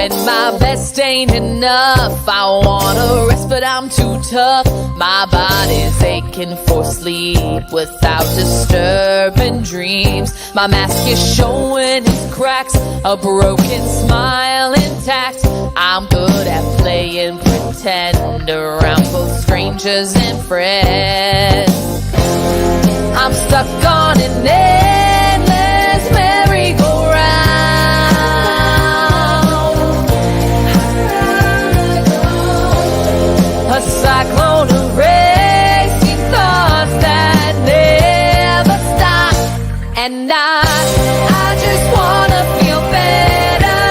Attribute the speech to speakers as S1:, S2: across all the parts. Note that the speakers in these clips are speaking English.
S1: When my best ain't enough, I wanna rest, but I'm too tough. My body's aching for sleep without disturbing dreams. My mask is showing its cracks, a broken smile intact. I'm good at playing pretend around both strangers and friends. I'm stuck on an endless merry-go-round, a cyclone of racing thoughts that never stop. And I just wanna feel better,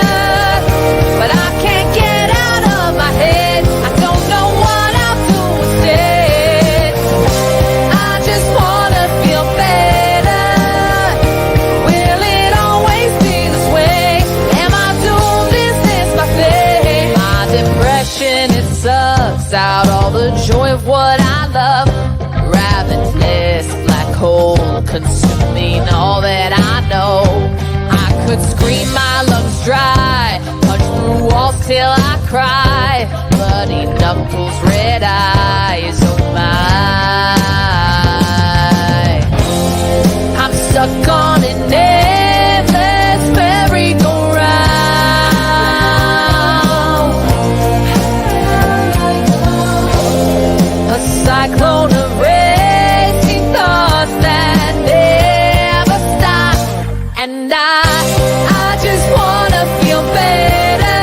S1: but I can't get out of my head. I don't know what I'll do instead. I just wanna feel better. Will it always be this way? Am I doomed? Is this my fate? My depression, it sucks out all the joy of what I love. Ravenous black hole consuming all that I know. I could scream my lungs dry, punch through walls till I cry. Bloody knuckles, red eyes, oh my. I'm stuck on an endless merry-go-round, a cyclone of racing thoughts that never stop. And I just wanna feel better,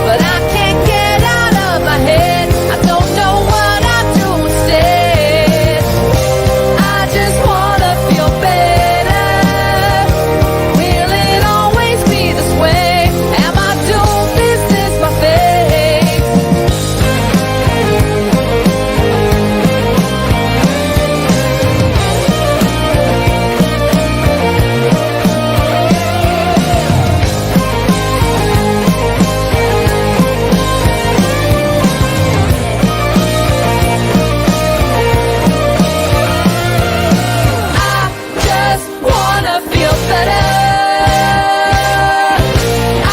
S1: but I can't get out of my head. I don't know what I'll do instead. I just wanna feel better. Will it always be this way? Am I doomed? Is this my fate? I just wanna feel better. I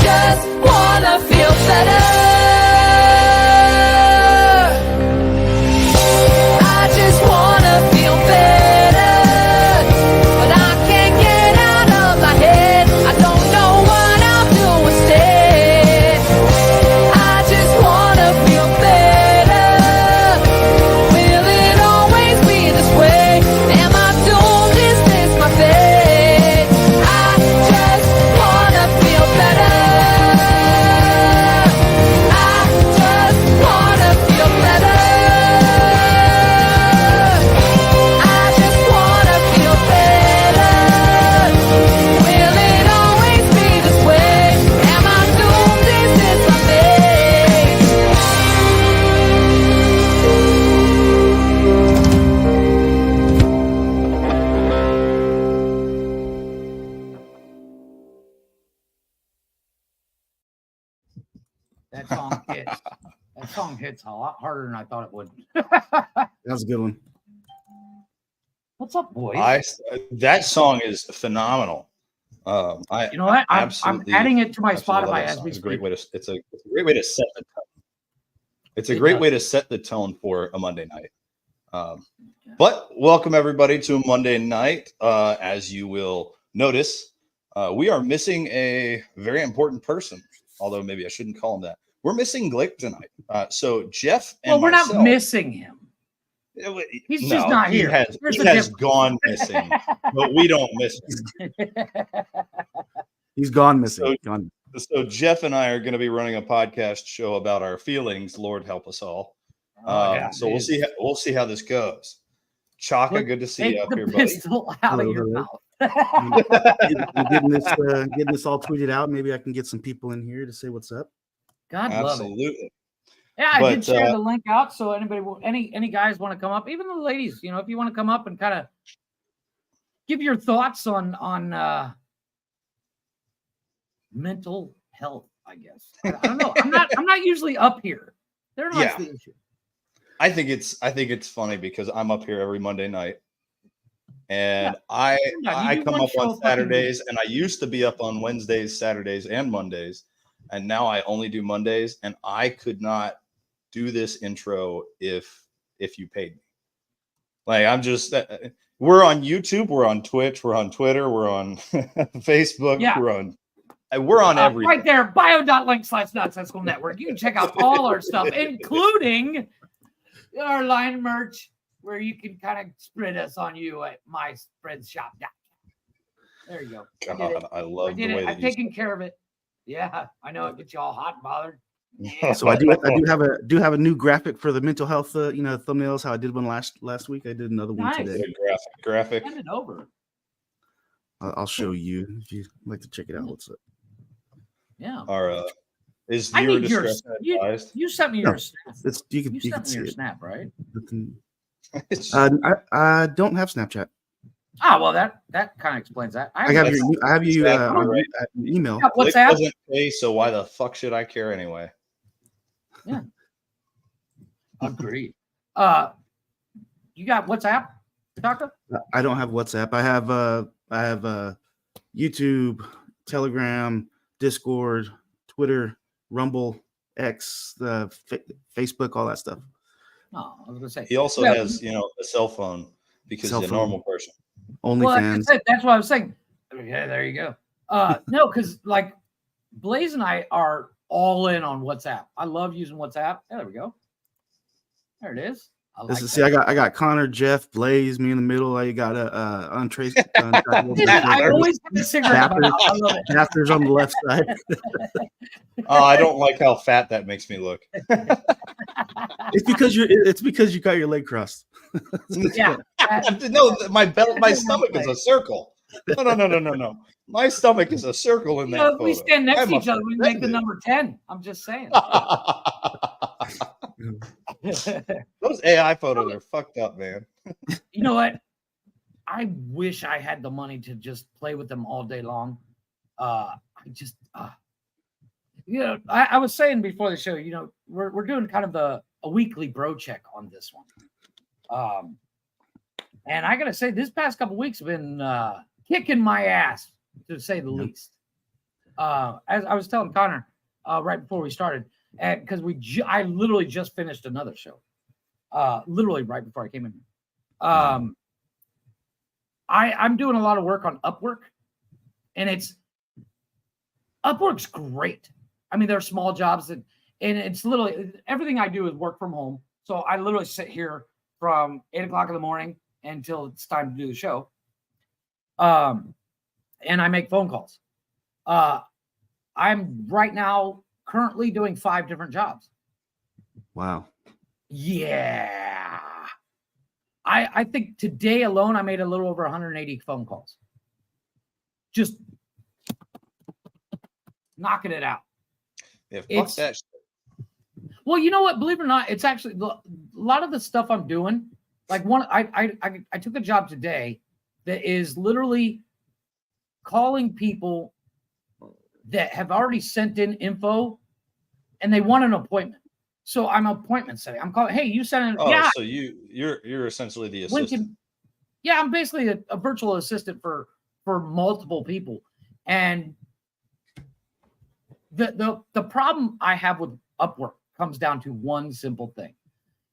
S1: just wanna feel better. I just wanna feel better, but I can't get out of my head. I don't know what I'll do instead. I just wanna feel better. Will it always be this way? Am I doomed? Is this my fate? I just wanna feel better. I just wanna feel better. I just wanna feel better. Will it always be this way? Am I doomed? Is this my fate?
S2: That song hits. That song hits a lot harder than I thought it would.
S3: That was a good one.
S2: What's up, boys?
S4: That song is phenomenal. I
S2: You know what? I'm
S4: absolutely-
S2: adding it to my
S4: absolutely love
S2: Spotify
S4: that
S2: as
S4: song.
S2: we
S4: It's a great
S2: speak.
S4: way to it's a great way to set the tone. It's a
S2: It
S4: great
S2: does.
S4: way to set the tone for a Monday night. But welcome everybody to Monday night. As you will notice, we are missing a very important person. Although maybe I shouldn't call him that. We're missing Blake tonight. So Jeff and
S2: Well, we're not
S4: myself-
S2: missing him. He's just not
S4: he
S2: here.
S4: Has,
S2: There's
S4: he
S2: a
S4: has
S2: difference.
S4: gone missing, but we don't miss him.
S3: He's gone missing.
S4: So-
S3: Gone.
S4: So Jeff and I are going to be running a podcast show about our feelings. Lord help us all.
S2: Oh, yeah.
S4: So we'll see. We'll see how this goes. Chaka,
S2: Look,
S4: good to see
S2: Take
S4: you up
S2: the
S4: here, buddy.
S2: pistol out
S3: Hello,
S2: of your
S3: hello.
S2: mouth.
S3: I'm getting this all tweeted out. Maybe I can get some people in here to say what's up.
S2: God love it.
S4: Absolutely.
S2: Yeah, I did
S4: But,
S2: share the link out so anybody will, any guys want to come up, even the ladies, you know, if you want to come up and kind of give your thoughts on mental health, I guess. I don't know. I'm not usually up here. They're not
S4: Yeah.
S2: the issue.
S4: I think it's funny because I'm up here every Monday night, and
S2: Yeah, you
S4: I
S2: do
S4: come
S2: one
S4: up
S2: show a
S4: on
S2: fucking
S4: Saturdays, and I used to be up on Wednesdays, Saturdays, and Mondays. and now I only do Mondays, and I could not do this intro if you paid me. Like, I'm just we're on YouTube, we're on Twitch, we're on Twitter, we're on Facebook,
S2: Yeah.
S4: we're on everything.
S2: Right there, bio.link/Nonsensical Network. You can check out all our stuff, including our line of merch, where you can kind of spread us on you at myspreadshop.com. There you go.
S4: God, I love the way that
S2: I've taken care of it. Yeah, I know it gets you all hot and bothered.
S3: So I do have a new graphic for the mental health thumbnails. How I did one last week. I did another one
S2: Nice.
S3: today.
S4: graphic.
S2: Send it over.
S3: I'll show you if you'd like to check it out. What's up?
S2: Yeah.
S4: Our is
S2: I
S4: viewer
S2: need your-
S4: discretion advised?
S2: You sent me
S3: No,
S2: your snap.
S3: It's you
S2: You
S3: can
S2: sent me
S3: see
S2: your
S3: it.
S2: snap, right?
S3: I don't have Snapchat.
S2: Ah, well, that kind of explains that.
S3: I have you
S4: Exactly
S3: on
S4: right.
S3: email.
S2: got
S4: Blake
S2: WhatsApp.
S4: doesn't pay, so why the fuck should I care anyway?
S2: Agreed. You got WhatsApp, Doctor?
S3: I don't have WhatsApp. I have YouTube, Telegram, Discord, Twitter, Rumble, X, Facebook, all that stuff.
S2: No, I was gonna say.
S4: He also
S2: Yeah.
S4: has, a cell phone because
S3: Cell
S4: he's a
S3: phone.
S4: normal person.
S2: Well, like I
S3: OnlyFans.
S2: said, that's what I was saying. Yeah, there you go. No, because like Blaze and I are all in on WhatsApp. I love using WhatsApp. Yeah, there we go. There it is. I like
S3: See, I got Connor, Jeff, Blaze, me in the middle. I got Untrace.
S2: I always get a cigarette. in my mouth. I love it.
S3: Pastors on the left side.
S4: Oh, I don't like how fat that makes me look.
S3: It's because you got your leg crossed.
S2: Yeah.
S4: No, my stomach is a circle. No. My stomach is a circle in
S2: You
S4: that
S2: know, if
S4: photo.
S2: we stand next
S4: I'm
S2: to each other, we make the
S4: offended.
S2: number 10. I'm just saying.
S4: Those AI photos are fucked up, man.
S2: You know what? I wish I had the money to just play with them all day long. I was saying before the show, we're doing kind of a weekly bro check on this one. And I gotta say, this past couple weeks have been kicking my ass, to say the least. As I was telling Connor right before we started, because I literally just finished another show, literally right before I came in. I'm doing a lot of work on Upwork, and Upwork's great. I mean, there are small jobs and it's literally everything I do is work from home. So I literally sit here from 8:00 in the morning until it's time to do the show. And I make phone calls. I'm right now currently doing 5 different jobs.
S3: Wow.
S2: Yeah. I think today alone, I made a little over 180 phone calls. Just knocking it out.
S4: Yeah, fuck
S2: It's-
S4: that shit.
S2: Well, you know what? Believe it or not, it's actually a lot of the stuff I'm doing. Like I took a job today that is literally calling people that have already sent in info and they want an appointment. So I'm appointment setting. I'm calling, hey, you sent in.
S4: Oh,
S2: Yeah,
S4: so you're essentially the
S2: when
S4: assistant.
S2: yeah, I'm basically a virtual assistant for multiple people. And the problem I have with Upwork comes down to one simple thing.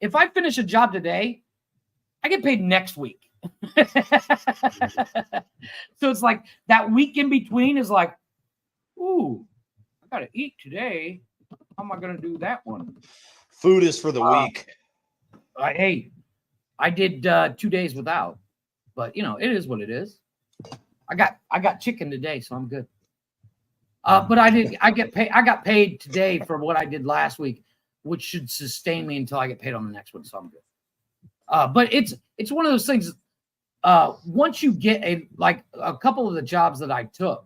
S2: If I finish a job today, I get paid next week. So it's like that week in between is like, ooh, I gotta eat today. How am I gonna do that one?
S4: Food is for the weak.
S2: Hey, I did 2 days without, but it is what it is. I got chicken today, so I'm good. But I got paid today for what I did last week, which should sustain me until I get paid on the next one, so I'm good. But it's one of those things. Once you get a couple of the jobs that I took,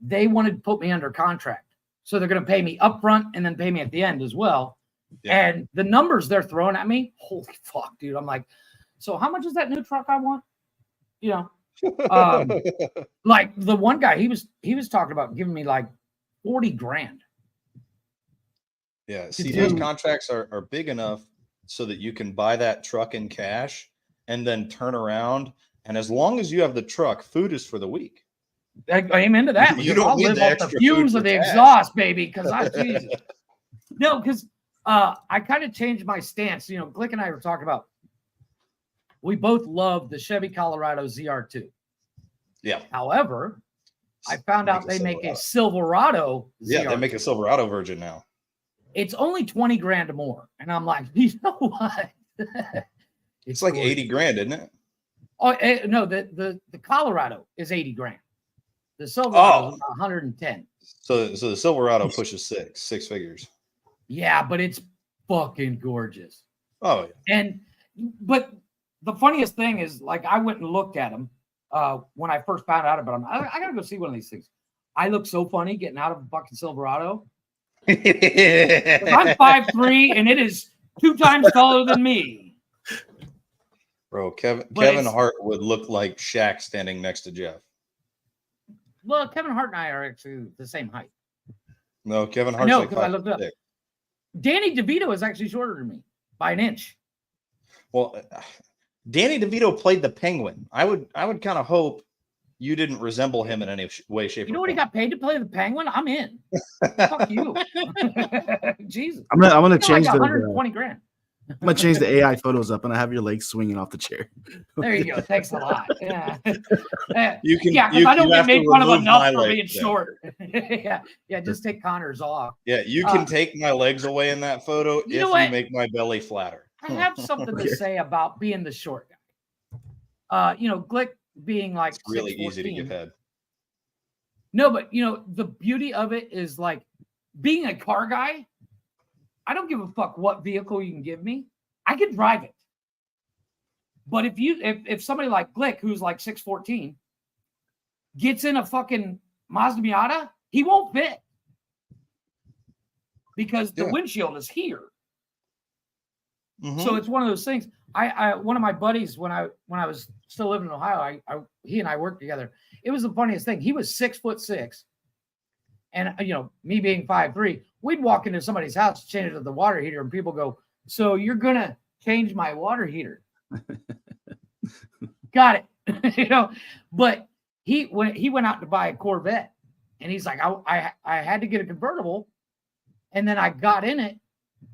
S2: they wanted to put me under contract, so they're going to pay me upfront and then pay me at the end as well.
S4: Yeah.
S2: And the numbers they're throwing at me, holy fuck, dude! I'm like, so how much is that new truck I want? Like the one guy, he was talking about giving me like 40 grand.
S4: Yeah, see, those contracts are big enough so that you can buy that truck in cash and then turn around. And as long as you have the truck, food is for the week.
S2: I'm into that.
S4: You
S2: because
S4: don't
S2: I'll
S4: need
S2: live
S4: the
S2: off
S4: extra
S2: the
S4: food
S2: fumes
S4: for
S2: of the
S4: Taz.
S2: exhaust, baby. Because Jesus. No, because I kind of changed my stance. You know, Glick and I were talking about. We both love the Chevy Colorado ZR2.
S4: Yeah.
S2: However, I found out they make a Silverado.
S4: Yeah,
S2: ZR2.
S4: they make a Silverado version now.
S2: It's only 20 grand more, and I'm like, you know what?
S4: It's like
S2: gorgeous.
S4: 80 grand, isn't it?
S2: Oh no, the Colorado is 80 grand. The Silverado is 110.
S4: So the Silverado pushes six figures.
S2: Yeah, but it's fucking gorgeous.
S4: Oh yeah.
S2: But the funniest thing is, like, I went and looked at them when I first found out about them. I gotta go see one of these things. I look so funny getting out of a fucking Silverado. I'm 5'3", and it is 2 times taller than me.
S4: Bro, Kevin Hart would look like Shaq standing next to Jeff.
S2: Well, Kevin Hart and I are actually the same height.
S4: No, Kevin Hart's
S2: know,
S4: like
S2: 'cause I looked up.
S4: 5'6".
S2: Danny DeVito is actually shorter than me by an inch.
S4: Well, Danny DeVito played the Penguin. I would kind of hope you didn't resemble him in any way, shape,
S2: You know
S4: or
S2: what he
S4: form.
S2: got paid to play the Penguin? I'm in. Fuck you. Jesus.
S3: I'm gonna
S2: I
S3: change
S2: got
S3: the
S2: 120 grand.
S3: I'm gonna change the AI photos up, and I have your legs swinging off the chair.
S2: There you go. Thanks a lot. Yeah.
S4: You can,
S2: Yeah, because
S4: you,
S2: I don't
S4: you
S2: get
S4: have to
S2: made fun of
S4: remove
S2: enough
S4: my
S2: for
S4: legs
S2: being
S4: then.
S2: short. Yeah. Just take Connor's off.
S4: Yeah, you can take my legs away in that photo
S2: You know
S4: if
S2: what?
S4: you make my belly flatter.
S2: I have something to say about being the short guy. You know, Glick being like
S4: It's really
S2: 6'14".
S4: easy to give head.
S2: No, but you know, the beauty of it is like being a car guy. I don't give a fuck what vehicle you can give me. I can drive it. But if somebody like Glick, who's like 6'14", gets in a fucking Mazda Miata, he won't fit because the windshield is here.
S4: Mm-hmm.
S2: So it's one of those things. I one of my buddies when I was still living in Ohio, he and I worked together. It was the funniest thing. He was 6'6", and you know, me being 5'3", we'd walk into somebody's house, change it to the water heater, and people go, "So you're gonna change my water heater?" Got it. You know, but when he went out to buy a Corvette, and he's like, I had to get a convertible, and then I got in it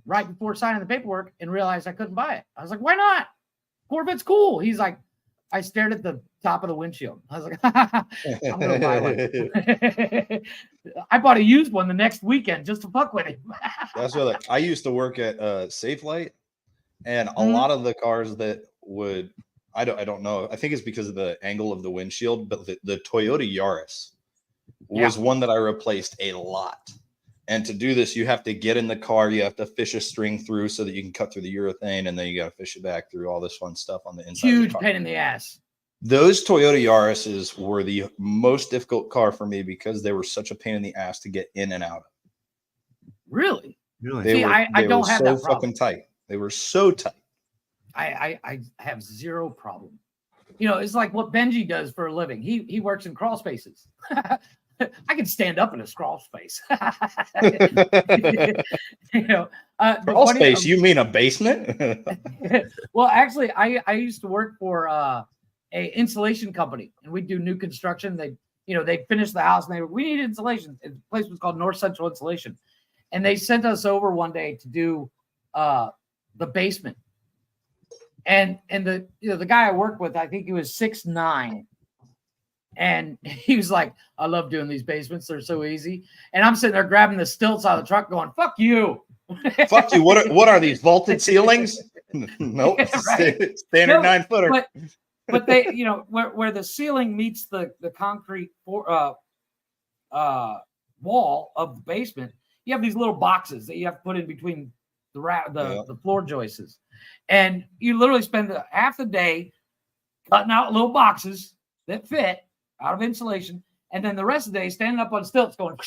S2: right before signing the paperwork and realized I couldn't buy it. I was like, why not? Corvette's cool. He's like, I stared at the top of the windshield. I was like, I'm going to buy one. I bought a used one the next weekend just to fuck with him.
S4: That's what I used to work at Safe Light, and a lot of the cars that would, I don't know. I think it's because of the angle of the windshield, but the Toyota Yaris was one that I replaced a lot. And to do this, you have to get in the car. You have to fish a string through so that you can cut through the urethane, and then you got to fish it back through all this fun stuff on the inside.
S2: Huge pain in the ass.
S4: Those Toyota Yaris's were the most difficult car for me because they were such a pain in the ass to get in and out of.
S2: Really?
S3: Really?
S4: They
S2: See,
S4: were,
S2: I
S4: they
S2: don't
S4: were
S2: have
S4: so
S2: that problem.
S4: fucking tight. They were so tight.
S2: I have zero problem. You know, it's like what Benji does for a living. He works in crawl spaces. I can stand up in a crawl space. You know,
S4: Crawl space? You mean a basement?
S2: Well, actually, I used to work for a insulation company, and we do new construction. They finished the house, and we need insulation. The place was called North Central Insulation, and they sent us over one day to do the basement. And the guy I worked with, I think he was 6'9". And he was like, I love doing these basements. They're so easy. And I'm sitting there grabbing the stilts out of the truck going, fuck you.
S4: Fuck you. What are these vaulted ceilings? Nope.
S2: Right?
S4: Standard
S2: No,
S4: 9-footer.
S2: But they, you know, where the ceiling meets the concrete wall of the basement, you have these little boxes that you have to put in between the floor joists. And you literally spend half the day cutting out little boxes that fit out of insulation, and then the rest of the day standing up on stilts going,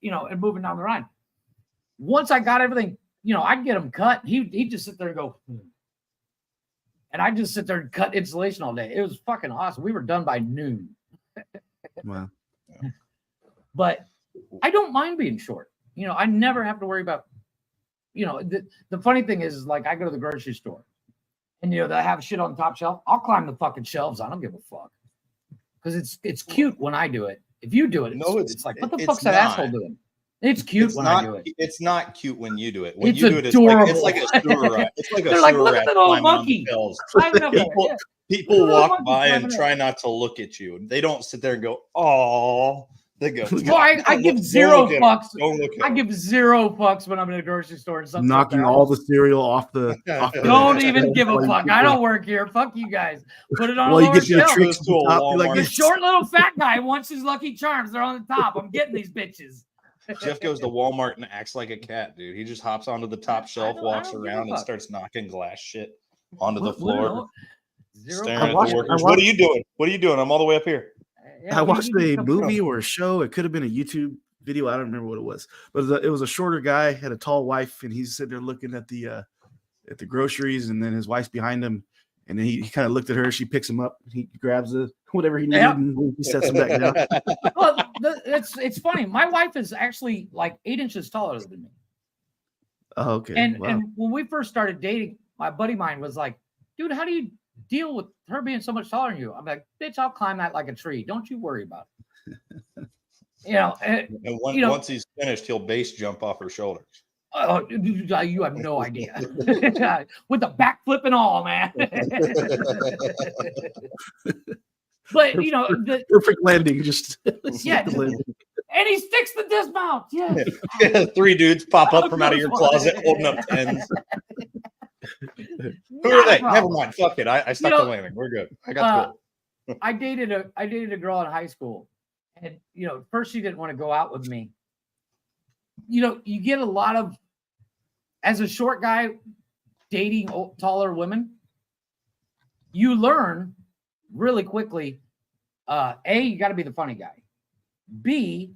S2: you know, and moving down the line. Once I got everything, you know, I'd get them cut. He'd just sit there and go, and I'd just sit there and cut insulation all day. It was fucking awesome. We were done by noon.
S3: Wow.
S2: But I don't mind being short. You know, I never have to worry about, you know, the funny thing is like I go to the grocery store and, you know, they have shit on the top shelf. I'll climb the fucking shelves. I don't give a fuck. because it's cute when I do it. If you do it,
S4: No,
S2: it's like, what the
S4: it's
S2: fuck's that
S4: not.
S2: asshole doing? It's cute
S4: It's
S2: when
S4: not,
S2: I do it.
S4: It's not cute when you do it. When
S2: It's
S4: you do it, it's like a
S2: adorable.
S4: sewer rat. It's like a
S2: They're like,
S4: sewer
S2: look
S4: rat
S2: at the little
S4: climbing on the
S2: monkey.
S4: shelves.
S2: Climbing up there.
S4: People,
S2: Yeah.
S4: people
S2: Little
S4: walk
S2: monkey
S4: by and
S2: climbing
S4: try not to look at you. They don't sit there and go, "Oh." They go,
S2: Well, I
S4: "Don't
S2: give
S4: look-
S2: zero
S4: don't look at him.
S2: fucks.
S4: Don't look at
S2: I
S4: him."
S2: give zero fucks when I'm in a grocery store and something's up
S3: Knocking
S2: there.
S3: all the cereal off the.
S2: Don't even give a
S3: While you
S2: fuck.
S3: keep
S2: I
S3: going.
S2: don't work here. Fuck you guys. Put it on
S3: Well,
S2: a
S3: you
S2: lower
S3: get your
S2: shelf.
S3: tricks
S4: Goes to a
S3: top. You're like,
S4: Walmart.
S2: The short little fat guy wants his Lucky Charms. They're on the top. I'm getting these bitches.
S4: Jeff goes to Walmart and acts like a cat, dude. He just hops onto the top shelf,
S2: I
S4: walks
S2: don't give a
S4: around, and
S2: fuck.
S4: starts knocking glass shit onto the
S2: What-
S4: floor,
S2: Zero
S4: staring
S3: I
S4: at
S3: watched-
S4: the
S3: I
S4: workers.
S3: watched-
S4: What are you doing? What are you doing? I'm all the way up here.
S2: Yeah,
S3: I
S2: we-
S3: watched
S2: we
S3: a
S2: can-
S3: movie or a show. It could have been a YouTube video. I don't remember what it was, but it was a shorter guy, had a tall wife, and he's sitting there looking at the groceries, and then his wife's behind him, and then he kind of looked at her. She picks him up. He grabs whatever he needed,
S2: Yep.
S3: and he sets him back down.
S2: Well, it's funny. My wife is actually like 8 inches taller than me.
S3: Oh, okay.
S2: And
S3: Wow.
S2: and when we first started dating, my buddy of mine was like, dude, how do you deal with her being so much taller than you? I'm like, bitch, I'll climb that like a tree. Don't you worry about it.
S4: And
S2: You know-
S4: once he's finished, he'll base jump off her shoulders.
S2: Oh, you have no idea. With the backflip and all, man. But you know,
S3: Perfect landing. Just
S2: Yeah,
S3: the landing.
S2: and he sticks the dismount. Yeah.
S4: 3 dudes pop up from out of your closet holding up pens. Who are they? Never mind. Fuck it. I stuck the landing. We're good. I got the goal.
S2: I dated a girl in high school, and you know, first she didn't want to go out with me. You know, you get a lot of, as a short guy dating taller women, you learn really quickly. A, you got to be the funny guy. B,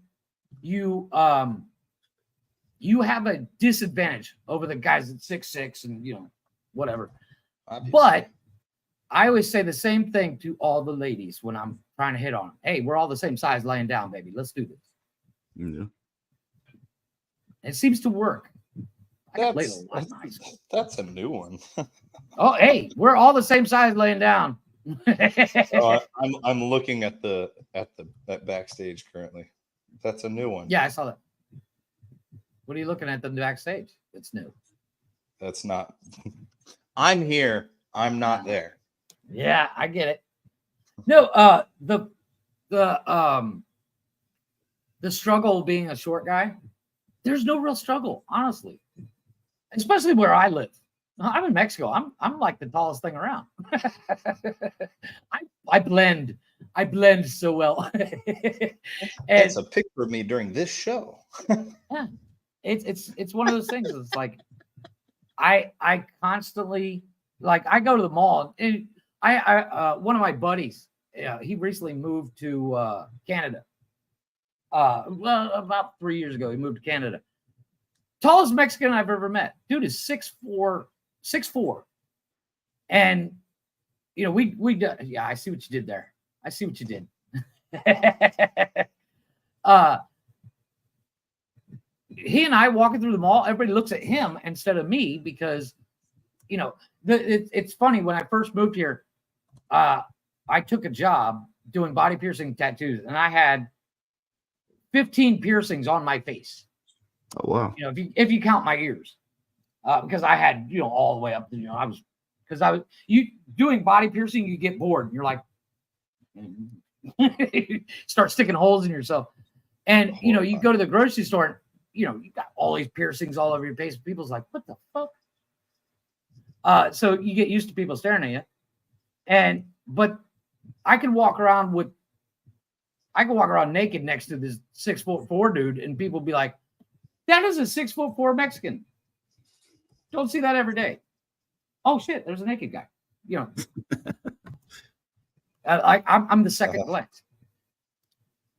S2: you have a disadvantage over the guys at 6'6" and you know whatever.
S4: Obviously.
S2: But I always say the same thing to all the ladies when I'm trying to hit on them. Hey, we're all the same size laying down, baby. Let's do this.
S3: Yeah.
S2: It seems to work. I got laid a
S4: that's,
S2: lot in high school.
S4: that's a new one.
S2: Oh, hey, we're all the same size laying down.
S4: So I'm looking at that backstage currently. That's a new one.
S2: Yeah, I saw that. What are you looking at the backstage? It's new.
S4: That's not. I'm here. I'm not there.
S2: Yeah, I get it. No, the struggle of being a short guy, there's no real struggle, honestly. Especially where I live. I'm in Mexico. I'm like the tallest thing around. I blend so well. And
S4: It's a picture of me during this show.
S2: yeah, it's one of those things. It's like I constantly, like, I go to the mall and I one of my buddies, he recently moved to Canada. Well, about 3 years ago, he moved to Canada. Tallest Mexican I've ever met. Dude is 6'4", and you know we yeah. I see what you did there. I see what you did. He and I walking through the mall, everybody looks at him instead of me because, you know, it's funny. When I first moved here, I took a job doing body piercing tattoos, and I had 15 piercings on my face.
S3: Oh wow.
S2: You know, if you count my ears, because I had, you know, all the way up. You know, you doing body piercing, you get bored. And you're like, start sticking holes in yourself, and you know, you go to the grocery store, and you know, you got all these piercings all over your face. People's like, what the fuck? So you get used to people staring at you, but I can walk around naked next to this 6'4" dude, and people be like, that is a 6'4" Mexican. Don't see that every day. Oh shit, there's a naked guy. You know, I'm the second glance.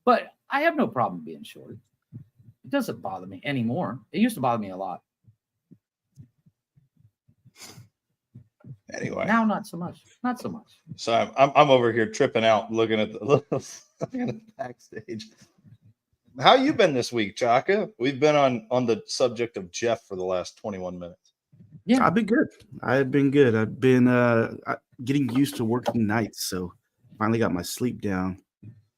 S2: But I have no problem being short. It doesn't bother me anymore. It used to bother me a lot.
S4: Anyway,
S2: Now, not so much. Not so much.
S4: so I'm over here tripping out, looking at the backstage. How you been this week, Chaka? We've been on the subject of Jeff for the last 21 minutes.
S2: Yeah.
S3: I've been good. I've been getting used to working nights, so finally got my sleep down.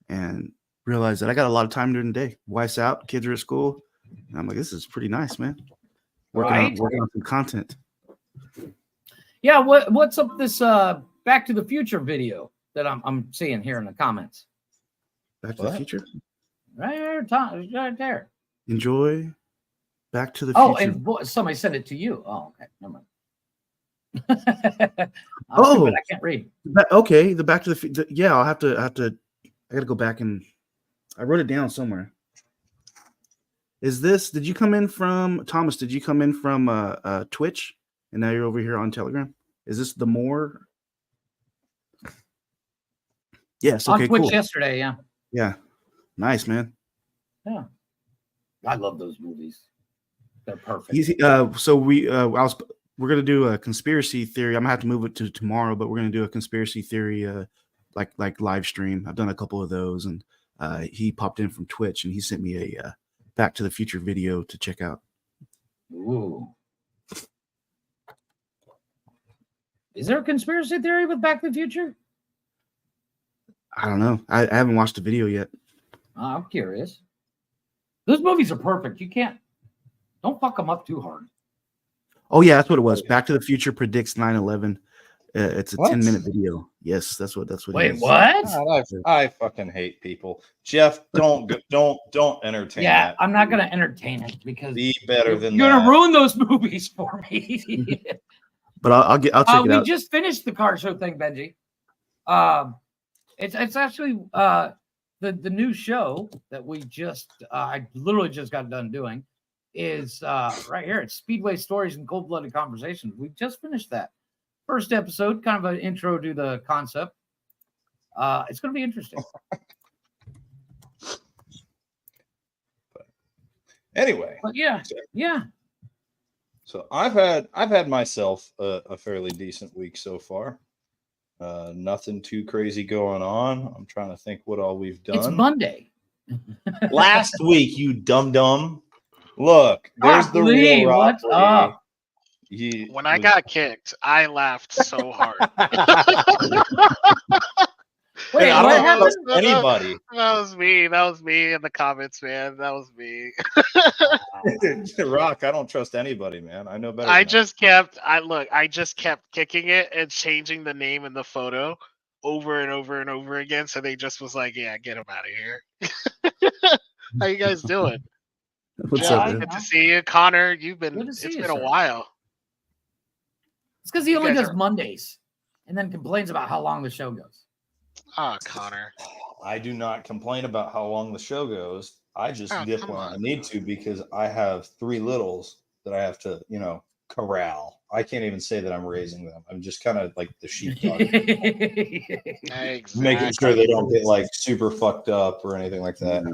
S3: and realized that I got a lot of time during the day. Wife's out, kids are at school, and I'm like, this is pretty nice, man.
S2: Right.
S3: Working on some content.
S2: Yeah, what's up this Back to the Future video that I'm seeing here in the comments?
S3: Back to the
S4: What?
S3: Future.
S2: Right there, Tom, right there.
S3: Enjoy Back to the
S2: Oh,
S3: Future.
S2: and somebody sent it to you. Oh, okay, never mind.
S3: Oh.
S2: I can't read.
S3: Okay, the Back to the yeah. I gotta go back and I wrote it down somewhere. Did you come in from Thomas? Did you come in from Twitch and now you're over here on Telegram? Is this the more? Yes. Okay.
S2: On Twitch
S3: Cool.
S2: yesterday, yeah.
S3: Yeah. Nice, man.
S2: Yeah. I love those movies. They're perfect.
S3: Easy. So we're gonna do a conspiracy theory. I'm gonna have to move it to tomorrow, but we're gonna do a conspiracy theory like live stream. I've done a couple of those, and he popped in from Twitch and he sent me a Back to the Future video to check out.
S2: Ooh. Is there a conspiracy theory with Back to the Future?
S3: I don't know. I haven't watched the video yet.
S2: I'm curious. Those movies are perfect. Don't fuck them up too hard.
S3: Oh yeah, that's what it was. Back to the Future predicts 9/11. It's a
S4: What?
S3: 10-minute video. Yes, that's what. It
S2: Wait,
S3: is.
S2: what?
S4: God, I fucking hate people. Jeff, don't entertain
S2: Yeah,
S4: that.
S2: I'm not gonna entertain it because
S4: Be better than
S2: you're
S4: that.
S2: gonna ruin those movies for me.
S3: But I'll check it
S2: We
S3: out.
S2: just finished the car show thing, Benji. It's actually the new show that we I literally just got done doing is right here. It's Speedway Stories and Cold-Blooded Conversations. We just finished that first episode, kind of an intro to the concept. It's going to be interesting.
S4: Anyway,
S2: But yeah.
S4: so I've had myself a fairly decent week so far. Nothing too crazy going on. I'm trying to think what all we've done.
S2: It's Monday.
S4: Last week, you dum. Look, there's the
S2: Lee,
S4: real
S2: what's
S4: Rock
S2: up?
S4: Lee.
S5: When I got kicked, I laughed so hard.
S2: Wait,
S4: Hey, I
S2: what
S4: don't
S2: happened?
S4: trust anybody.
S5: That was me. That was me in the comments, man. That was me.
S4: Rock, I don't trust anybody, man. I know better.
S5: I
S4: than
S5: just kept kicking it and changing the name in the photo over and over and over again. So they just was like, "Yeah, get him out of here." How you guys doing?
S3: What's
S2: Yeah,
S3: up,
S2: I-
S3: man?
S5: Good to see you, Connor. Good
S2: to
S5: It's
S2: see you,
S5: been a
S2: sir.
S5: while.
S2: It's because he
S5: You
S2: only
S5: guys
S2: does
S5: are-
S2: Mondays and then complains about how long the show goes.
S5: Oh, Connor.
S4: I do not complain about how long the show goes. I just
S5: Oh,
S4: dip
S5: come
S4: when I
S5: on.
S4: need to because I have 3 littles that I have to, corral. I can't even say that I'm raising them. I'm just kind of like the sheepdog,
S5: Exactly.
S4: making sure they don't get like super fucked up or anything like that.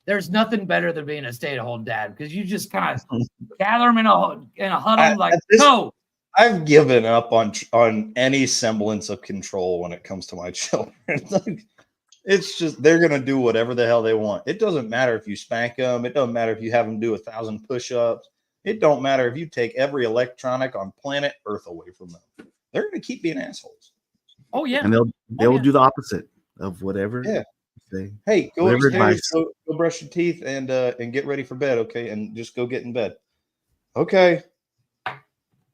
S2: There's nothing better than being a stay-at-home dad because you just kind of gather them in a huddle like,
S4: At this-
S2: go.
S4: I've given up on any semblance of control when it comes to my children. Like, it's just they're gonna do whatever the hell they want. It doesn't matter if you spank them. It doesn't matter if you have them do 1,000 push-ups. It don't matter if you take every electronic on planet Earth away from them. They're gonna keep being assholes.
S2: Oh yeah.
S3: And they'll
S2: yeah.
S3: do the opposite of whatever.
S4: Yeah.
S3: They
S4: Hey, go
S3: Whatever
S4: upstairs,
S3: advice.
S4: go brush your teeth and get ready for bed, okay? And just go get in bed. Okay.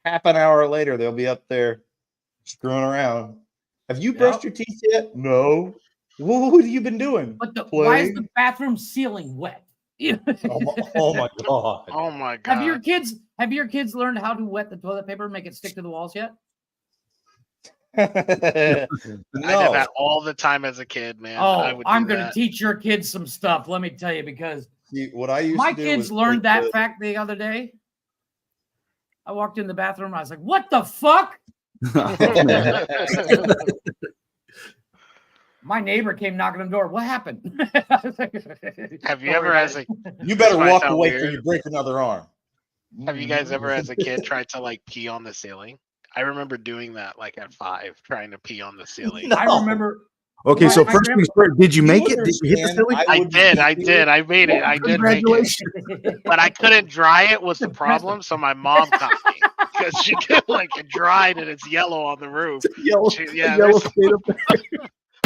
S4: Half an hour later, they'll be up there screwing around. Have you brushed your teeth yet? No. What have you been doing?
S2: But why is
S4: Playing?
S2: the bathroom ceiling wet?
S4: Oh my god.
S5: Oh my god.
S2: Have your kids learned how to wet the toilet paper and make it stick to the walls yet?
S5: I did
S4: No.
S5: that all the time as a kid, man. I
S2: Oh,
S5: would
S2: I'm
S5: do
S2: gonna
S5: that.
S2: teach your kids some stuff. Let me tell you, because
S4: See, what I used
S2: my
S4: to do
S2: kids
S4: was
S2: learned
S4: take
S2: that fact the other day. I walked in the bathroom and I was like, "What the fuck?" My neighbor came knocking on the door. What happened?
S5: Have you ever, as a
S4: You better
S5: This might
S4: walk
S5: sound
S4: away
S5: weird.
S4: before you break another arm.
S5: have you guys ever, as a kid, tried to like pee on the ceiling? I remember doing that like at 5, trying to pee on the ceiling.
S4: No.
S2: I remember.
S3: Okay, so
S2: My
S3: first things first, did you make it? Did you hit the
S4: understand,
S3: ceiling?
S5: I
S4: would-
S5: did. I made it. I did make it.
S3: Congratulations.
S5: But I couldn't dry it was the problem. So my mom caught me because she did like it dried and it's yellow on the roof.
S3: Yellow,
S5: Yeah,
S3: yellow
S5: there's-
S3: state up there.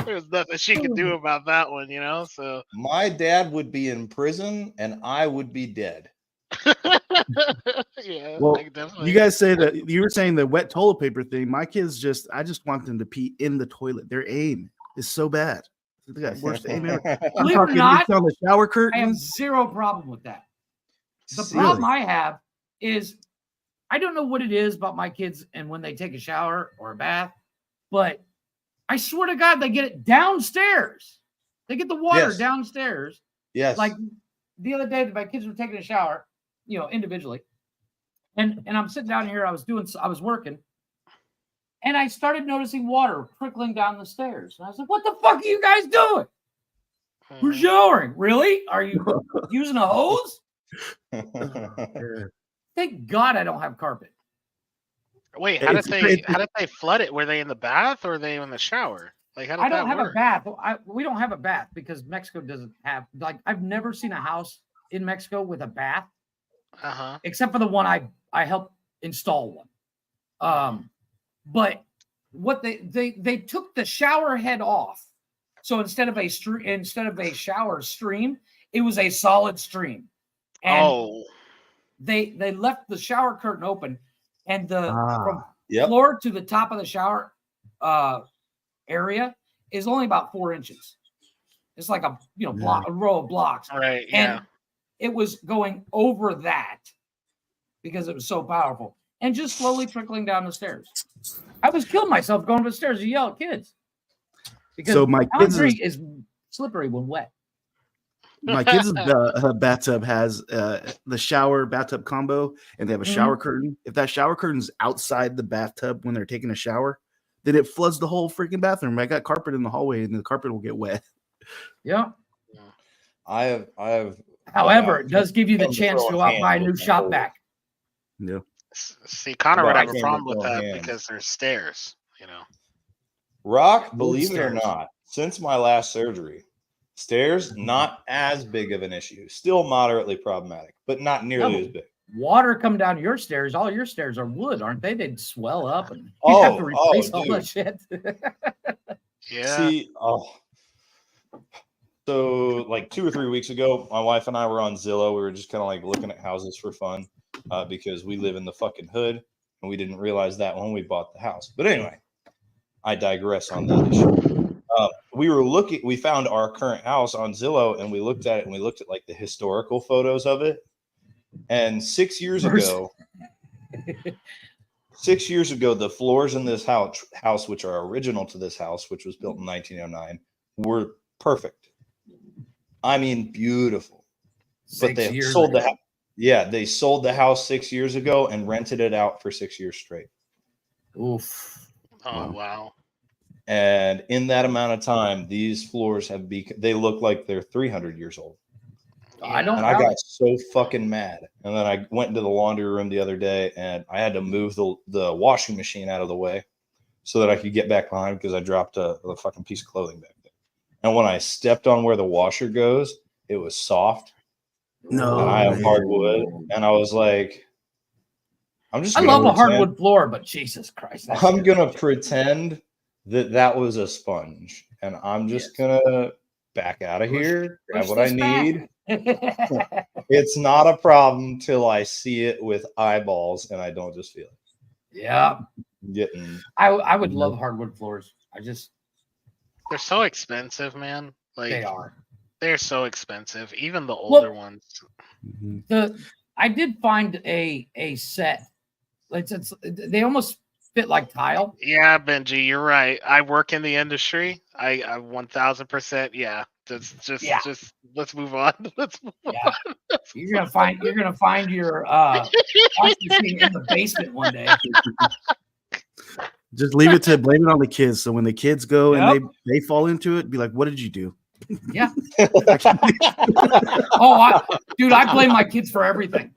S5: There's nothing she could do about that one, you know. So
S4: My dad would be in prison and I would be dead.
S5: yeah,
S3: Well,
S5: like definitely.
S3: you guys say that you were saying the wet toilet paper thing. My kids I just want them to pee in the toilet. Their aim is so bad. They got worst aim ever. I'm
S2: Believe it or
S3: talking
S2: not,
S3: it's on the shower
S2: I have
S3: curtains.
S2: zero problem with that. The
S4: Really?
S2: problem I have is I don't know what it is about my kids and when they take a shower or a bath, but I swear to God, they get it downstairs. They get the water
S4: Yes.
S2: downstairs.
S4: Yes.
S2: Like the other day, my kids were taking a shower, you know, individually, and I'm sitting down here. I was working, and I started noticing water trickling down the stairs. And I was like, "What the fuck are you guys doing? We're
S5: Mhm.
S2: showering. Really? Are you using a hose?" Thank God I don't have carpet.
S5: Wait, how did
S3: It's great.
S5: they flood it? Were they in the bath or were they in the shower? Like how did
S2: I don't
S5: that
S2: have
S5: work?
S2: a bath. We don't have a bath because Mexico doesn't have, like, I've never seen a house in Mexico with a bath
S5: Uh-huh.
S2: except for the one I helped install one. But what they took the shower head off. So instead of a shower stream, it was a solid stream. And
S5: Oh,
S2: they left the shower curtain open, and from
S4: Yep.
S2: floor to the top of the shower area is only about 4 inches. It's like a a row of blocks,
S5: all right. Yeah.
S2: and it was going over that because it was so powerful, and just slowly trickling down the stairs. I was killing myself going to the stairs to yell at kids because
S3: So my kids'
S2: concrete is slippery when wet.
S3: bathtub has the shower bathtub combo, and they have a shower curtain. If that shower curtain's outside the bathtub when they're taking a shower, then it floods the whole freaking bathroom. I got carpet in the hallway, and the carpet will get wet.
S2: Yeah.
S4: I have.
S2: However, it does give you the
S4: come to
S2: chance to
S4: throw
S2: go
S4: a
S2: out and buy a
S4: hand
S2: new
S4: with my
S2: shop
S4: whole-
S2: vac.
S3: Yeah.
S5: See, Connor
S4: But
S5: would
S4: I
S5: have a
S4: can't
S5: problem with
S4: throw
S5: that
S4: hands.
S5: because there's stairs, you know.
S4: Rock, believe it or
S2: stairs.
S4: not, since my last surgery, stairs not as big of an issue. Still moderately problematic, but not nearly
S2: No.
S4: as big.
S2: Water come down your stairs. All your stairs are wood, aren't they? They'd swell up, and you
S4: Oh,
S2: have to replace all
S4: dude.
S2: that shit.
S5: Yeah.
S4: See, so like 2 or 3 weeks ago, my wife and I were on Zillow. We were just kind of like looking at houses for fun because we live in the fucking hood, and we didn't realize that when we bought the house. But anyway, I digress on that issue. We found our current house on Zillow, and we looked at it, and we looked at like the historical photos of it. And 6 years ago, 6 years ago, the floors in this house, which are original to this house, which was built in 1909, were perfect. I mean, beautiful. But they sold the house. Yeah, they sold the house 6 years ago and rented it out for 6 years straight.
S2: Oof.
S5: Oh wow.
S4: And in that amount of time, these floors they look like they're 300 years old.
S2: I don't.
S4: And I got so fucking mad. And then I went into the laundry room the other day, and I had to move the washing machine out of the way so that I could get back behind because I dropped a fucking piece of clothing back there. And when I stepped on where the washer goes, it was soft.
S3: No,
S4: And I have
S3: man.
S4: hardwood. And I was like,
S2: I love a hardwood floor, but Jesus Christ, that
S4: I'm
S2: shit-
S4: going to pretend that was a sponge. And I'm just going to back out of here, grab
S2: push
S4: what I
S2: this back.
S4: need. It's not a problem till I see it with eyeballs and I don't just feel it.
S2: Yeah,
S4: Getting
S2: I would love hardwood floors.
S5: They're so expensive, man. Like
S2: They are.
S5: they're so expensive. Even the older ones.
S3: Mhm.
S2: I did find a set. They almost fit like tile.
S5: Yeah, Benji, you're right. I work in the industry. I 1000%. Yeah. Just let's move on. Let's move on.
S2: Yeah, you're gonna find your washing machine in the basement one day.
S3: Just leave it to blame it on the kids. So when the kids go
S2: Yep.
S3: and they fall into it, be like, "What did you do?"
S2: Yeah. Oh, dude, I blame my kids for everything.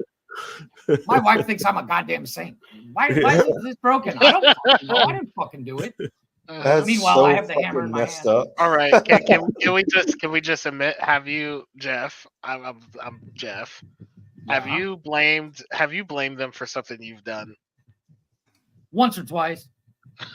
S2: My wife thinks I'm a goddamn saint. Why is this broken? I don't fucking know. I didn't fucking do it.
S4: That's
S2: Meanwhile,
S4: so
S2: I have the hammer in
S4: fucking
S2: my
S4: messed
S2: hand.
S4: up.
S5: All right. Can we just admit? Have you, Jeff? I'm Jeff. Have
S2: Yeah.
S5: you blamed them for something you've done?
S2: Once or twice.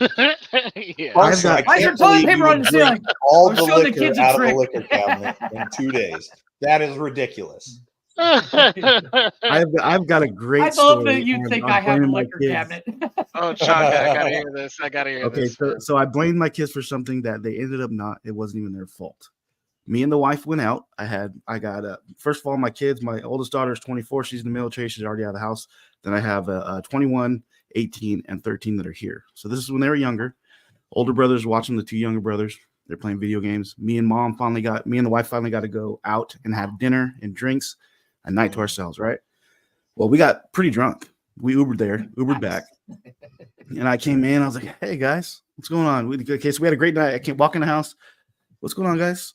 S5: Yeah.
S3: I've got-
S4: I
S2: Why is there
S4: can't
S2: toilet
S4: believe
S2: paper
S4: you
S2: on the
S4: would drink
S2: ceiling?
S4: all
S2: I'm
S4: the
S2: showing the
S4: liquor
S2: kids a
S4: out of the
S2: trick.
S4: liquor cabinet in 2 days. That is ridiculous.
S3: I've got a great
S2: I
S3: story.
S2: love that you
S3: on-
S2: think
S3: on
S2: I have a
S3: blaming my
S2: liquor
S3: kids.
S2: cabinet.
S5: Oh, Chaka, I gotta hear this. I gotta hear
S3: Okay,
S5: this.
S3: so,
S5: man.
S3: so I blamed my kids for something that they ended up not. It wasn't even their fault. Me and the wife went out. I got first of all, my kids. My oldest daughter is 24. She's in the military. She's already out of the house. Then I have 21, 18, and 13 that are here. So this is when they were younger. Older brothers watching the two younger brothers. They're playing video games. Me and the wife finally got to go out and have dinner and drinks, a night to ourselves, right? Well, we got pretty drunk. We Ubered there, Ubered back. And I came in. I was like, hey, guys, what's going on? Okay, so we had a great night. I came walk in the house. What's going on, guys?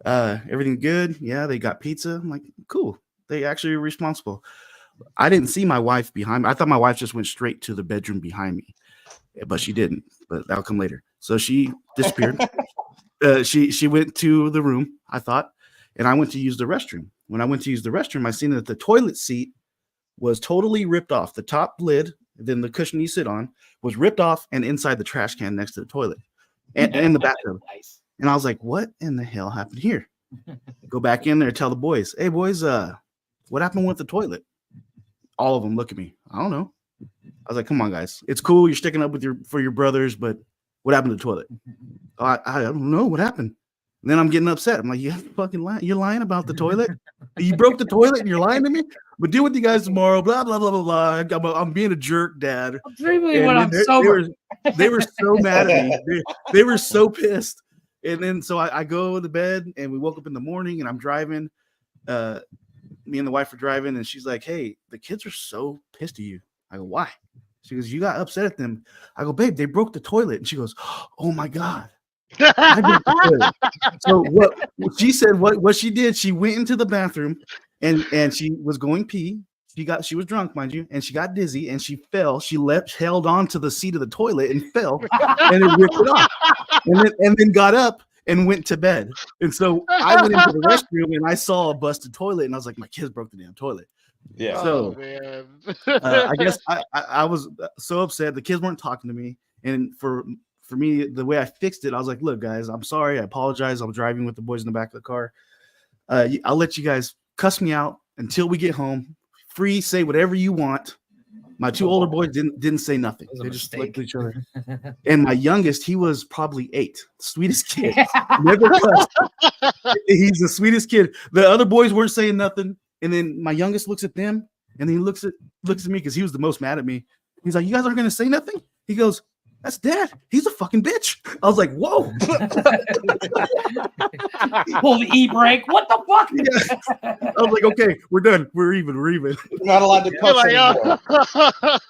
S3: Everything good? Yeah, they got pizza. I'm like, cool. They actually are responsible. I didn't see my wife behind me. I thought my wife just went straight to the bedroom behind me, but she didn't. But that'll come later. So she disappeared. She went to the room, I thought, and I went to use the restroom. When I went to use the restroom, I seen that the toilet seat was totally ripped off. The top lid, then the cushion you sit on, was ripped off and inside the trash can next to the toilet and in the bathtub.
S2: Nice.
S3: And I was like, what in the hell happened here? Go back in there, tell the boys, hey, boys, what happened with the toilet? All of them look at me. I don't know. I was like, come on, guys. It's cool. You're sticking up for your brothers, but what happened to the toilet? I don't know. What happened? And then I'm getting upset. I'm like, you fucking lying. You're lying about the toilet? You broke the toilet and you're lying to me? But deal with you guys tomorrow. Blah, blah, blah, blah, blah. I'm being a jerk, Dad.
S2: Particularly
S3: And
S2: when
S3: then
S2: I'm sober.
S3: They were so mad at me. They were so pissed. And then so I go to bed and we woke up in the morning and I'm driving. Me and the wife are driving and she's like, hey, the kids are so pissed at you. I go, why? She goes, you got upset at them. I go, babe, they broke the toilet. And she goes, oh my God. I broke the toilet. So what she said, what she did, she went into the bathroom and she was going pee. She was drunk, mind you, and she got dizzy and she fell. She held on to the seat of the toilet and fell and it ripped it off. And then got up and went to bed. And so I went into the restroom and I saw a busted toilet and I was like, my kids broke the damn toilet.
S4: Yeah.
S3: So,
S5: Oh, man.
S3: I guess I was so upset. The kids weren't talking to me. And for me, the way I fixed it, I was like, look, guys, I'm sorry. I apologize. I'm driving with the boys in the back of the car. I'll let you guys cuss me out until we get home. Free, say whatever you want. My two older boys didn't say nothing.
S2: was a
S3: They just
S2: mistake.
S3: looked at each other. And my youngest, he was probably 8. Sweetest kid. Never cussed. He's the sweetest kid. The other boys weren't saying nothing. And then my youngest looks at them and he looks at me because he was the most mad at me. He's like, you guys aren't gonna say nothing? He goes, that's Dad. He's a fucking bitch. I was like, whoa.
S2: Pull the e-brake. What the fuck?
S3: Yeah. I was like, okay, we're done. We're even.
S4: You're not allowed to
S5: You're
S4: cuss
S5: like,
S4: anymore.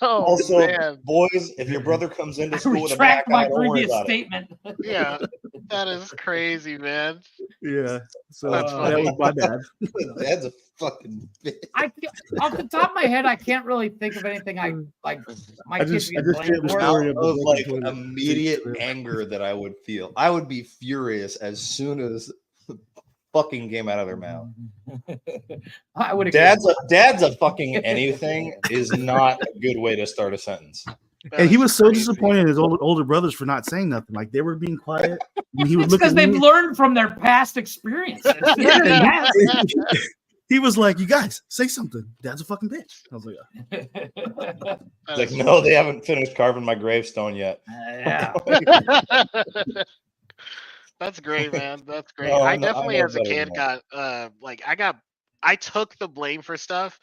S5: oh,
S4: Also,
S5: man.
S4: boys, if your brother comes into
S2: I
S4: school with a black
S2: retract my
S4: eye, don't worry
S2: previous
S4: about it.
S2: statement.
S5: Yeah, that is crazy, man.
S3: Yeah. So
S5: That's
S3: that
S5: funny.
S3: was my bad.
S4: Dad's a fucking bitch.
S2: Off the top of my head, I can't really think of anything I like. My
S3: I
S2: kids
S3: just
S2: get
S3: shared
S2: blamed
S3: the
S2: for.
S3: story
S4: Of
S3: of the
S4: like
S3: broken toilet.
S4: immediate anger that I would feel. I would be furious as soon as the fucking came out of their mouth.
S2: I would.
S4: Dad's a fucking anything is not a good way to start a sentence.
S5: That
S3: And he
S5: is
S3: was so
S5: crazy.
S3: disappointed in his older brothers for not saying nothing. Like they were being quiet. And he would
S2: It's
S3: look
S2: because
S3: at
S2: they've
S3: me.
S2: learned from their past experiences.
S3: Yeah, he was like, you guys say something. Dad's a fucking bitch. I was like,
S5: That
S4: Like,
S5: is-
S4: no, they haven't finished carving my gravestone yet.
S2: yeah.
S5: That's great, man. That's great.
S4: No,
S5: I
S4: I know
S5: definitely, as a
S4: better
S5: kid,
S4: than
S5: got I took the blame for stuff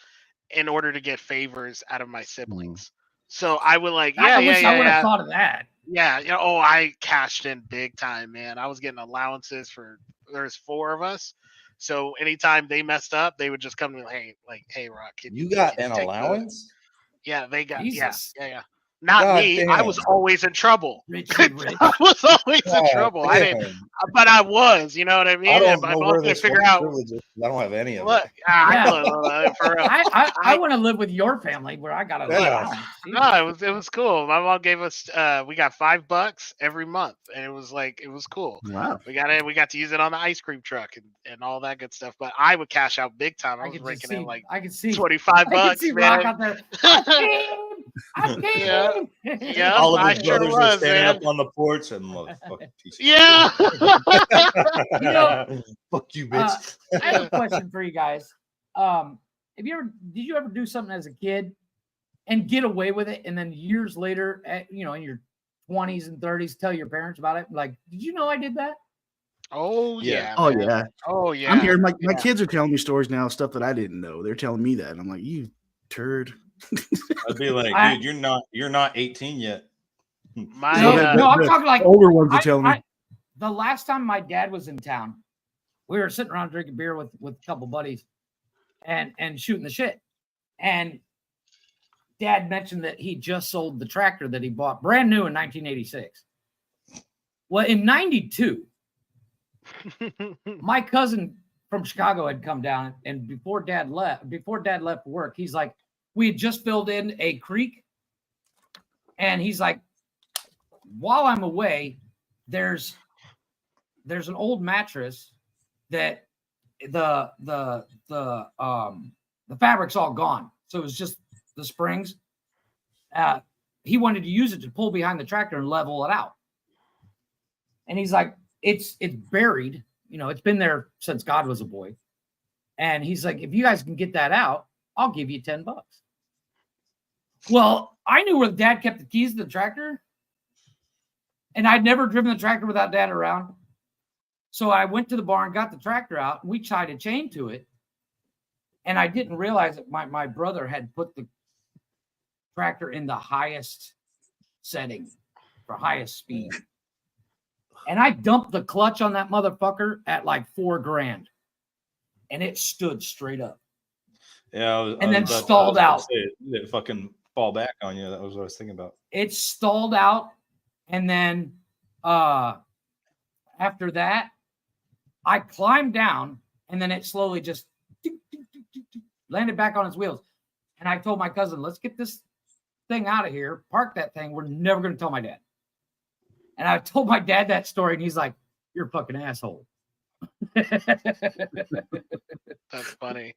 S5: in order to get favors out of my siblings. So I would like, yeah,
S2: I
S5: yeah,
S2: wish I would have
S5: yeah,
S2: thought of that.
S5: yeah, yeah. Oh, I cashed in big time, man. I was getting allowances for there's 4 of us. So anytime they messed up, they would just come to me hey, Rock, can
S4: You got
S5: can
S4: an
S5: take the-"
S4: allowance?
S5: Yeah, they got
S2: Jesus.
S5: yeah. Not
S4: God
S5: me. I was
S4: damn.
S5: always in trouble.
S2: Richie Rich.
S5: I was always in
S4: God
S5: trouble. I didn't,
S4: damn.
S5: but I was. You know what I mean?
S4: I don't
S5: And my
S4: know
S5: mom
S4: where
S5: couldn't
S4: this
S5: figure
S4: white
S5: out.
S4: privilege is. I don't have any of
S5: Look,
S4: it.
S2: Yeah.
S5: for real.
S2: I want to live with your family where I got a
S4: Yeah.
S2: allowance.
S5: No, it was cool. My mom gave us we got $5 every month, and it was cool.
S3: wow.
S5: We got to use it on the ice cream truck and all that good stuff. But I would cash out big time. I
S2: I
S5: was
S2: could just
S5: raking in
S2: see.
S5: like
S2: I could see.
S5: $25
S2: I could see Rock
S5: man.
S2: out there. I
S5: Yeah.
S2: came.
S5: Yeah.
S4: All of
S5: I
S4: his
S5: sure
S4: brothers
S5: was,
S4: are standing
S5: man.
S4: up on the porch and motherfucking piece of
S5: Yeah.
S2: You know,
S4: fuck you, bitch.
S2: I have a question for you guys. Did you ever do something as a kid and get away with it, and then years later, in your 20s and 30s, tell your parents about it? Like, did you know I did that?
S5: Oh
S4: Yeah.
S5: yeah.
S3: Oh
S5: man.
S3: yeah.
S5: Oh yeah.
S3: I'm here. My
S5: Yeah.
S3: kids are telling me stories now, stuff that I didn't know. They're telling me that. And I'm like, you turd.
S4: I'd be like,
S2: I-
S4: dude, you're not 18 yet.
S5: My
S3: So that-
S2: No, I'm
S3: the
S2: talking like
S3: older ones are telling me.
S2: the last time my dad was in town, we were sitting around drinking beer with a couple buddies and shooting the shit. And Dad mentioned that he just sold the tractor that he bought brand new in 1986. Well, in 92, my cousin from Chicago had come down, and before Dad left work, he's like, we had just filled in a creek, and he's like, while I'm away, there's an old mattress that the fabric's all gone, so it was just the springs. He wanted to use it to pull behind the tractor and level it out, and he's like, it's buried, it's been there since God was a boy, and he's like, if you guys can get that out, I'll give you $10. Well, I knew where Dad kept the keys to the tractor, and I'd never driven the tractor without Dad around. So I went to the barn, got the tractor out, and we tied a chain to it. And I didn't realize that my brother had put the tractor in the highest setting for highest speed. And I dumped the clutch on that motherfucker at like $4,000. And it stood straight up.
S4: Yeah,
S2: And then stalled out.
S4: Did it fucking fall back on you? That was what I was thinking about.
S2: It stalled out. And then after that, I climbed down, and then it slowly just landed back on its wheels. And I told my cousin, let's get this thing out of here, park that thing. We're never going to tell my dad. And I told my dad that story, and he's like, you're a fucking asshole.
S5: That's funny.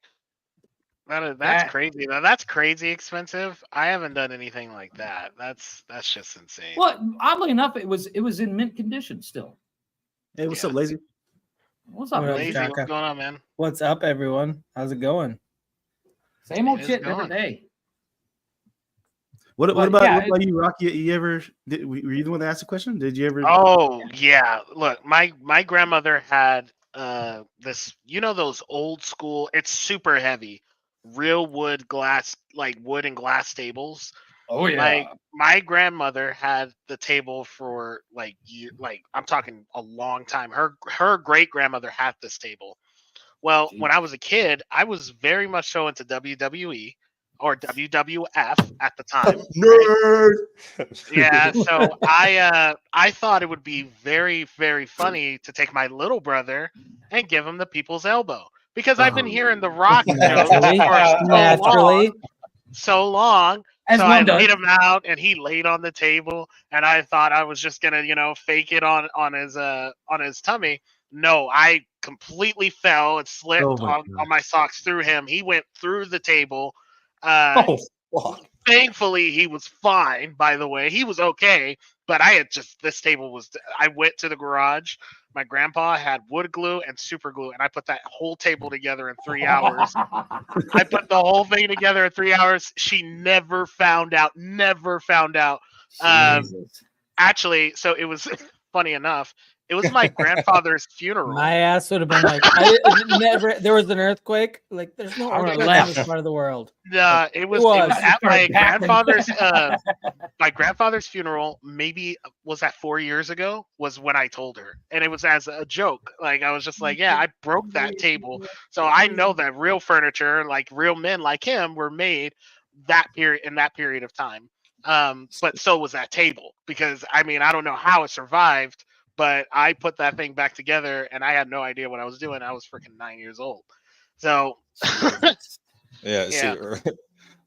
S5: That's crazy. Now that's crazy expensive. I haven't done anything like that. That's just insane.
S2: Well, oddly enough, it was in mint condition still.
S3: Hey, what's
S5: Yeah.
S3: up, Lazy?
S2: What's up,
S6: What up,
S2: Lazy?
S5: Lazy, what's
S6: Chaka?
S5: going on, man?
S6: What's up, everyone? How's it going?
S2: Same old
S5: It is
S2: shit every
S5: going.
S2: day.
S3: What
S2: But,
S3: about
S2: yeah,
S3: what about you, Rocky? You ever were you the one that asked the question? Did you ever?
S5: Oh yeah. Look, my grandmother had this, those old school, it's super heavy, real wood glass, like wood and glass tables.
S2: Oh
S5: My grandmother had the table for like I'm talking a long time. Her great grandmother had this table. Well, when I was a kid, I was very much so into WWE or WWF at the time.
S4: Nerd.
S5: Yeah, so I thought it would be very, very funny to take my little brother and give him the people's elbow, because I've been
S3: Oh.
S5: hearing the Rock joke
S6: Naturally.
S5: for so long.
S2: As
S5: So
S2: one
S5: I
S2: does.
S5: laid him out, and he laid on the table, and I thought I was just gonna, fake it on his tummy. No, I completely fell and slipped
S3: Oh my
S5: on my socks through him. He went through the table.
S4: Oh, fuck.
S5: Thankfully, he was fine. By the way, he was okay. But this table was. I went to the garage. My grandpa had wood glue and super glue, and I put that whole table together in 3 hours. I put the whole thing together in 3 hours. She never found out. Never found out.
S2: Jesus.
S5: Actually, so it was funny enough. It was my grandfather's funeral.
S6: My ass would have been like, there was an earthquake. Like, there's no
S2: I would've
S6: earthquake in
S2: left.
S6: this part of the world.
S5: It was
S6: was.
S5: at my
S2: Started packing.
S5: grandfather's my grandfather's funeral. Maybe was that 4 years ago, was when I told her, and it was as a joke. Like, I was just like, yeah, I broke that table, so I know that real furniture, like real men like him, were made in that period of time. But so was that table, because I don't know how it survived, but I put that thing back together, and I had no idea what I was doing. I was freaking 9 years old. So,
S4: Yeah.
S5: Yeah.
S4: See,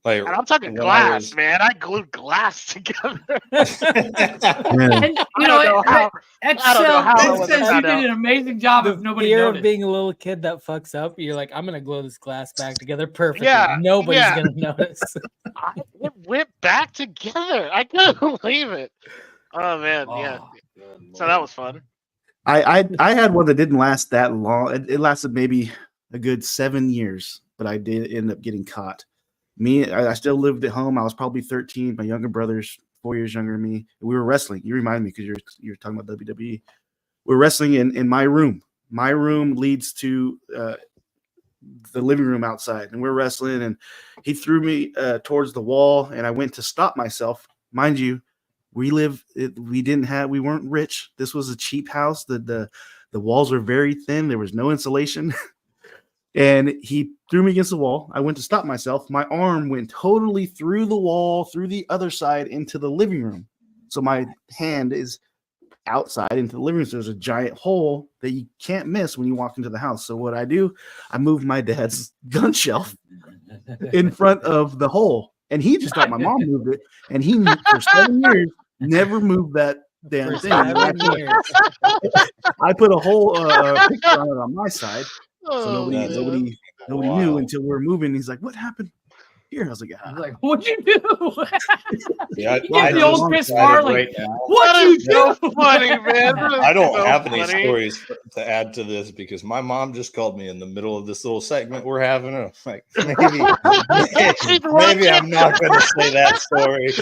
S4: like,
S5: and I'm talking
S4: when I
S5: glass,
S4: was-
S5: man. I glued glass together.
S3: Man.
S2: And
S5: I don't know how.
S2: That
S5: I don't know how
S2: says
S5: it was
S2: you
S5: found
S2: did
S5: out.
S2: an amazing job
S6: The
S2: if nobody
S6: fear of
S2: noticed.
S6: being a little kid that fucks up. You're like, I'm gonna glue this glass back together perfectly.
S5: Yeah,
S6: Nobody's
S5: yeah.
S6: gonna notice.
S5: It went back together. I couldn't believe it. Oh man, yeah. So that was fun.
S3: I had one that didn't last that long. It lasted maybe a good 7 years, but I did end up getting caught. I still lived at home. I was probably 13. My younger brother's 4 years younger than me. We were wrestling. You remind me because you're talking about WWE. We're wrestling in my room. My room leads to the living room outside, and we're wrestling. And he threw me towards the wall, and I went to stop myself. Mind you, we weren't rich. This was a cheap house. The walls were very thin. There was no insulation. And he threw me against the wall. I went to stop myself. My arm went totally through the wall, through the other side into the living room. So my hand is outside into the living room. So there's a giant hole that you can't miss when you walk into the house. So what I do, I move my dad's gun shelf in front of the hole. And he just thought my mom moved it. And he, for 7 years, never moved that damn thing. I put a whole picture on it on my side. So nobody knew until we were moving. He's like, "What happened here?" I was like,
S2: I was like, "What'd you do?"
S4: Yeah,
S2: You get the old Chris Farley.
S4: right now.
S2: What'd you do?
S5: So funny, man.
S4: I don't
S5: So
S4: have any
S5: funny.
S4: stories to add to this because my mom just called me in the middle of this little segment we're having. And I'm like, maybe I'm not going to say that story.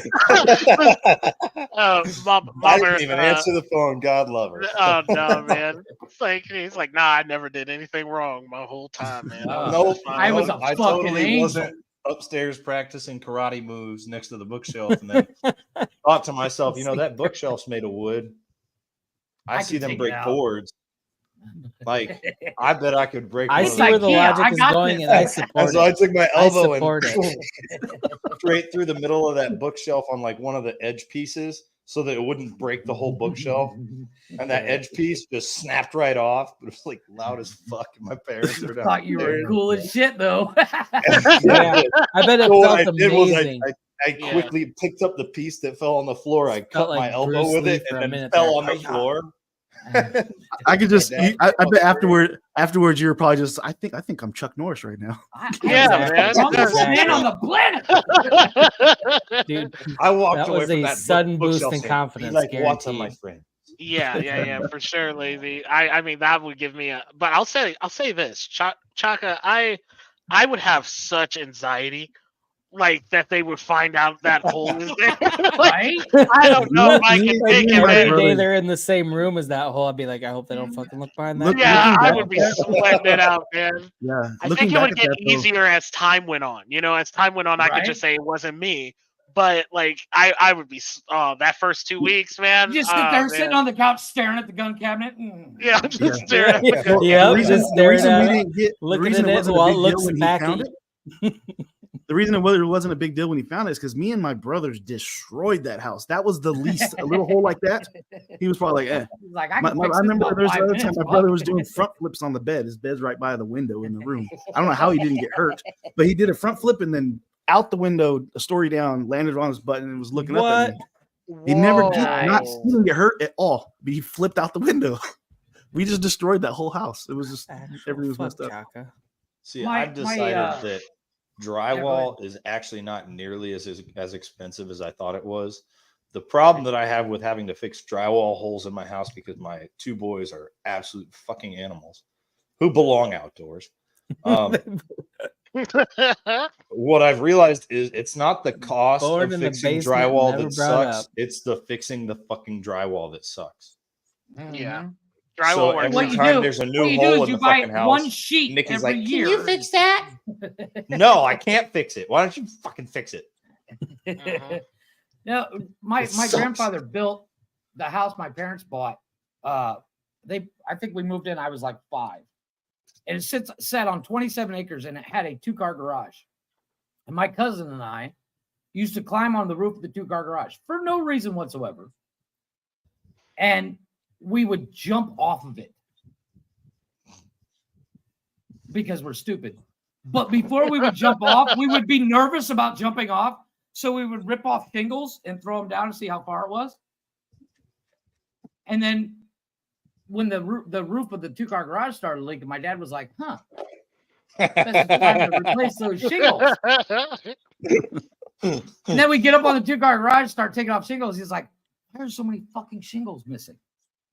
S4: I didn't even answer the phone. God love her.
S5: Oh no, man! It's like he's like, nah, I never did anything wrong my whole time, man.
S4: Nope,
S2: I was a
S4: I
S2: fucking
S4: totally
S2: angel.
S4: wasn't upstairs practicing karate moves next to the bookshelf, and then thought to myself, that bookshelf's made of wood. I
S2: I
S4: see
S2: can
S4: them
S2: take it
S4: break
S2: out.
S4: boards. Like, I bet I could break.
S6: I
S4: one of
S6: see where
S4: those.
S6: the
S2: Yeah,
S6: logic
S2: I
S6: is
S2: got
S6: going,
S2: this.
S6: and I
S4: And
S6: support
S4: so I
S6: it.
S4: took my
S6: I
S4: elbow
S6: support
S4: and straight through the middle of that bookshelf on like one of the edge pieces so that it wouldn't break the whole bookshelf. And that edge piece just snapped right off. But it was like loud as fuck. And my parents were
S2: Thought you were
S4: downstairs.
S2: cool as shit, though.
S6: Yeah, I bet it
S4: So what I
S6: felt
S4: did was
S6: amazing.
S4: I quickly picked up the piece that fell on the floor. I cut
S6: like
S4: my elbow
S6: Bruce
S4: with
S6: Lee
S4: it
S6: for a
S4: and then
S6: minute
S4: fell
S6: there.
S4: on the floor.
S3: I could just.
S4: My dad
S3: I bet afterwards you were probably just. I think I'm Chuck Norris right now.
S5: Yeah, man.
S2: Strongest man on the planet.
S6: Dude,
S4: I walked
S6: that
S4: away
S6: was
S4: from
S6: a
S4: that
S6: sudden boost
S4: bookshelf
S6: in
S4: saying,
S6: confidence.
S4: "Be like Watson, my
S6: Guaranteed.
S4: friend."
S5: Yeah, for sure, Lazy. I mean, that would give me a. But I'll say this, Chaka. I would have such anxiety, like that they would find out that hole is there. Like,
S2: Right?
S5: I don't know if I can take it,
S3: my
S6: Every
S5: man.
S6: day
S3: brother-
S6: they're in the same room as that hole, I'd be like, I hope they don't fucking look behind that.
S3: Look-
S5: Yeah,
S3: looking
S5: I
S3: back
S5: would be
S3: at that-
S5: sweating it out, man.
S3: Yeah,
S5: I
S3: looking
S5: think it
S3: back
S5: would
S3: at
S5: get
S3: that, though,
S5: easier as time went on. As time went on, I could just say it wasn't me. But like, I would be. That first 2 weeks, man.
S2: You just sit there sitting on the couch staring at the gun cabinet.
S5: Yeah,
S3: Yeah.
S5: just staring at the
S6: Yeah.
S5: gun.
S6: Yeah,
S3: the reason,
S6: just
S3: the
S6: staring
S3: reason
S6: at
S3: we
S6: it,
S3: didn't get the
S6: looking
S3: reason
S6: at
S3: it
S6: it
S3: wasn't
S6: while
S3: a
S6: it
S3: big deal
S6: looks
S3: when he
S6: back
S3: found
S6: at
S3: it. The reason it wasn't a big deal when he found it is because me and my brothers destroyed that house. That was the least a little hole like that. He was probably like, eh.
S2: He's like,
S3: I
S2: can fix this
S3: remember
S2: about
S3: there's
S2: 5
S3: another time
S2: minutes,
S3: my
S2: fuck.
S3: brother was doing front flips on the bed. His bed's right by the window in the room. I don't know how he didn't get hurt, but he did a front flip and then out the window, a story down, landed on his butt and was looking up at me. He never did not
S2: Nice.
S3: he didn't get hurt at all, but he flipped out the window. We just destroyed that whole house. It was just everything was messed up.
S6: Chaka.
S4: See,
S2: My-
S4: I've decided
S2: my,
S4: that drywall is actually not nearly as expensive as I thought it was. The problem that I have with having to fix drywall holes in my house because my 2 boys are absolute fucking animals who belong outdoors. What I've realized is it's not the cost
S6: Born
S4: of
S6: in the
S4: fixing
S6: basement,
S4: drywall
S6: never
S4: that
S6: brought
S4: sucks.
S6: up.
S4: It's the fixing the fucking drywall that sucks.
S5: Yeah.
S2: Mhm.
S5: Drywall
S4: So
S5: works.
S4: every
S2: What you
S4: time
S2: do-
S4: there's a
S2: What
S4: new
S2: you do
S4: hole
S2: is
S4: in
S2: you
S4: the
S2: buy
S4: fucking house,
S2: one sheet
S4: Nikki's
S2: every
S4: like,
S2: year.
S4: "Can you fix that?" No, I can't fix it. Why don't you fucking fix it?
S2: No, my
S4: It sucks.
S2: grandfather built the house my parents bought. I think we moved in. I was like 5, and it sat on 27 acres, and it had a 2-car garage. And my cousin and I used to climb on the roof of the 2-car garage for no reason whatsoever, and we would jump off of it because we're stupid. But before we would jump off, we would be nervous about jumping off. So we would rip off shingles and throw them down to see how far it was. And then when the roof of the 2-car garage started leaking, my dad was like, "Huh, that's the time to replace those shingles." And then we get up on the 2-car garage, start taking off shingles. He's like, "There's so many fucking shingles missing."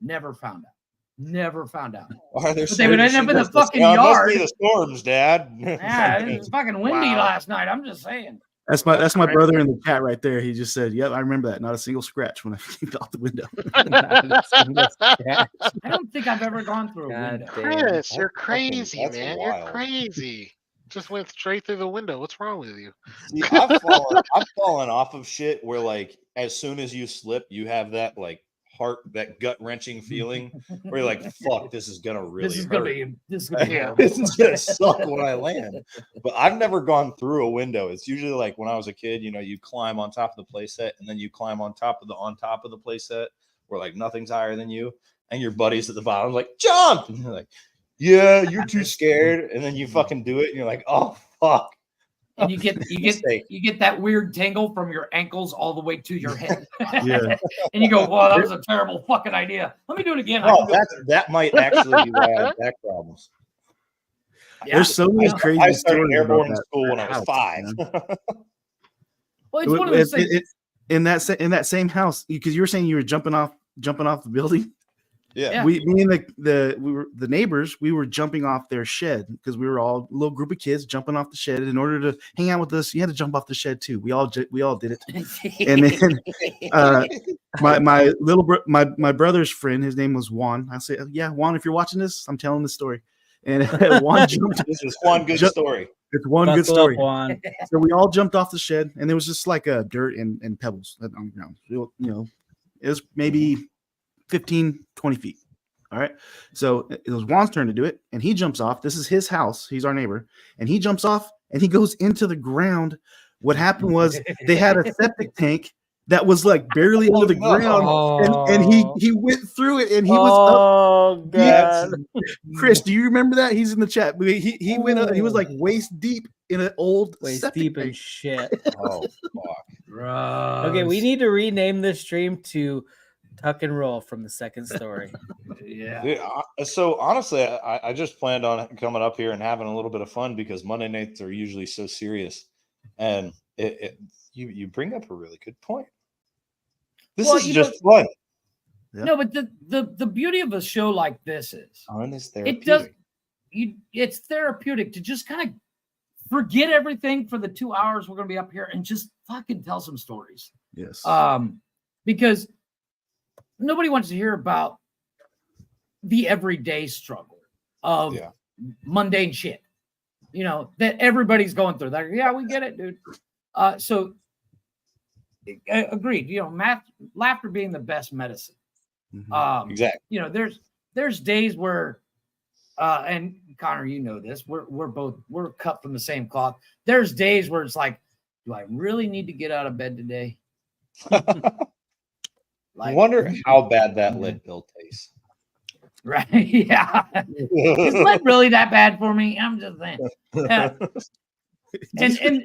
S2: Never found out. Never found out.
S4: Why are there
S2: But they would end up in the
S4: shingles?
S2: fucking
S4: Must
S2: yard.
S4: be the storms, Dad.
S2: Yeah, it was fucking windy
S5: Wow.
S2: last night. I'm just saying.
S3: That's my
S5: That's
S3: brother in the chat right there. He just said, "Yep, I remember that. Not a single scratch when I came out the window."
S2: I don't think I've ever gone through a
S6: God
S2: window.
S6: damn.
S5: Chris, you're
S4: That's fucking-
S5: crazy,
S4: that's
S5: man.
S4: wild.
S5: You're crazy. Just went straight through the window. What's wrong with you?
S4: See, I've fallen off of shit where like as soon as you slip, you have that like that gut wrenching feeling where you're like, "Fuck, this is gonna really
S2: This is
S4: hurt.
S2: gonna be. This is gonna be.
S5: Yeah.
S2: horrible.
S4: This is gonna suck when I land." But I've never gone through a window. It's usually like when I was a kid, you know, you climb on top of the playset and then you climb on top of the playset where like nothing's higher than you, and your buddies at the bottom like, "Jump!" And you're like, "Yeah, you're too scared," and then you fucking do it, and you're like, "Oh fuck."
S2: And you get
S4: Mistake.
S2: that weird tingle from your ankles all the way to your head.
S3: Yeah.
S2: And you go, "Wow, that was a terrible fucking idea. Let me do it again." I
S4: Oh,
S2: can do it."
S4: that might actually be why I have back problems.
S2: Yeah.
S3: There's so many crazy
S4: I started
S3: stories
S4: airborne
S3: about
S4: in
S3: that
S4: school when I was
S3: house,
S4: 5.
S3: man.
S2: Well, it's one of those things.
S3: In that same house, because you were saying you were jumping off the building.
S4: Yeah.
S2: Yeah.
S3: Me and the neighbors, we were jumping off their shed because we were all a little group of kids jumping off the shed. In order to hang out with us, you had to jump off the shed too. We all did it. And then my brother's friend, his name was Juan. I said, "Yeah, Juan, if you're watching this, I'm telling the story." And Juan jumped.
S4: This is one good story.
S3: It's one good
S6: Buckle up,
S3: story.
S6: Juan.
S3: So we all jumped off the shed, and there was just like dirt and pebbles on the ground. You know, it was maybe 15, 20 feet. All right. So it was Juan's turn to do it, and he jumps off. This is his house. He's our neighbor. And he jumps off, and he goes into the ground. What happened was they had a septic tank that was like barely under the
S4: no.
S3: ground, and he went through it, and he was up.
S6: Oh god.
S3: Chris, do you remember that? He's in the chat. He went up, he was like waist deep in an old
S6: Waist
S3: septic
S6: deep in
S3: tank.
S6: shit.
S4: Oh fuck.
S6: Okay, we need to rename this stream to Tuck and Roll from the second story.
S2: Yeah.
S4: Dude, so honestly, I just planned on coming up here and having a little bit of fun because Monday nights are usually so serious, and you bring up a really good point. This
S2: Well,
S4: is
S2: you
S4: just fun.
S3: Yeah.
S2: No, but the beauty of a show like this is
S4: Fun is
S2: it does
S4: therapeutic.
S2: it's therapeutic to just kind of forget everything for the 2 hours we're gonna be up here and just fucking tell some stories.
S3: Yes.
S2: Because nobody wants to hear about the everyday struggle of
S4: Yeah.
S2: mundane shit, you know, that everybody's going through. Like, yeah, we get it, dude. So agreed. You know, laughter being the best medicine.
S3: Mhm.
S4: Exactly.
S2: You know, there's days where, and Connor, you know this, we're cut from the same cloth. There's days where it's like, do I really need to get out of bed today?
S4: I wonder how bad that lead pill tastes.
S2: Right? Yeah. Is lead really that bad for me? I'm just saying. Yeah. And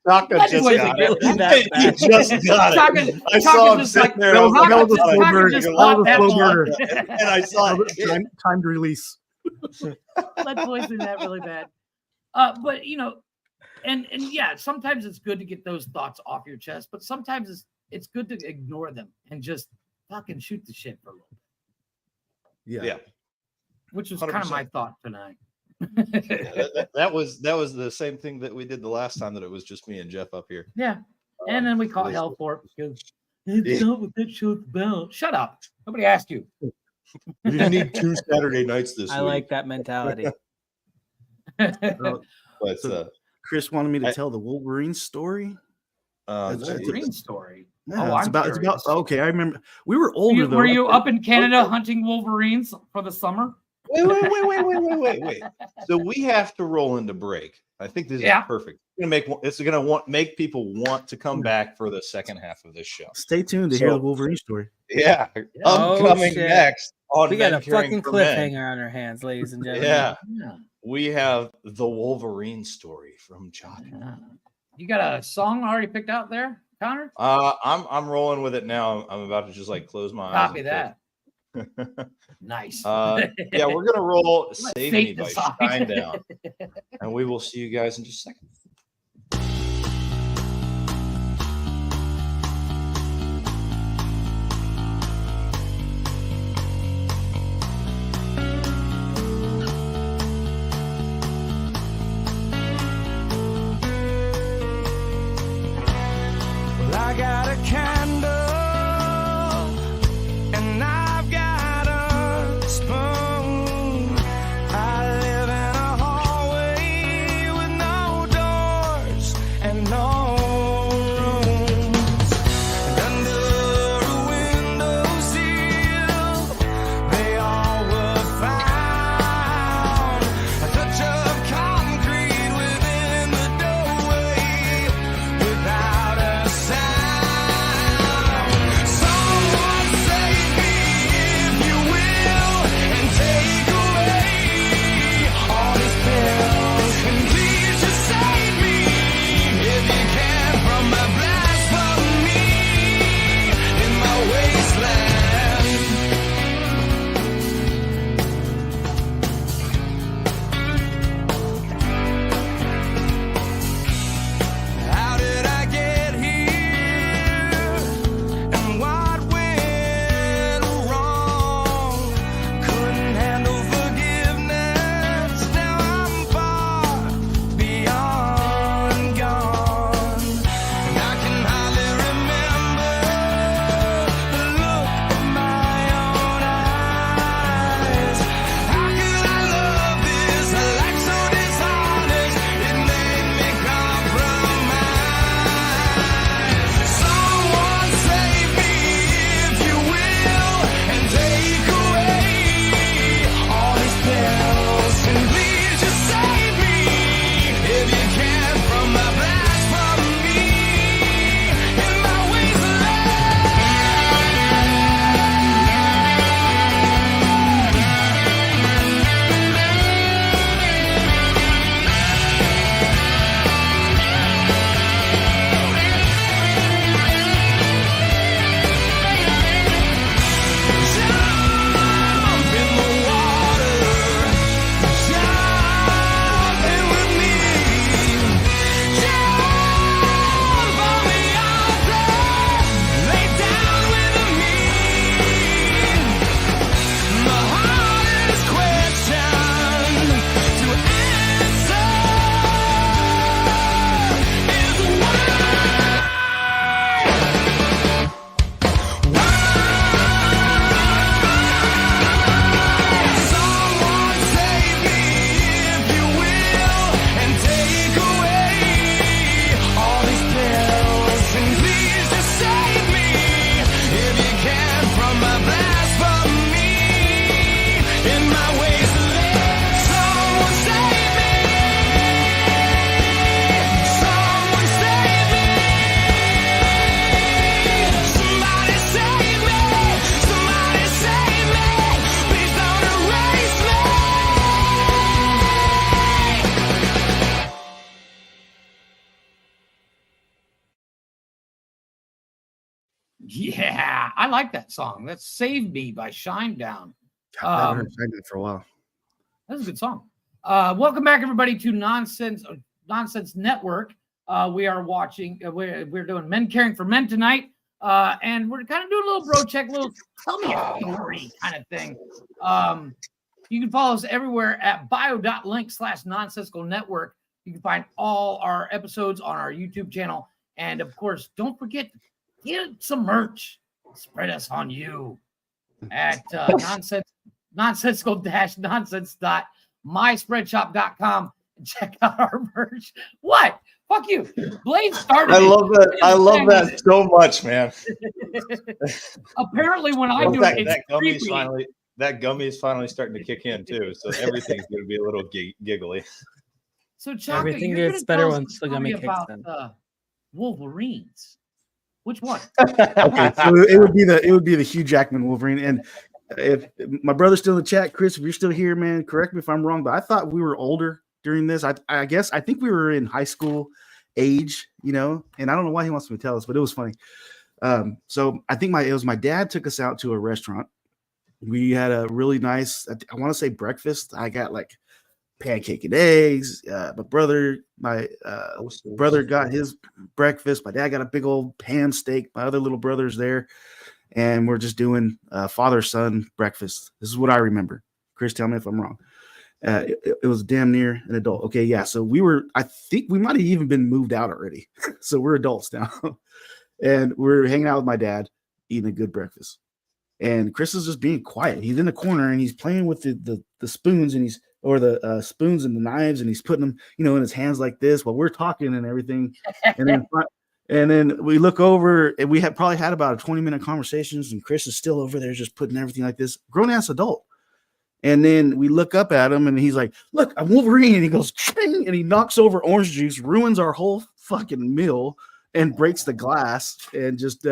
S4: Chaka
S2: That's
S4: just
S2: way
S4: got
S6: really
S4: it.
S6: that bad.
S4: He just got it.
S2: Chaka-
S4: I
S2: Chaka
S4: saw him
S2: just
S4: sitting
S2: like-
S4: there.
S3: That was a
S2: Chaka
S3: slow
S2: Chaka
S3: burn.
S2: just
S3: That
S2: popped
S3: was a
S2: that
S3: slow
S2: one.
S3: burner.
S4: And I saw it.
S3: Timed release.
S2: Lead poisoning that really bad. But you know, and yeah, sometimes it's good to get those thoughts off your chest, but sometimes it's good to ignore them and just fucking shoot the shit for a little bit,
S3: Yeah.
S4: Yeah.
S2: which was kind of
S4: 100%.
S2: my thought tonight.
S4: That was the same thing that we did the last time that it was just me and Jeff up here.
S2: Yeah. And then we caught
S4: this-
S2: hell for it because it's
S4: Yeah.
S2: not what that show's about. Shut up. Nobody asked you.
S4: You need 2 Saturday nights this
S6: I
S4: week.
S6: like that mentality.
S4: But
S3: So- Chris wanted me to
S4: I-
S3: tell the Wolverine story.
S2: It's a
S3: geez.
S2: green story.
S3: Yeah,
S2: Oh,
S3: it's
S2: I'm
S3: about
S2: curious.
S3: okay. I remember we were older though.
S2: Were you up in Canada hunting wolverines for the summer?
S4: Wait. So we have to roll into break. I think this
S2: Yeah.
S4: is perfect. It's gonna make people want to come back for the second half of this show.
S3: Stay tuned to hear
S4: So-
S3: the Wolverine story.
S4: Yeah,
S6: Oh,
S4: upcoming
S6: shit.
S4: next on
S6: We got a
S4: Men Caring
S6: fucking
S4: for Men.
S6: cliffhanger on our hands, ladies and gentlemen.
S4: Yeah,
S2: Yeah.
S4: we have the Wolverine story from Chaka.
S2: Yeah. You got a song already picked out there, Connor?
S4: I'm rolling with it now. I'm about to just like close my eyes.
S2: Copy
S4: and
S2: that.
S4: click.
S2: Nice.
S4: Yeah, we're gonna roll
S2: Let
S4: "Save
S2: fate
S4: Me" by
S2: decide.
S4: Shinedown, and we will see you guys in just a second.
S2: Yeah, I like that song. That's "Save Me" by Shinedown.
S3: I haven't heard Shinedown for a while.
S2: That's a good song. Welcome back, everybody, to Nonsense Network. We are watching. We're doing Men Caring for Men tonight, and we're kind of doing a little bro check, little tell me a story kind of thing. You can follow us everywhere at bio.link/nonsensical network. You can find all our episodes on our YouTube channel, and of course, don't forget to get some merch. Spread us on you at nonsensical-nonsense.myspreadshop.com and check out our merch. What? Fuck you. Blade started.
S4: I love that. I love that so much, man.
S2: Apparently, when I do it, it's creepy.
S4: That gummy is finally starting to kick in too. So everything's going to be a little giggly.
S2: So Chaka,
S6: Everything
S2: you're
S6: gets
S2: gonna
S6: better
S2: tell us
S6: once
S2: a
S6: the gummy
S2: story
S6: kicks
S2: about,
S6: in.
S2: Wolverines. Which one?
S3: Okay, so it would be the Hugh Jackman Wolverine. And if my brother's still in the chat, Chris, if you're still here, man, correct me if I'm wrong, but I thought we were older during this. I think we were in high school age, and I don't know why he wants me to tell us, but it was funny. So I think it was my dad took us out to a restaurant. We had a really nice, I want to say breakfast. I got like pancake and eggs. My brother got his breakfast. My dad got a big old pan steak. My other little brother's there. And we're just doing father-son breakfast. This is what I remember. Chris, tell me if I'm wrong. It was damn near an adult. Okay, yeah. So I think we might have even been moved out already. So we're adults now. And we're hanging out with my dad, eating a good breakfast. And Chris is just being quiet. He's in the corner and he's playing with the spoons and the spoons and the knives, and he's putting them, in his hands like this while we're talking and everything. And then we look over and we have probably had about a 20-minute conversations, and Chris is still over there just putting everything like this, grown ass adult. And then we look up at him and he's like, "Look, I'm Wolverine." And he goes, "Ching," and he knocks over orange juice, ruins our whole fucking meal, and breaks the glass, and just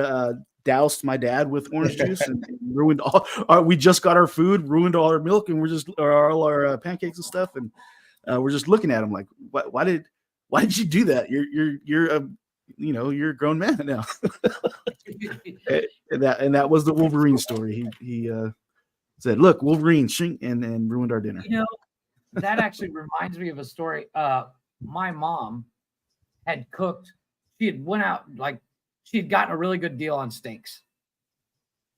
S3: doused my dad with orange juice and ruined all. We just got our food, ruined all our milk, and all our pancakes and stuff, and we're just looking at him like, why did you do that? You're a grown man now. and that was the Wolverine story. He said, "Look, Wolverine, shrink," and ruined our dinner.
S2: That actually reminds me of a story. My mom had cooked. She had went out, she had gotten a really good deal on steaks.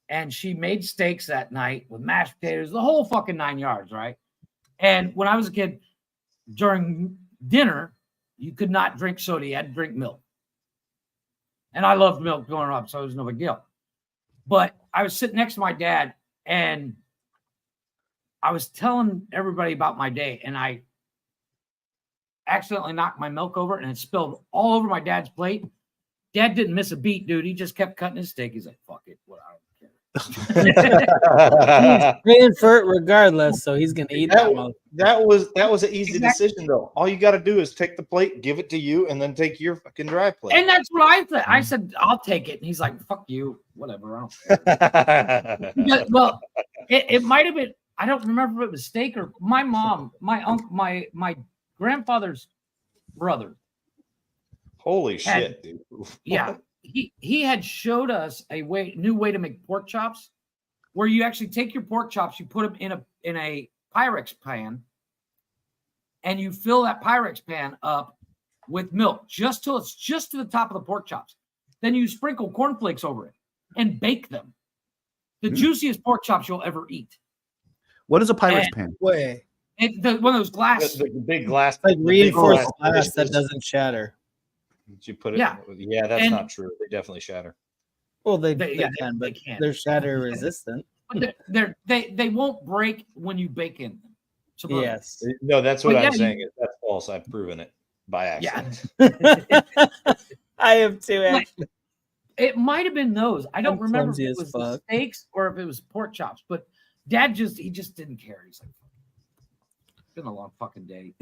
S2: And she made steaks that night with mashed potatoes, the whole fucking 9 yards, right? And when I was a kid, during dinner, you could not drink soda. You had to drink milk. And I loved milk growing up, so it was no big deal. But I was sitting next to my dad, and I was telling everybody about my day, and I accidentally knocked my milk over, and it spilled all over my dad's plate. Dad didn't miss a beat, dude. He just kept cutting his steak. He's like, "Fuck it, I don't care."
S6: He's paying for it regardless, so he's gonna eat that.
S4: That was an easy decision, though. All you got to do is take the plate, give it to you, and then take your fucking dry plate.
S2: And that's what I said. I said, "I'll take it," and he's like, "Fuck you, whatever." I don't care. Well, it might have been. I don't remember if it was steak or my mom, my uncle, my grandfather's brother.
S4: Holy shit, dude.
S2: Yeah. He had showed us a new way to make pork chops, where you actually take your pork chops, you put them in a Pyrex pan, and you fill that Pyrex pan up with milk just till it's just to the top of the pork chops. Then you sprinkle cornflakes over it and bake them. The juiciest pork chops you'll ever eat.
S3: What is a Pyrex pan?
S6: Way.
S2: One of those glass.
S4: The big glass,
S6: Like reinforced
S4: glass
S6: glass that doesn't shatter.
S4: Did you put it?
S2: Yeah.
S4: Yeah, that's not true. They definitely shatter.
S6: Well, they
S2: They
S6: can, but
S2: can.
S6: they're shatter resistant.
S2: But they won't break when you bake in them. supposedly.
S6: Yes.
S4: No, that's what
S2: But
S4: I'm
S2: yeah,
S4: saying. That's false. I've proven it by accident.
S6: I have too.
S2: Like,
S6: Actually.
S2: It might have been those. I don't
S6: I'm
S2: remember if
S6: clumsy
S2: it
S6: as
S2: was the
S6: fuck.
S2: steaks or if it was pork chops. But Dad just didn't care. He's like, it's been a long fucking day.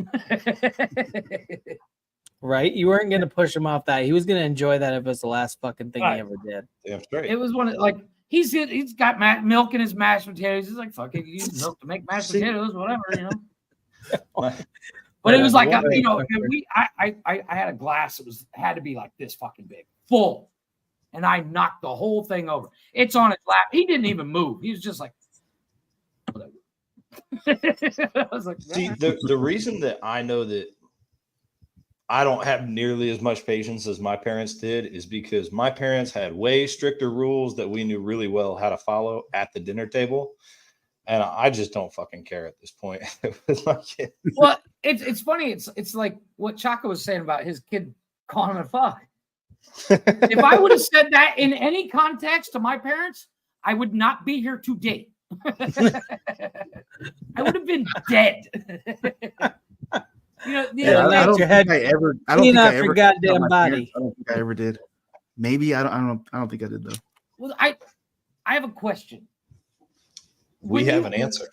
S6: Right? You weren't gonna push him off that. He was gonna enjoy that if it was the last fucking thing
S2: Right.
S6: he ever did.
S4: Damn straight.
S2: It was one of like he's got milk in his mashed potatoes. He's like, fuck it, you use milk to make mashed potatoes, whatever, you know. But it was like I had a glass that had to be like this fucking big, full. and I knocked the whole thing over. It's on his lap. He didn't even move. He was just like, whatever. I was like,
S4: See, the reason that I know that I don't have nearly as much patience as my parents did is because my parents had way stricter rules that we knew really well how to follow at the dinner table. And I just don't fucking care at this point with my kid.
S2: well, it's funny. It's like what Chaka was saying about his kid calling him a fuck. If I would have said that in any context to my parents, I would not be here today. I would have been dead.
S3: I don't
S6: your
S3: think
S6: head
S3: I ever. I don't
S6: clean
S3: think
S6: off
S3: I
S6: your
S3: ever.
S6: goddamn
S3: my
S6: body.
S3: parents. I don't think I ever did. Maybe I don't think I did though.
S2: Well, I have a question.
S4: We
S2: When
S4: have
S2: you-
S4: an answer.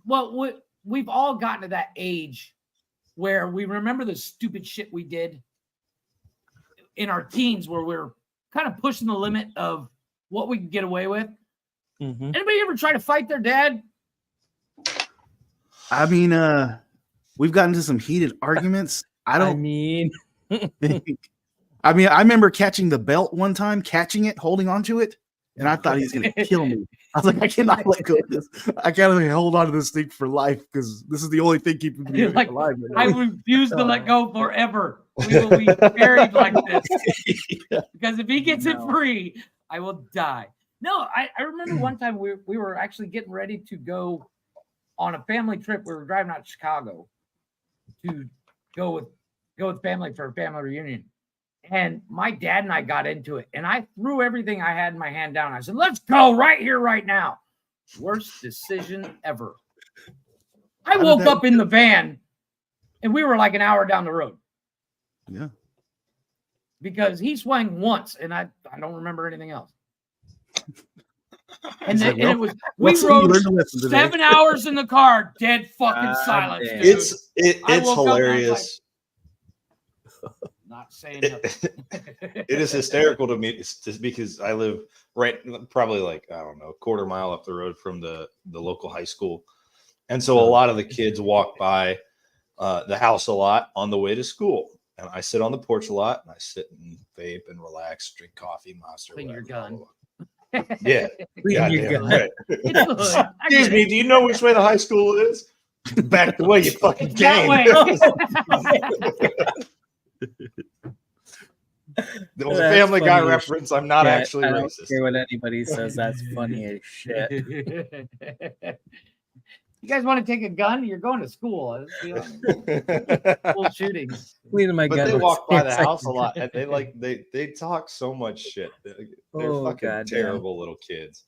S2: Well, we've all gotten to that age where we remember the stupid shit we did in our teens, where we're kind of pushing the limit of what we can get away with.
S6: Mhm.
S2: Anybody ever try to fight their dad?
S3: I mean, we've gotten into some heated arguments. I
S6: I
S3: don't
S6: mean,
S3: think. I mean, I remember catching the belt one time, catching it, holding on to it, and I thought he was gonna kill me. I was like, I cannot let go of this. I can't really hold on to this thing for life because this is the only thing keeping me
S2: You're like,
S3: alive.
S2: I refuse to let go forever. We will be buried like this. Because if he gets it free, I will die. No, I remember one time we were actually getting ready to go on a family trip. We were driving out to Chicago to go with family for a family reunion. And my dad and I got into it. And I threw everything I had in my hand down. I said, let's go right here, right now. Worst decision ever. I
S3: How did
S2: woke
S3: that-
S2: up in the van and we were like an hour down the road
S3: Yeah.
S2: because he swung once and I don't remember anything else. And
S3: He's
S2: then
S3: like,
S2: and it
S3: well,
S2: was we
S3: you
S2: rode
S3: learned a lesson today.
S2: 7 hours in the car, dead fucking
S6: God
S2: silence,
S6: damn.
S2: dude. I
S4: It's
S2: woke up and I was
S4: hilarious.
S2: Not saying nothing.
S4: It is hysterical to me it's just because I live right probably like I don't know a quarter mile up the road from the local high school, and so a lot of the kids walk by the house a lot on the way to school, and I sit on the porch a lot and I sit and vape and relax, drink coffee, Monster.
S2: Clean your
S4: whatever,
S2: gun.
S4: blah, blah, blah. Yeah,
S6: Clean your
S4: goddamn
S6: gun.
S4: right.
S2: It's good. I
S4: Excuse
S2: get
S4: me,
S2: it.
S4: do you know which way the high school is? Back the way you fucking
S2: It's that
S4: came.
S2: way.
S4: That was a
S6: That's
S4: Family Guy
S6: funny.
S4: reference. I'm not
S6: Yeah,
S4: actually
S6: I don't
S4: racist.
S6: care what anybody says. That's funny as shit.
S2: You guys want to take a gun? You're going to school. School shootings.
S6: Cleaning my
S4: But
S6: gun.
S4: they
S6: with
S4: walk by the
S6: sticks.
S4: house a lot, and they talk so much shit. They're
S6: Oh,
S4: fucking
S6: goddamn.
S4: terrible little kids,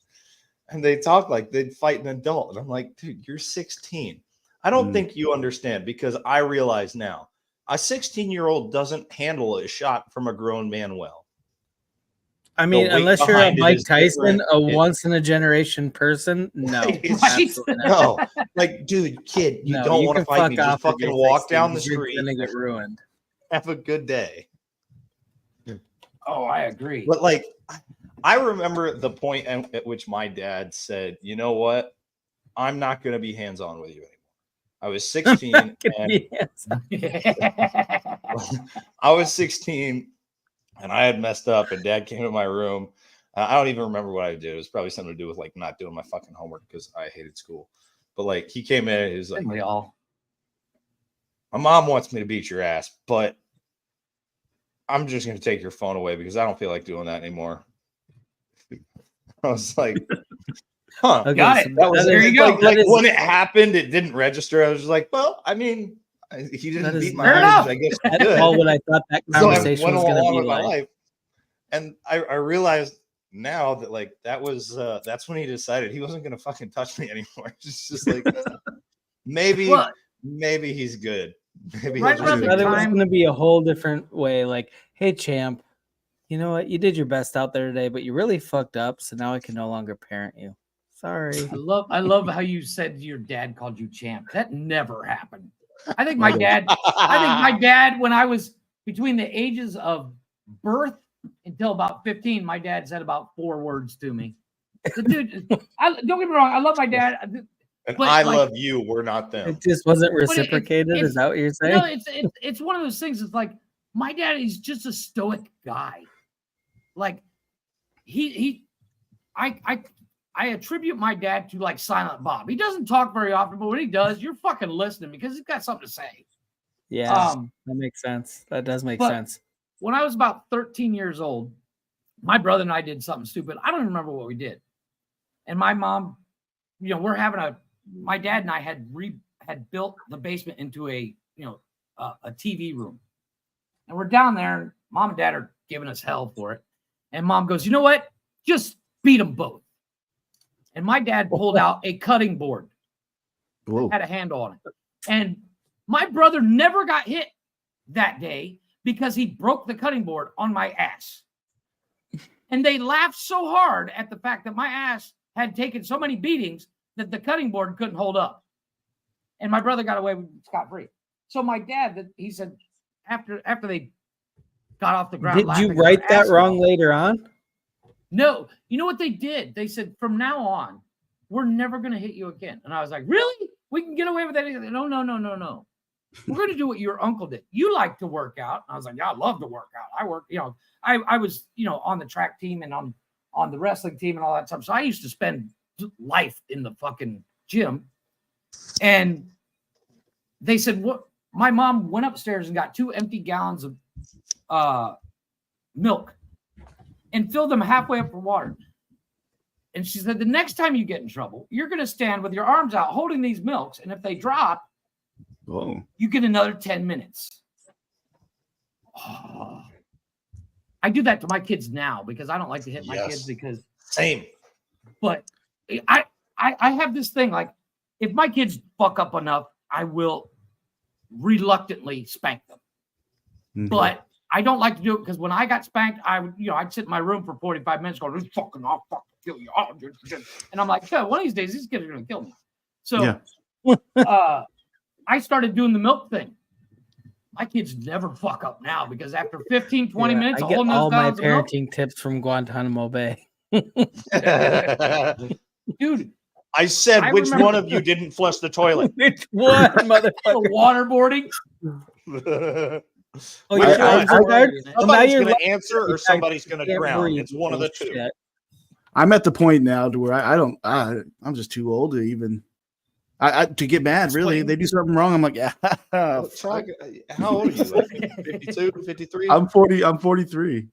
S4: and they talk like they'd fight an adult. And I'm like, dude, you're 16. I don't think you understand because I realize now a 16-year-old doesn't handle a shot from a grown man well.
S6: I mean,
S4: the weight
S6: unless you're a
S4: behind it
S6: Mike
S4: is
S6: Tyson,
S4: different.
S6: a
S4: It-
S6: once in a generation person, no.
S4: It's-
S6: absolutely not.
S4: No, like, dude, kid, you
S6: No,
S4: don't want to
S6: can
S4: fight me.
S6: fuck
S4: Just
S6: off if
S4: fucking
S6: you're
S4: walk
S6: 16,
S4: down the
S6: 'cause you're
S4: street.
S6: gonna get ruined.
S4: Have a good day.
S2: Oh, I agree.
S4: But like, I remember the point at which my dad said, "You know what? I'm not going to be hands-on with you anymore." I was 16, and
S6: Yes.
S4: I was 16, and I had messed up. And Dad came to my room. I don't even remember what I did. It was probably something to do with like not doing my fucking homework because I hated school. But like, he came in, and he was like,
S2: We all.
S4: "My mom wants me to beat your ass, but I'm just going to take your phone away because I don't feel like doing that anymore." I was like, huh.
S6: Okay,
S2: Got
S6: so
S2: it.
S4: That was
S6: that
S2: There
S6: is-
S2: you go.
S4: Like,
S6: that is-
S4: when it happened, it didn't register. I was just like, well, I mean, he
S6: That
S4: didn't
S6: is
S4: beat my
S2: fair
S4: ass.
S2: enough.
S4: I guess he
S6: that's
S4: did.
S6: all what I thought that
S4: So I
S6: conversation
S4: went
S6: was going
S4: along
S6: to
S4: with
S6: be
S4: my
S6: like.
S4: life. And I realized now that like that was that's when he decided he wasn't gonna fucking touch me anymore. It's just like maybe
S2: Well,
S4: he's good. Maybe
S2: Right
S4: he'll
S2: around
S4: just
S2: the
S6: But
S4: be
S6: it was
S2: time-
S6: going to be a whole different way. Like, hey, champ, you know what? You did your best out there today, but you really fucked up. So now I can no longer parent you. Sorry.
S2: I love how you said your dad called you champ. That never happened. I think my dad, when I was between the ages of birth until about 15, my dad said about 4 words to me. So, dude, don't get me wrong. I love my dad.
S4: And
S2: but,
S4: I
S2: like-
S4: love you. We're not them.
S6: It just wasn't
S2: it-
S6: reciprocated.
S2: it's-
S6: Is that what you're
S2: You
S6: saying?
S2: know, it's one of those things. It's like my dad is just a stoic guy. Like I attribute my dad to like Silent Bob. He doesn't talk very often, but when he does, you're fucking listening because he's got something to say.
S6: Yeah, that makes sense. That does make
S2: but-
S6: sense.
S2: When I was about 13 years old, my brother and I did something stupid. I don't even remember what we did. And my mom, we're having my dad and I had built the basement into a TV room. And we're down there and mom and dad are giving us hell for it. And mom goes, you know what? Just beat them both. And my dad pulled out a cutting board.
S3: Whoa.
S2: Had a handle on it. And my brother never got hit that day because he broke the cutting board on my ass. And they laughed so hard at the fact that my ass had taken so many beatings that the cutting board couldn't hold up. And my brother got away with scot-free. So my dad, he said, after they got off the ground.
S6: Did you write that wrong later on?
S2: No. You know what they did? They said, from now on, we're never going to hit you again. And I was like, really? We can get away with that? No. We're going to do what your uncle did. You like to work out. And I was like, yeah, I love to work out. I work, I was, on the track team and on the wrestling team and all that stuff. So I used to spend life in the fucking gym. And they said, what? My mom went upstairs and got 2 empty gallons of milk and filled them halfway up for water. And she said, the next time you get in trouble, you're going to stand with your arms out holding these milks. And if they drop,
S3: Whoa.
S2: you get another 10 minutes. Oh. I do that to my kids now because I don't like to hit my kids because
S4: same.
S2: But I have this thing, like, if my kids fuck up enough, I will reluctantly spank them.
S3: Mhm.
S2: But I don't like to do it because when I got spanked, I'd sit in my room for 45 minutes going, I'll fucking kill you. And I'm like, one of these days, these kids are going to kill me. So I started doing the milk thing. My kids never fuck up now because after 15, 20 minutes,
S6: I get all my parenting tips from Guantanamo Bay.
S2: Dude,
S4: I said,
S2: I
S4: which
S2: remember-
S4: one of you didn't flush the toilet?
S6: Which one, motherfucker?
S2: waterboarding.
S6: Oh,
S3: you're
S6: you're
S4: Somebody's
S6: you're
S4: going to answer or somebody's going to
S6: can't
S4: drown.
S6: breathe.
S4: It's one of the two.
S6: Shit.
S3: I'm at the point now to where I'm just too old to even to get mad. Really, they do something wrong. I'm like, yeah.
S4: How old are you? Like 52, 53?
S3: I'm 40. I'm 43.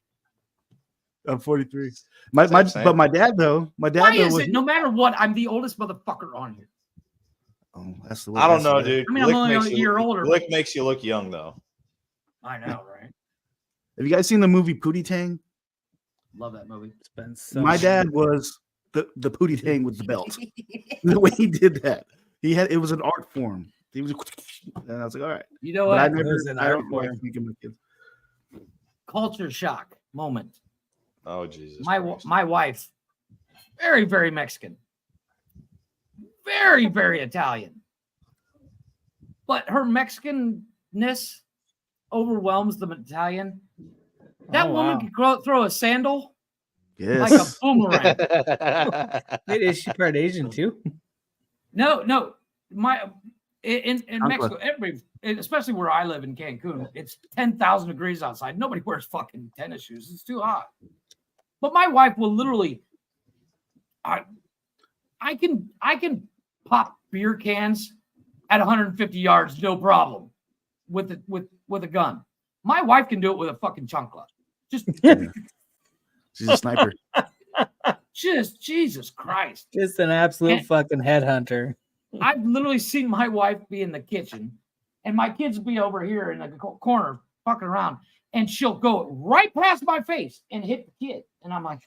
S3: I'm 43. But my dad though.
S2: Why is it no matter what, I'm the oldest motherfucker on here?
S3: Oh, that's the way.
S4: I don't know, dude.
S2: I mean, I'm only a year older.
S4: Lick makes you look young, though.
S2: I know, right?
S3: Have you guys seen the movie Pootie Tang?
S2: Love that movie.
S6: It's been so
S3: My dad was the Pootie Tang with the belt. The way he did that, it was an art form. He was, and I was like, all right.
S2: You know
S3: But
S2: what?
S3: I don't know. My kids.
S2: Culture shock moment.
S4: Oh, Jesus.
S2: My wife, very, very Mexican. Very, very Italian. But her Mexicanness overwhelms the Italian. That woman can throw a sandal
S3: Yes.
S2: like a boomerang.
S6: Wait, is she part Asian too?
S2: No. In Mexico, especially where I live in Cancun, it's 10,000 degrees outside. Nobody wears fucking tennis shoes. It's too hot. But my wife will literally, I can pop beer cans at 150 yards, no problem, with a gun. My wife can do it with a fucking chancla. Just
S3: She's a sniper.
S2: Jesus Christ.
S6: Just an absolute fucking headhunter.
S2: I've literally seen my wife be in the kitchen and my kids be over here in the corner fucking around, and she'll go right past my face and hit the kid. And I'm like,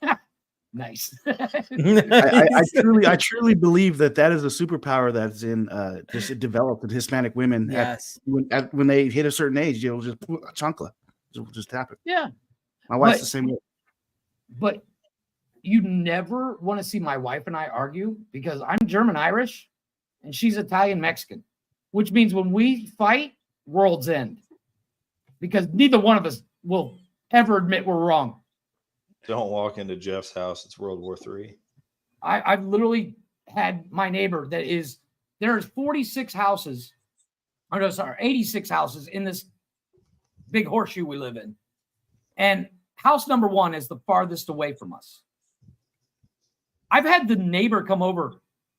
S2: nice.
S3: I truly believe that is a superpower that's in just developed in Hispanic women.
S6: Yes.
S3: When they hit a certain age, you'll just chancla. Just tap it.
S2: Yeah.
S3: My wife's the same way.
S2: But you never want to see my wife and I argue because I'm German Irish and she's Italian Mexican, which means when we fight, world's end. Because neither one of us will ever admit we're wrong.
S4: Don't walk into Jeff's house. It's World War III.
S2: I've literally had my neighbor there's 86 houses in this big horseshoe we live in. And house number 1 is the farthest away from us. I've had the neighbor come over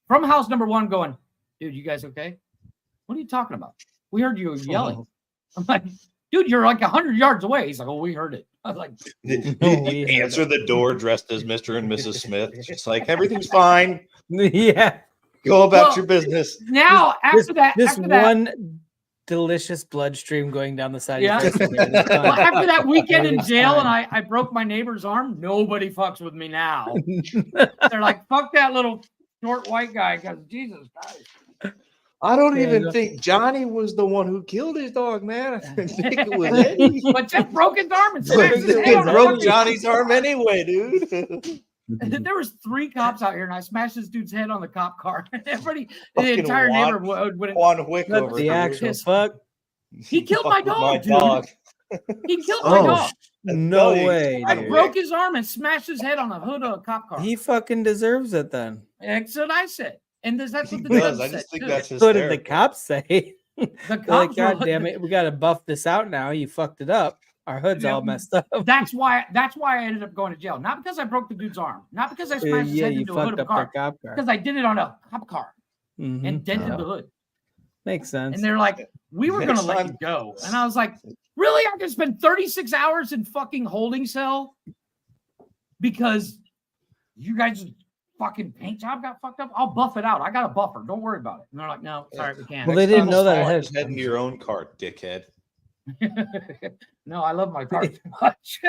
S2: from house number 1 going, dude, you guys okay? What are you talking about? We heard you yelling. I'm like, dude, you're like 100 yards away. He's like, oh, we heard it. I was like,
S4: You answer the door dressed as Mr. and Mrs. Smith. It's like, everything's fine.
S6: Yeah.
S4: Go about
S2: Well,
S4: your business.
S2: now after that,
S6: one delicious bloodstream going down the side
S2: Yeah.
S6: of your face.
S2: well, after that weekend in
S6: Everything's
S2: jail and
S6: fine.
S2: I broke my neighbor's arm, nobody fucks with me now. They're like, fuck that little short white guy because Jesus Christ.
S7: I don't
S6: Yeah,
S7: even
S6: no.
S7: think Johnny was the one who killed his dog, man. I think it was Eddie.
S2: But Jeff broke his arm and smashed his head
S7: It
S2: on a
S7: broke
S2: fucking-
S7: Johnny's arm anyway, dude.
S2: There was 3 cops out here, and I smashed this dude's head on the cop car. Everybody, the
S7: Fucking
S2: entire
S7: Juan-
S2: neighborhood would.
S7: Juan Wick
S6: What
S7: over
S6: the
S7: here.
S6: actual fuck?
S2: He killed my
S7: Fuck with
S2: dog, dude.
S7: dog.
S2: He killed my
S3: Oh,
S2: dog.
S6: No
S7: Buddy,
S6: way.
S2: I
S6: dude.
S2: broke his arm and smashed his head on the hood of a cop car.
S6: He fucking deserves it then.
S2: That's what I said. And that's
S7: He
S2: what the
S7: does.
S2: judge
S7: I just
S2: said,
S7: think
S2: too.
S7: that's
S6: What did the
S7: hysterical.
S6: cops say?
S2: The
S6: They're like,
S2: cops
S6: God
S2: were-
S6: damn it, we got to buff this out now. You fucked it up. Our hood's all
S2: Yeah.
S6: messed up.
S2: That's why I ended up going to jail. Not because I broke the dude's arm. Not because I smashed his
S6: Yeah,
S2: head
S6: you
S2: into a hood
S6: fucked
S2: of a
S6: up their
S2: car.
S6: cop car.
S2: Because I did it on a cop car
S6: Mhm.
S2: and dented
S6: Yeah.
S2: the hood.
S6: Makes sense.
S2: And they're like, we were
S7: Next
S2: gonna let
S7: time-
S2: you go. And I was like, really? I can spend 36 hours in fucking holding cell because you guys fucking paint job got fucked up? I'll buff it out. I got a buffer. Don't worry about it. And they're like, no, sorry, we can't.
S6: Well, they didn't know that
S7: Smash
S6: ahead.
S7: his head into your own car, dickhead.
S2: No, I love my car too much.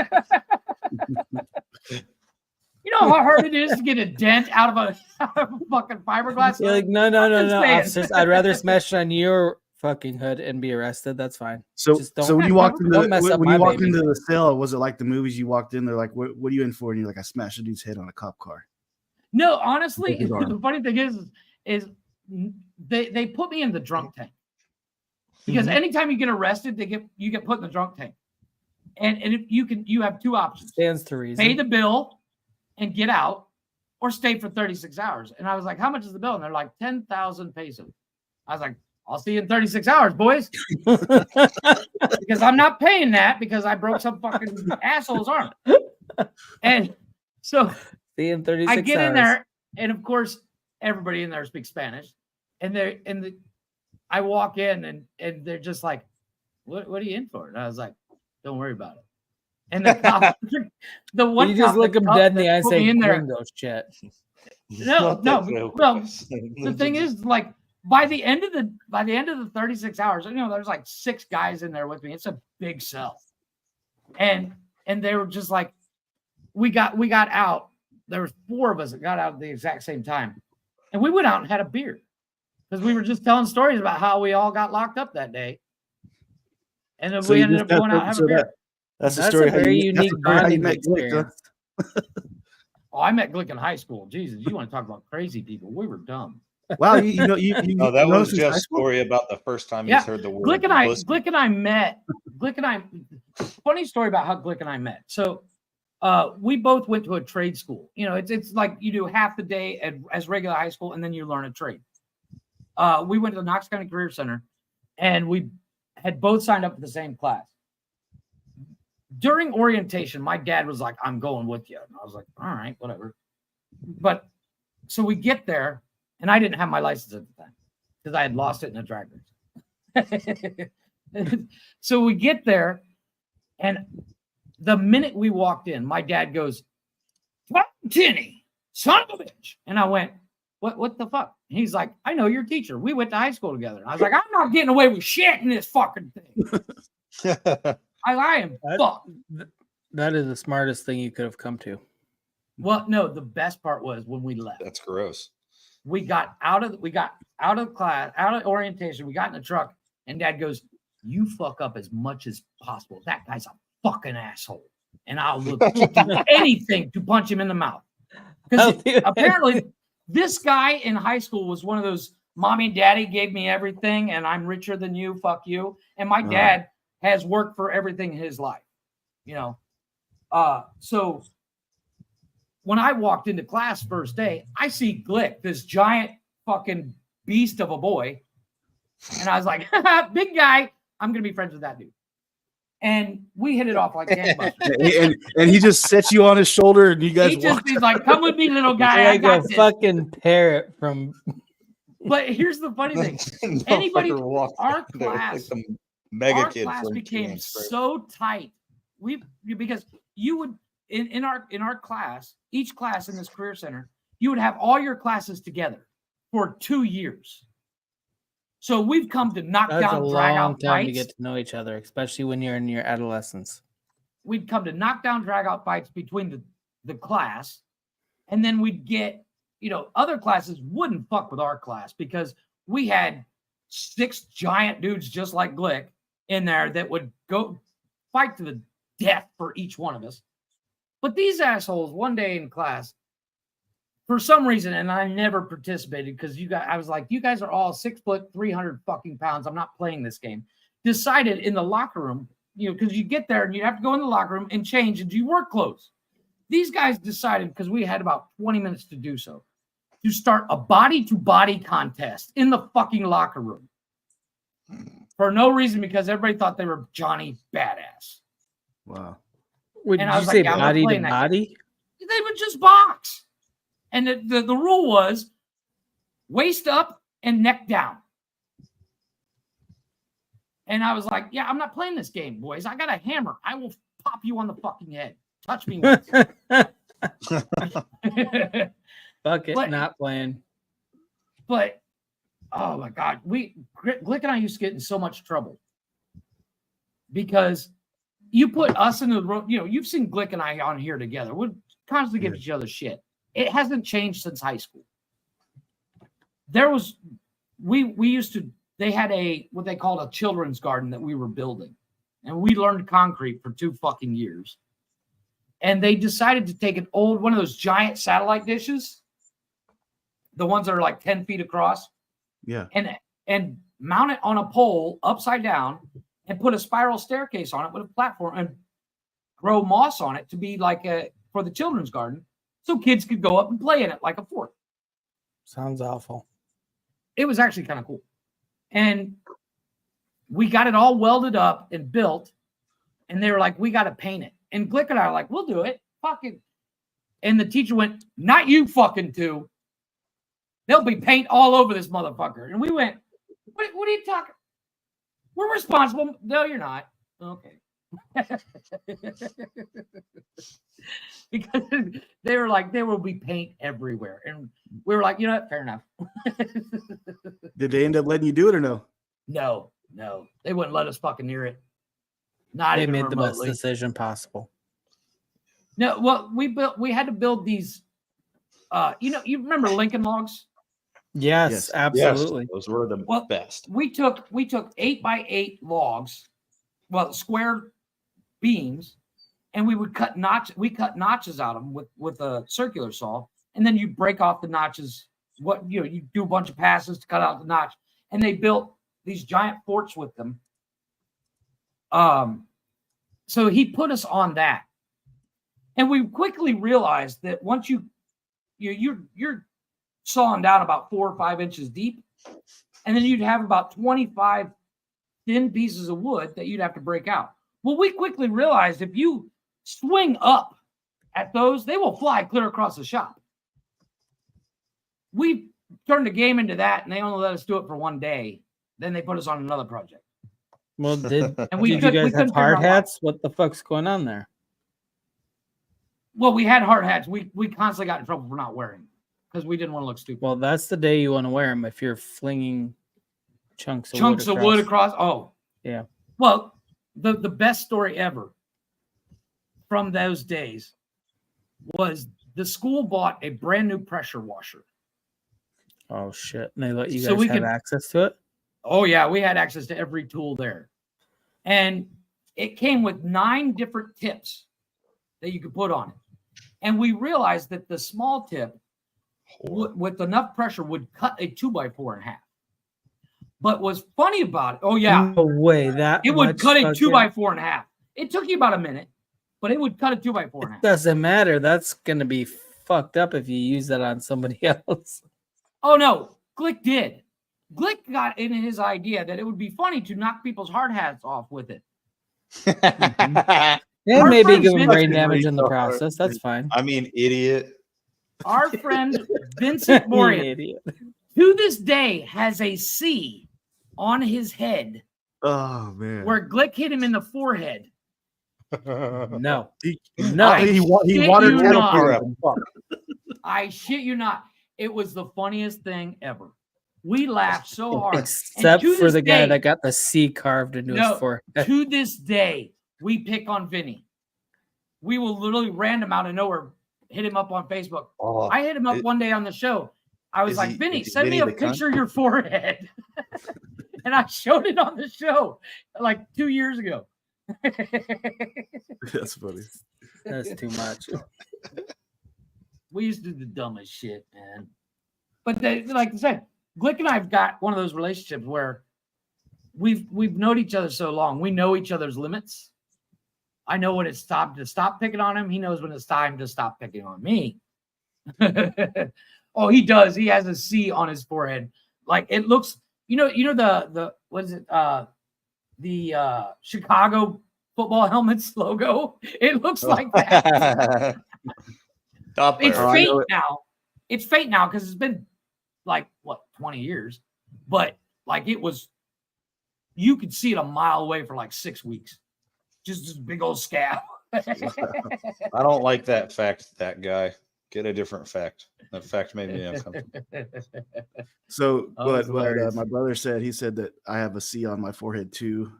S2: You know how hard it is to get a dent out of a fucking fiberglass?
S6: You're like, no,
S2: Understand.
S6: officers. I'd rather smash on your fucking hood and be arrested. That's fine.
S3: So,
S6: Just don't-
S3: so when you walked
S6: don't
S3: into
S6: mess up
S3: when
S6: my
S3: you walked
S6: baby.
S3: into the cell, was it like the movies? You walked in, they're like, "What are you in for?" And you're like, "I smashed a dude's head on a cop car."
S2: No, honestly,
S3: Good arm.
S2: the funny thing is they put me in the drunk tank because anytime you get arrested, you get put in the drunk tank, and if you have 2 options:
S6: Stands to reason.
S2: pay the bill and get out, or stay for 36 hours. And I was like, "How much is the bill?" And they're like, 10,000 pesos. I was like, "I'll see you in 36 hours, boys," because I'm not paying that because I broke some fucking asshole's arm. And so
S6: See you in 36
S2: I get in
S6: hours.
S2: there, and of course, everybody in there speaks Spanish. And I walk in, and they're just like, "What are you in for?" And I was like, "Don't worry about it." And the cop, the one
S6: You just
S2: cop
S6: look
S2: that
S6: him
S2: cop
S6: dead in the
S2: that
S6: eye and
S2: put
S6: say,
S2: me in there.
S6: "Gringo shit."
S2: No, well, the thing is, like, by the end of the 36 hours, you know, there's like 6 guys in there with me. It's a big cell, and they were just like, we got out. There was 4 of us that got out at the exact same time, and we went out and had a beer because we were just telling stories about how we all got locked up that day, and then
S3: So
S2: we
S3: you
S2: ended
S3: just
S2: up going out and having a beer.
S3: That's the
S6: That's
S3: story.
S6: a very unique
S3: how you
S6: bonding
S3: met Glick, huh?
S6: experience.
S2: Oh, I met Glick in high school. Jesus, you want to talk about crazy people? We were dumb.
S3: Wow, you know
S4: No, that
S3: know
S4: was
S3: since high
S4: Jeff's
S3: school?
S4: story about the first time
S2: Yeah,
S4: he's heard the word.
S2: Glick and I
S4: pussy.
S2: funny story about how Glick and I met. So we both went to a trade school. You know, it's like you do half the day as regular high school, and then you learn a trade. We went to the Knox County Career Center, and we had both signed up for the same class. During orientation, my dad was like, "I'm going with you." And I was like, "All right, whatever." But so we get there, and I didn't have my license at the time because I had lost it in a drag race. So we get there, and the minute we walked in, my dad goes, "Tinny, son of a bitch." And I went, What the fuck? And he's like, "I know your teacher. We went to high school together." And I was like, "I'm not getting away with shit in this fucking thing. I am fucked."
S6: That is the smartest thing you could have come to.
S2: Well, no, the best part was when we left.
S4: That's gross.
S2: We got out of class, out of orientation. We got in the truck, and Dad goes, "You fuck up as much as possible. That guy's a fucking asshole, and I'll do anything to punch him in the mouth." Because apparently, this guy in high school was one of those mommy and daddy gave me everything, and I'm richer than you. Fuck you. And my dad has worked for everything in his life, you know. So when I walked into class first day, I see Glick, this giant fucking beast of a boy. And I was like, "Big guy, I'm going to be friends with that dude." and we hit it off like gangbusters.
S3: and he just sets you on his shoulder, and you guys walk.
S2: He's like, "Come with me, little guy.
S6: You're
S2: I
S6: like
S2: got
S6: a
S2: this."
S6: fucking parrot from.
S2: But here's the funny thing:
S4: Motherfucker
S2: anybody,
S4: walked
S2: our
S4: in there like
S2: class,
S4: the mega
S2: our
S4: kid
S2: class
S4: from
S2: became
S4: Teenage Spirit.
S2: so tight. Because you would in our class, each class in this career center, you would have all your classes together for 2 years. So we've come to knock
S6: That's a
S2: down, drag
S6: long
S2: out
S6: time to
S2: fights.
S6: get to know each other, especially when you're in your adolescence.
S2: We'd come to knock down, drag out fights between the class, and then we'd get, other classes wouldn't fuck with our class because we had 6 giant dudes just like Glick in there that would go fight to the death for each one of us. But these assholes, one day in class, for some reason, and I never participated because I was like, you guys are all 6 foot, 300 fucking pounds. I'm not playing this game. Decided in the locker room, because you get there and you have to go in the locker room and change into your work clothes. These guys decided, because we had about 20 minutes to do so, to start a body-to-body contest in the fucking locker room. For no reason, because everybody thought they were Johnny Badass.
S3: Wow.
S6: Would
S2: And
S6: you
S2: I was
S6: say
S2: like, I'm not
S6: body to
S2: playing that
S6: body?
S2: They would just box. And the rule was waist up and neck down. And I was like, yeah, I'm not playing this game, boys. I got a hammer. I will pop you on the fucking head. Touch me once.
S6: Fuck it,
S2: But-
S6: not playing.
S2: But, oh my God. Glick and I used to get in so much trouble. Because you put us in the room, you've seen Glick and I on here together. We'd constantly give each other shit. It hasn't changed since high school. They had what they called a children's garden that we were building. And we learned concrete for 2 fucking years. And they decided to take one of those giant satellite dishes, the ones that are like 10 feet across,
S3: Yeah.
S2: and mount it on a pole upside down and put a spiral staircase on it with a platform and grow moss on it to be like for the children's garden, so kids could go up and play in it like a fort.
S6: Sounds awful.
S2: It was actually kind of cool. And we got it all welded up and built, and they were like, we got to paint it. And Glick and I are like, we'll do it. Fucking. And the teacher went, not you fucking two. There'll be paint all over this motherfucker. And we went, what are you talking? We're responsible. No, you're not. Okay. Because they were like, there will be paint everywhere. And we were like, you know what? Fair enough.
S3: Did they end up letting you do it or no?
S2: No. They wouldn't let us fucking near it. Not
S6: They
S2: even
S6: made the best
S2: remotely.
S6: decision possible.
S2: No, well, we had to build these. You remember Lincoln Logs?
S6: Yes,
S3: Yes.
S6: absolutely.
S4: Yes, those were the
S2: Well,
S4: best.
S2: We took 8x8 logs, square beams, and we would cut notches out of them with a circular saw, and then you break off the notches. You do a bunch of passes to cut out the notch, and they built these giant forts with them. So he put us on that, and we quickly realized that once you're sawing down about 4 or 5 inches deep, and then you'd have about 25 thin pieces of wood that you'd have to break out. Well, we quickly realized if you swing up at those, they will fly clear across the shop. We turned the game into that, and they only let us do it for 1 day. Then they put us on another project.
S6: Well, did
S2: And
S6: you guys have hard hats? What the fuck's going on there?
S2: Well, we had hard hats. We constantly got in trouble for not wearing because we didn't want to look stupid.
S6: Well, that's the day you want to wear them if you're flinging chunks of
S2: wood across. Oh,
S6: yeah.
S2: Well, the best story ever from those days was the school bought a brand new pressure washer.
S6: Oh shit! And they let you
S2: So
S6: guys
S2: we
S6: have
S2: could-
S6: access to it.
S2: Oh yeah, we had access to every tool there, and it came with 9 different tips that you could put on it. And we realized that the small tip with enough pressure would cut a 2x4 in half. But what's funny about it, oh yeah,
S6: No way. That
S2: it would
S6: much
S2: cut a
S6: fucking-
S2: 2x4 in half. It took you about a minute, but it would cut a 2x4 in
S6: It
S2: half.
S6: doesn't matter. That's gonna be fucked up if you use that on somebody else.
S2: Oh no, Glick did. Glick got in his idea that it would be funny to knock people's hard hats off with it.
S6: And
S2: Our
S6: maybe
S2: friend
S6: give him
S2: Vincent
S6: brain damage in the
S3: Reed-
S6: process. That's fine.
S4: I mean, idiot.
S2: Our friend Vincent
S6: You
S2: Morian,
S6: idiot.
S2: to this day, has a C on his head
S3: Oh man.
S2: where Glick hit him in the forehead.
S6: No.
S3: He,
S6: No.
S3: he
S2: shit
S3: wanted
S2: you
S3: to
S2: not.
S3: fuck.
S2: I shit you not. It was the funniest thing ever. We laughed so hard.
S6: Except
S2: to
S6: for
S2: this
S6: the guy
S2: day-
S6: that got the C carved into
S2: No,
S6: his forehead.
S2: To this day, we pick on Vinny. We will literally random out of nowhere hit him up on Facebook.
S4: Oh,
S2: I hit him up one day on the show. I was
S4: Is
S2: like,
S4: he-
S2: Vinny,
S4: is he
S2: send me
S4: Vinny
S2: a
S4: the cunt?"
S2: picture of your forehead. And I showed it on the show like 2 years ago.
S3: That's funny.
S6: That's too much.
S2: We used to do the dumbest shit, man. But like I said, Glick and I have got one of those relationships where we've known each other so long. We know each other's limits. I know when it's time to stop picking on him. He knows when it's time to stop picking on me. Oh, he does. He has a C on his forehead. Like it looks, you know the what is it? The Chicago football helmets logo. It looks like that.
S4: Stop
S2: It's
S4: there.
S3: I
S2: fake
S3: know it.
S2: now. It's fake now because it's been like what 20 years, but like it was, you could see it a mile away for like 6 weeks. Just this big old scab.
S4: I don't like that fact, that guy. Get a different fact. That fact made me uncomfortable.
S3: So,
S2: Oh, it's
S3: but
S2: hilarious.
S3: my brother said, he said that I have a C on my forehead too.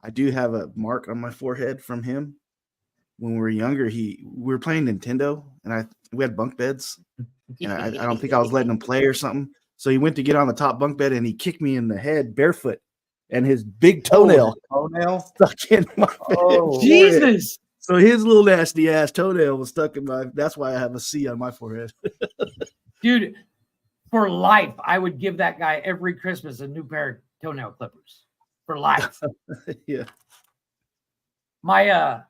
S3: I do have a mark on my forehead from him. When we were younger, we were playing Nintendo, and we had bunk beds, and I don't think I was letting him play or something. So he went to get on the top bunk bed, and he kicked me in the head barefoot, and his big toenail
S4: Toenail?
S3: stuck in my
S4: Oh,
S2: Jesus.
S3: So his little nasty ass toenail was stuck in my. That's why I have a C on my forehead.
S2: Dude, for life, I would give that guy every Christmas a new pair of toenail clippers. For life.
S3: Yeah.
S2: My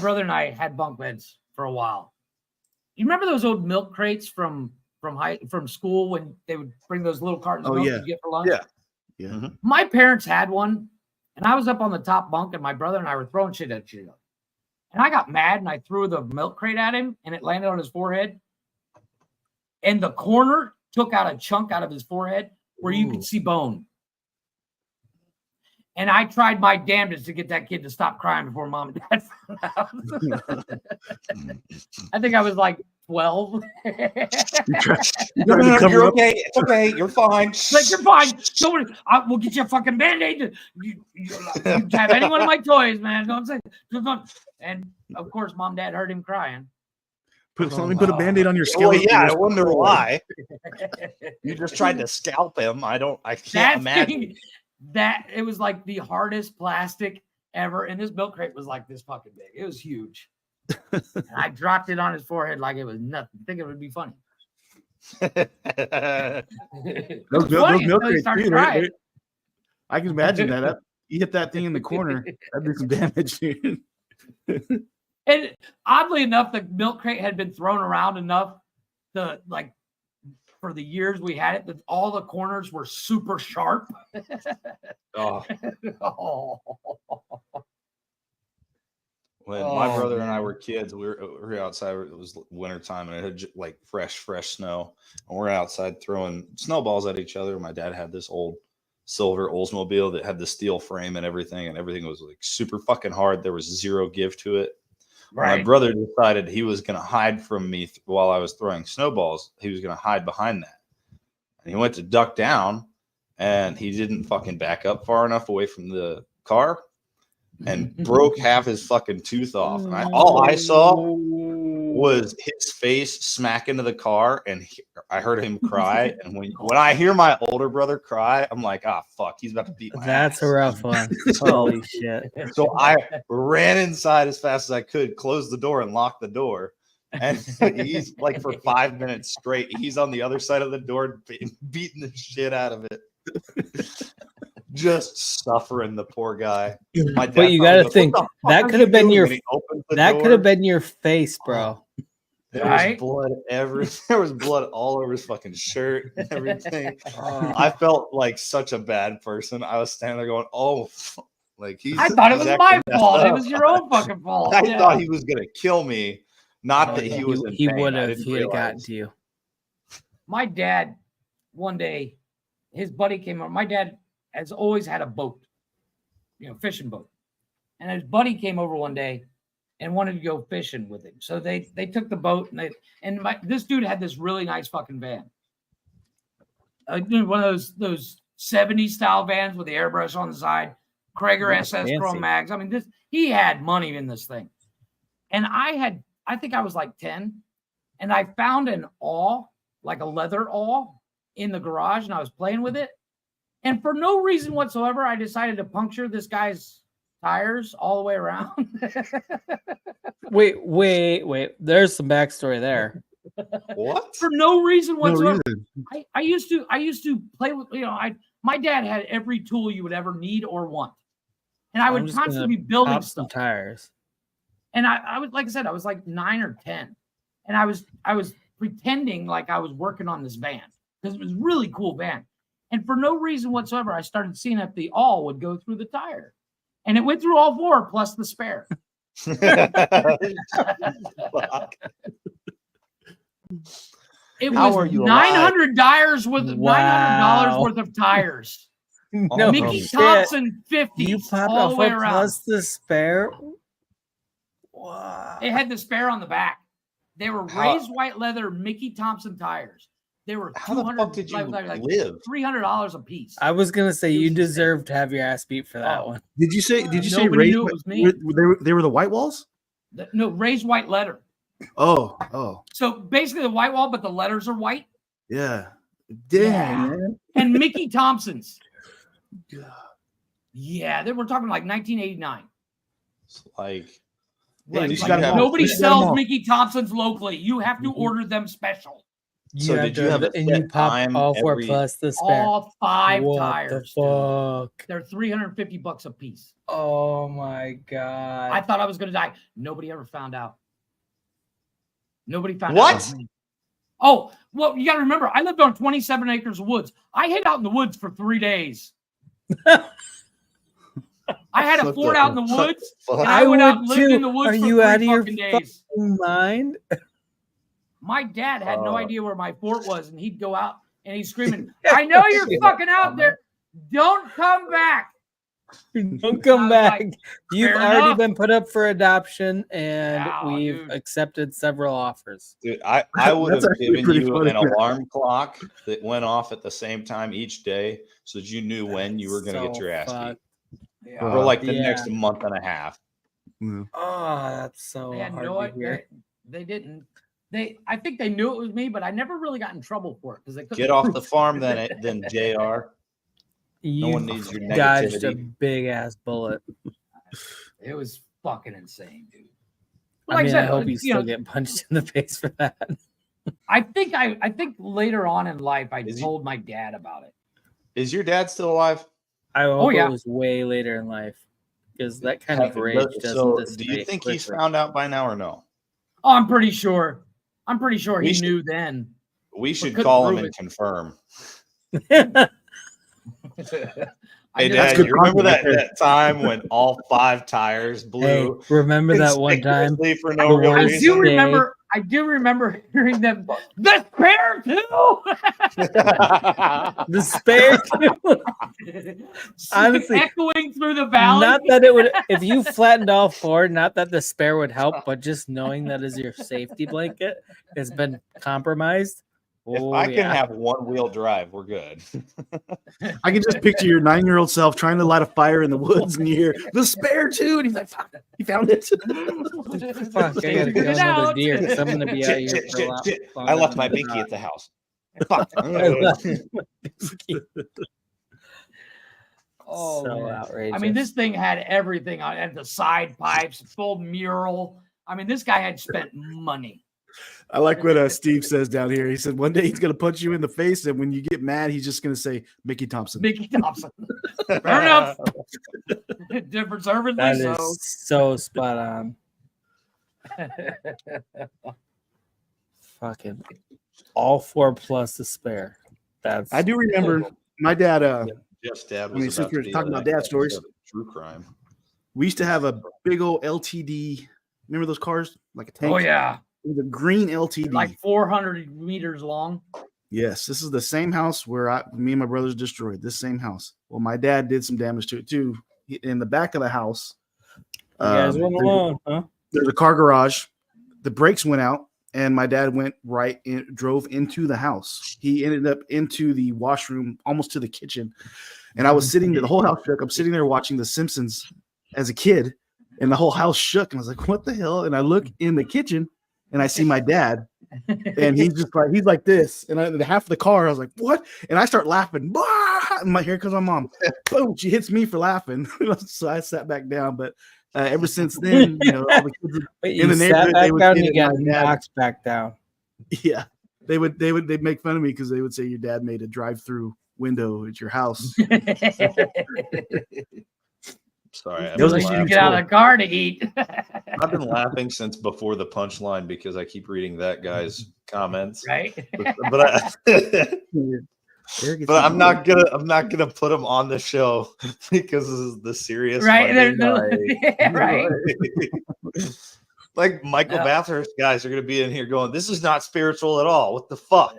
S2: brother and I had bunk beds for a while. You remember those old milk crates from school when they would bring those little cartons of
S3: Oh,
S2: milk
S3: yeah.
S2: you get for lunch?
S3: Yeah. Yeah.
S2: My parents had one, and I was up on the top bunk, and my brother and I were throwing shit at each other. And I got mad, and I threw the milk crate at him, and it landed on his forehead. And the corner took out a chunk out of his forehead where you could see bone. And I tried my damnedest to get that kid to stop crying before mom and dad found out. I think I was like 12.
S4: No,
S3: cover
S4: you're
S3: up.
S4: okay. It's okay. You're fine.
S2: Like, you're fine. Don't worry. We'll get you a fucking band-aid. You have any one of my toys, man. Don't say. And of course, mom, dad heard him crying.
S3: Let me put a band-aid on your
S4: Well,
S3: skeleton.
S4: yeah, I wonder why. You just tried to scalp him. I can't
S2: That
S4: imagine.
S2: thing, that it was like the hardest plastic ever. And this milk crate was like this fucking big. It was huge. And I dropped it on his forehead like it was nothing. Think it would be funny.
S3: Those
S2: It
S3: milk,
S2: was
S3: those
S2: funny
S3: milk
S2: until he
S3: crates,
S2: started
S3: too,
S2: crying.
S3: I can imagine that. You hit that thing in the corner, that'd do some damage.
S2: And oddly enough, the milk crate had been thrown around enough to like for the years we had it that all the corners were super sharp.
S4: Oh,
S2: Oh.
S4: when my
S2: Oh,
S4: brother and I
S2: man.
S4: were kids, we were outside. It was wintertime and it had like fresh snow. And we're outside throwing snowballs at each other. My dad had this old silver Oldsmobile that had the steel frame and everything was like super fucking hard. There was zero give to it. My
S2: Right.
S4: brother decided he was going to hide from me while I was throwing snowballs. He was going to hide behind that. And he went to duck down and he didn't fucking back up far enough away from the car and broke half his fucking tooth off. And all I saw was his face smack into the car and I heard him cry. And when I hear my older brother cry, I'm like, ah, fuck, he's about to beat my
S6: That's
S4: ass.
S6: a rough one. Holy shit.
S4: So I ran inside as fast as I could, closed the door and locked the door. And he's like for 5 minutes straight, he's on the other side of the door beating the shit out of it. Just suffering, the poor guy. My dad
S6: But you
S4: probably
S6: gotta
S4: goes, "What
S6: think,
S4: the fuck
S6: that
S4: are
S6: could
S4: you
S6: have been
S4: doing?"
S6: your-
S4: When he opens the
S6: That
S4: door,
S6: could have been your face, bro.
S4: there
S2: Right?
S4: was blood there was blood all over his fucking shirt and everything.
S6: Oh.
S4: I felt like such a bad person. I was standing there going, oh, Like he's.
S2: I thought it was
S4: he's
S2: my
S4: actually messed
S2: fault. It
S4: up.
S2: was your own fucking fault.
S4: I
S2: Yeah.
S4: thought he was gonna kill me. Not
S6: Oh,
S4: that
S6: yeah,
S4: he was in
S6: he
S4: pain.
S6: would
S4: I
S6: have.
S4: didn't
S6: He would have gotten
S4: realize.
S6: to you.
S2: My dad, one day, his buddy came over. My dad has always had a boat, fishing boat. And his buddy came over one day and wanted to go fishing with him. So they took the boat and this dude had this really nice fucking van. One of those 70s style vans with the airbrush on the side, Krager SS
S6: Fancy.
S2: Chrome Mags. I mean, he had money in this thing. And I think I was like 10, and I found an awl, like a leather awl, in the garage, and I was playing with it. And for no reason whatsoever, I decided to puncture this guy's tires all the way around.
S6: Wait. There's some backstory there.
S4: What?
S2: For no reason
S3: No
S2: whatsoever.
S3: reason.
S2: I used to play with, my dad had every tool you would ever need or want. And I
S6: I'm
S2: would
S6: just gonna
S2: constantly be building
S6: Pop some
S2: stuff.
S6: tires.
S2: And I was, like I said, I was like 9 or 10. And I was pretending like I was working on this van because it was a really cool van. And for no reason whatsoever, I started seeing if the awl would go through the tire. And it went through all 4 plus the spare. It
S4: How
S2: was
S4: are you
S2: $900 worth of
S6: Wow.
S2: $900 worth of tires.
S6: No
S2: Mickey
S6: shit.
S2: Thompson 50s
S6: You popped
S2: all the
S6: off
S2: way
S6: a
S2: around.
S6: plus the spare. Wow.
S2: It had the spare on the back. They were
S4: How-
S2: raised white leather Mickey Thompson tires. They were
S4: How the fuck did you
S2: like
S4: live?
S2: $300 a piece.
S6: I was gonna say
S2: It
S6: you
S2: was insane.
S6: deserve to have your ass beat for that
S2: Oh.
S6: one.
S3: Did you say
S2: Nobody
S3: raised
S2: knew it was me.
S3: they were the white walls?
S2: No, raised white letter.
S3: Oh,
S2: So basically the white wall, but the letters are white.
S3: yeah. Dang,
S2: Yeah.
S3: man.
S2: And Mickey Thompson's. Yeah, we're talking like 1989.
S4: It's like
S3: Hey,
S2: Like,
S3: at least
S4: you
S2: like
S4: got 'em all.
S2: nobody
S3: At least you got 'em
S2: sells
S3: all.
S2: Mickey Thompsons locally. You have to
S6: Mhm.
S2: order them special.
S4: So did you have a
S6: and you
S4: set
S6: pop
S4: time
S6: all 4
S4: every-
S6: plus the spare?
S2: All 5
S6: what
S2: tires.
S6: the
S2: dude.
S6: fuck?
S2: They're $350 a piece.
S6: Oh my god!
S2: I thought I was gonna die. Nobody ever found out. Nobody found
S4: What?
S2: out. Oh, well, you gotta remember, I lived on 27 acres of woods. I hid out in the woods for 3 days. I had a
S3: Shut
S2: fort
S3: the
S2: out in the
S4: fuck-
S2: woods,
S4: fuck.
S2: and I
S6: I
S2: went out
S6: would
S2: and lived in
S6: too.
S2: the woods
S6: Are
S2: for
S6: you
S2: 3
S6: out of your
S2: fucking days.
S6: Mind?
S2: My dad had no
S4: Oh.
S2: idea where my fort was, and he'd go out and he's screaming, "I know you're fucking out there. Don't come back."
S6: Don't come
S2: I was
S6: back.
S2: like,
S6: You've
S2: "Fair
S6: already
S2: enough."
S6: been put up for adoption, and
S2: Yeah,
S6: we've
S2: dude.
S6: accepted several offers.
S4: Dude, I would
S3: That's
S4: have
S3: actually
S4: given
S3: pretty
S4: you
S3: funny.
S4: an alarm clock that went off at the same time each day so that you knew when you were going to get
S6: So
S4: your ass beat
S6: fucked.
S2: Yeah.
S4: for like the
S6: Yeah.
S4: next month and a half.
S3: Yeah.
S6: Oh, that's so
S2: They had
S6: hard
S2: no
S6: to hear.
S2: idea. They didn't. I think they knew it was me, but I never really got in trouble for it because they couldn't
S4: Get off
S2: prove
S4: the
S2: it.
S4: farm then JR.
S6: You
S4: one needs your
S6: dodged a
S4: negativity.
S6: big ass bullet.
S2: It was fucking insane, dude.
S6: I mean, I hope you
S2: you
S6: still
S2: know,
S6: get punched in the face for that.
S2: I think later on in life I
S4: Is he-
S2: told my dad about it.
S4: Is your dad still alive?
S6: I hope
S2: yeah.
S6: it was way later in life because that kind of rage doesn't.
S4: So do you
S6: dissipate
S4: think he's
S6: quickly.
S4: found out by now or no?
S2: Oh, I'm pretty sure.
S4: We
S2: He
S4: should-
S2: knew then.
S4: We should
S2: couldn't
S4: call him
S2: prove
S4: and
S2: it.
S4: confirm.
S2: I
S4: Hey,
S2: know-
S4: Dad,
S3: good
S4: you remember
S3: content right
S4: that time when all 5 tires
S6: Hey,
S4: blew?
S6: remember that one time?
S4: conspicuously for no
S6: the
S4: real
S6: worst
S2: I
S4: reason?
S2: do remember. I do remember hearing them. The spare too.
S6: The spare too. Honestly,
S2: echoing through the valley.
S6: Not that it would, if you flattened all 4, not that the spare would help, but just knowing that is your safety blanket has been compromised.
S4: If
S6: Oh,
S4: I can
S6: yeah.
S4: have 1-wheel drive, we're good.
S3: I can just picture your 9-year-old self trying to light a fire in the woods, and you hear the spare too, and he's like, "Fuck, he found it."
S6: Fuck, I gotta kill
S2: Get
S6: another
S2: out.
S6: deer because I'm gonna be out here
S4: Shit,
S6: for a
S4: shit,
S6: lot
S4: shit.
S6: longer
S4: I left
S6: than
S4: my
S6: I
S4: binky
S6: thought.
S4: at the house. Fuck.
S6: I left my binky.
S2: Oh,
S6: So
S2: man.
S6: outrageous.
S2: I mean, this thing had everything on it. Had the side pipes, full mural. I mean, this guy had spent money.
S3: I like what Steve says down here. He said one day he's gonna punch you in the face, and when you get mad, he's just gonna say Mickey Thompson.
S2: Mickey Thompson. Fair enough. Different service.
S6: That
S2: So.
S6: is so spot on. Fucking all 4 plus the spare. That's
S3: I do remember my dad.
S4: Yes, Dad
S3: I mean,
S4: was
S3: since
S4: about to
S3: we're
S4: be
S3: talking
S4: on
S3: about
S4: that
S3: dad stories,
S4: episode of True crime.
S3: we used to have a big old LTD. Remember those cars, like a tank?
S2: Oh yeah,
S3: It was a green LTD.
S2: like 400 meters long.
S3: Yes, this is the same house where me and my brothers destroyed. This same house. Well, my dad did some damage to it too. In the back of the house,
S6: You guys went alone, huh?
S3: there's a car garage. The brakes went out, and my dad drove into the house. He ended up into the washroom, almost to the kitchen. And I was sitting there, the whole house shook. I'm sitting there watching The Simpsons as a kid, and the whole house shook. And I was like, what the hell? And I look in the kitchen, and I see my dad. And he's like this, and half of the car, I was like, "What?" And I start laughing. And here comes my mom. Boom! She hits me for laughing, so I sat back down. But ever since then, all the kids
S6: Wait,
S3: in the
S6: you sat
S3: neighborhood,
S6: back
S3: they would
S6: down,
S3: say
S6: you
S3: that
S6: got
S3: my dad-
S6: knocked back down.
S3: yeah, they'd make fun of me because they would say your dad made a drive-through window at your house.
S4: Sorry, I've
S3: Those
S4: been,
S3: are
S2: You
S3: huge
S2: get out of the car to eat.
S4: I've been laughing since before the punchline because I keep reading that guy's comments.
S2: Right?
S4: But I'm not gonna put him on the show because this is the serious
S2: Right?
S4: Monday night.
S2: Yeah, right?
S4: Like Michael
S2: Yeah.
S4: Bathurst guys are gonna be in here going, "This is not spiritual at all. What the fuck?"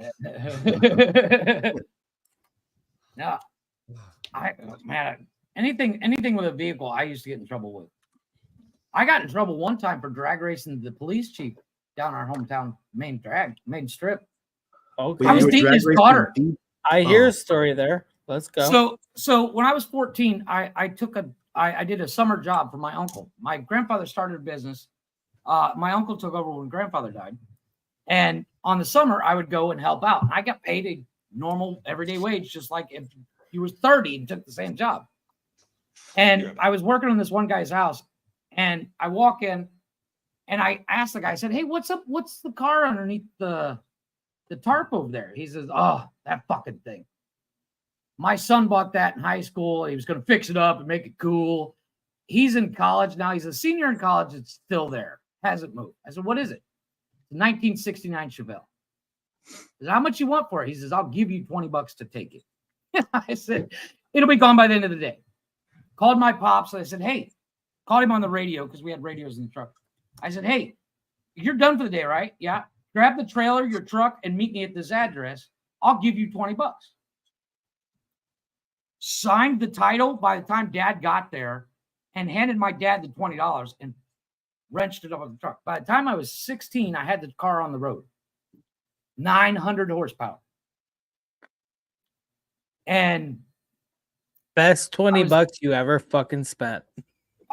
S2: No, man, anything with a vehicle, I used to get in trouble with. I got in trouble one time for drag racing the police chief down our hometown main strip.
S6: Okay.
S2: I was dating his daughter.
S6: I hear a story there. Let's go.
S2: So when I was 14, I did a summer job for my uncle. My grandfather started a business. My uncle took over when grandfather died. And on the summer, I would go and help out. I got paid a normal everyday wage, just like if he was 30 and took the same job. And I was working on this one guy's house, and I walk in and I asked the guy, I said, "Hey, what's up? What's the car underneath the tarp over there?" He says, "Oh, that fucking thing. My son bought that in high school. He was going to fix it up and make it cool. He's in college now. He's a senior in college. It's still there. Hasn't moved." I said, "What is it?" It's a 1969 Chevelle. I said, "How much you want for it?" He says, "I'll give you $20 to take it." I said, "It'll be gone by the end of the day." Called my pops. I said, "Hey," called him on the radio because we had radios in the truck. I said, "Hey, you're done for the day, right?" "Yeah." "Grab the trailer, your truck, and meet me at this address. I'll give you $20. Signed the title by the time Dad got there and handed my dad the $20 and wrenched it up on the truck. By the time I was 16, I had the car on the road. 900 horsepower. And
S6: Best 20
S2: was-
S6: bucks you ever fucking spent.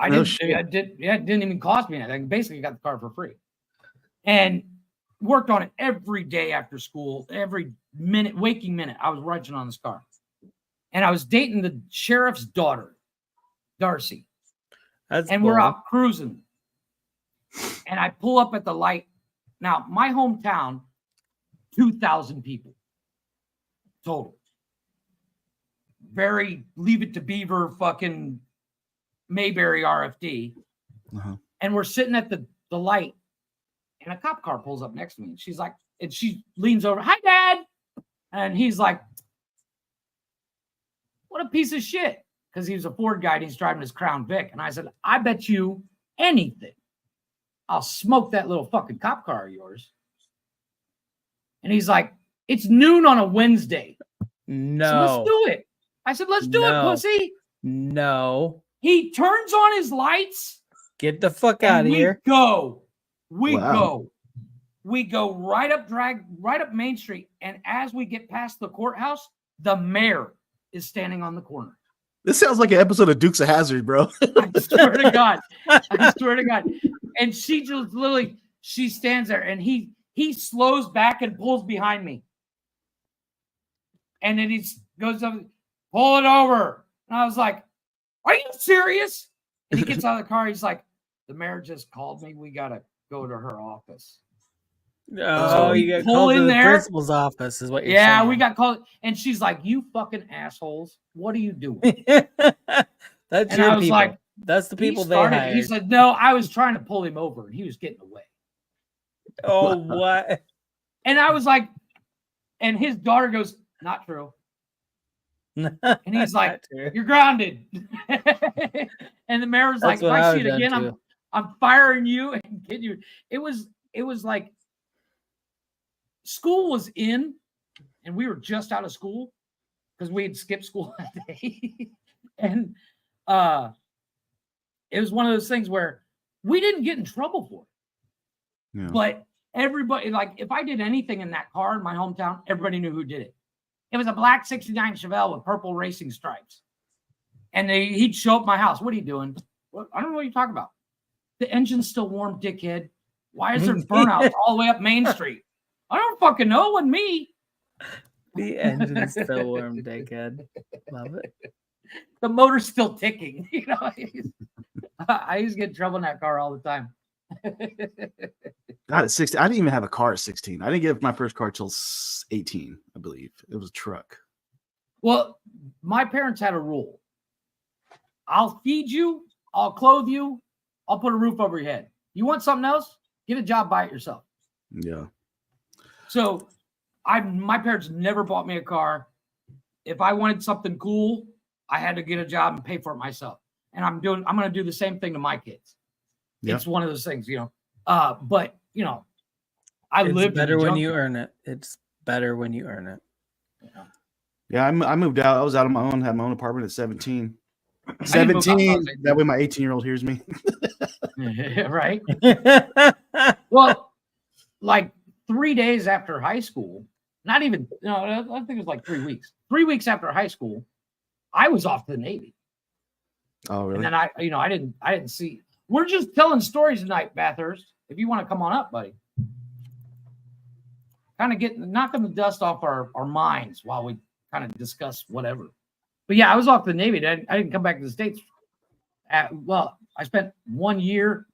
S2: it didn't even cost me anything. Basically got the car for free. And worked on it every day after school, every minute, waking minute. I was wrenching on this car. And I was dating the sheriff's daughter, Darcy.
S6: That's
S2: And we're
S6: bold.
S2: out cruising. And I pull up at the light. Now, my hometown, 2,000 people total. Very Leave It to Beaver fucking Mayberry RFD.
S3: Uh-huh.
S2: And we're sitting at the light, and a cop car pulls up next to me. And she's like, and she leans over, "Hi, Dad." And he's like, "What a piece of shit." Because he was a Ford guy and he's driving his Crown Vic. And I said, "I bet you anything I'll smoke that little fucking cop car of yours." And he's like, "It's noon on a Wednesday.
S6: No.
S2: So let's do it." I said, "Let's do
S6: No.
S2: it, pussy."
S6: No.
S2: He turns on his lights.
S6: Get the fuck out
S2: And
S6: of
S2: we
S6: here.
S2: go.
S3: Wow.
S2: We go right up Main Street. And as we get past the courthouse, the mayor is standing on the corner.
S3: This sounds like an episode of Dukes of Hazzard, bro.
S2: I swear to God. I swear to God. And she just literally, she stands there and he slows back and pulls behind me. And then he goes up, "Pull it over." And I was like, "Are you serious?" And he gets out of the car. He's like, "The mayor just called me. We got to go to her office."
S6: Oh,
S2: we
S6: you got
S2: pull
S6: called to
S2: in
S6: the
S2: there.
S6: principal's office, is what you're
S2: Yeah,
S6: saying.
S2: we got called. And she's like, "You fucking assholes. What are you doing?"
S6: That's
S2: And
S6: your
S2: I was
S6: people.
S2: like,
S6: That's the people they
S2: He
S6: hired.
S2: said, "No, I was trying to pull him over and he was getting away."
S6: Oh, what?
S2: And I was like, and his daughter goes, "Not true." And he's like,
S6: That too.
S2: "You're grounded." And the mayor was like,
S6: That's
S2: "If
S6: what
S2: I
S6: I
S2: see it
S6: would've
S2: again,
S6: done, too.
S2: I'm firing you and getting you." It was like school was in, and we were just out of school because we had skipped school that day. And it was one of those things where we didn't get in trouble for it.
S3: Yeah.
S2: But everybody, like, if I did anything in that car in my hometown, everybody knew who did it. It was a black 69 Chevelle with purple racing stripes. And he'd show up at my house. "What are you doing?" "What? I don't know what you're talking about." "The engine's still warm, dickhead. Why is there burnouts all the way up Main Street?" "I don't fucking know. It wasn't me."
S6: The engine's still warm, dickhead. Love it.
S2: The motor's still ticking. You know, I used to get in trouble in that car all the time.
S3: God, at 16, I didn't even have a car at 16. I didn't get my first car till 18, I believe. It was a truck.
S2: Well, my parents had a rule. I'll feed you, I'll clothe you, I'll put a roof over your head. You want something else? Get a job, buy it yourself.
S3: Yeah.
S2: So my parents never bought me a car. If I wanted something cool, I had to get a job and pay for it myself. And I'm going to do the same thing to my kids.
S3: Yeah.
S2: It's one of those things, you know. But you know, I
S6: It's
S2: lived
S6: better
S2: in the
S6: when you
S2: junkyard.
S6: earn it. It's better when you earn it.
S3: Yeah, I moved out. I was out on my own, had my own apartment at 17.
S2: I didn't move out till I
S3: 17.
S2: was 18.
S3: That way my 18-year-old hears me.
S2: Right. Well, like 3 days after high school, not even, no, I think it was like 3 weeks. 3 weeks after high school, I was off to the Navy.
S3: Oh, really?
S2: And then I didn't see. We're just telling stories tonight, Bathurst. If you want to come on up, buddy. Kind of knocking the dust off our minds while we kind of discuss whatever. But yeah, I was off to the Navy. I didn't come back to the States. Well, I spent 1 year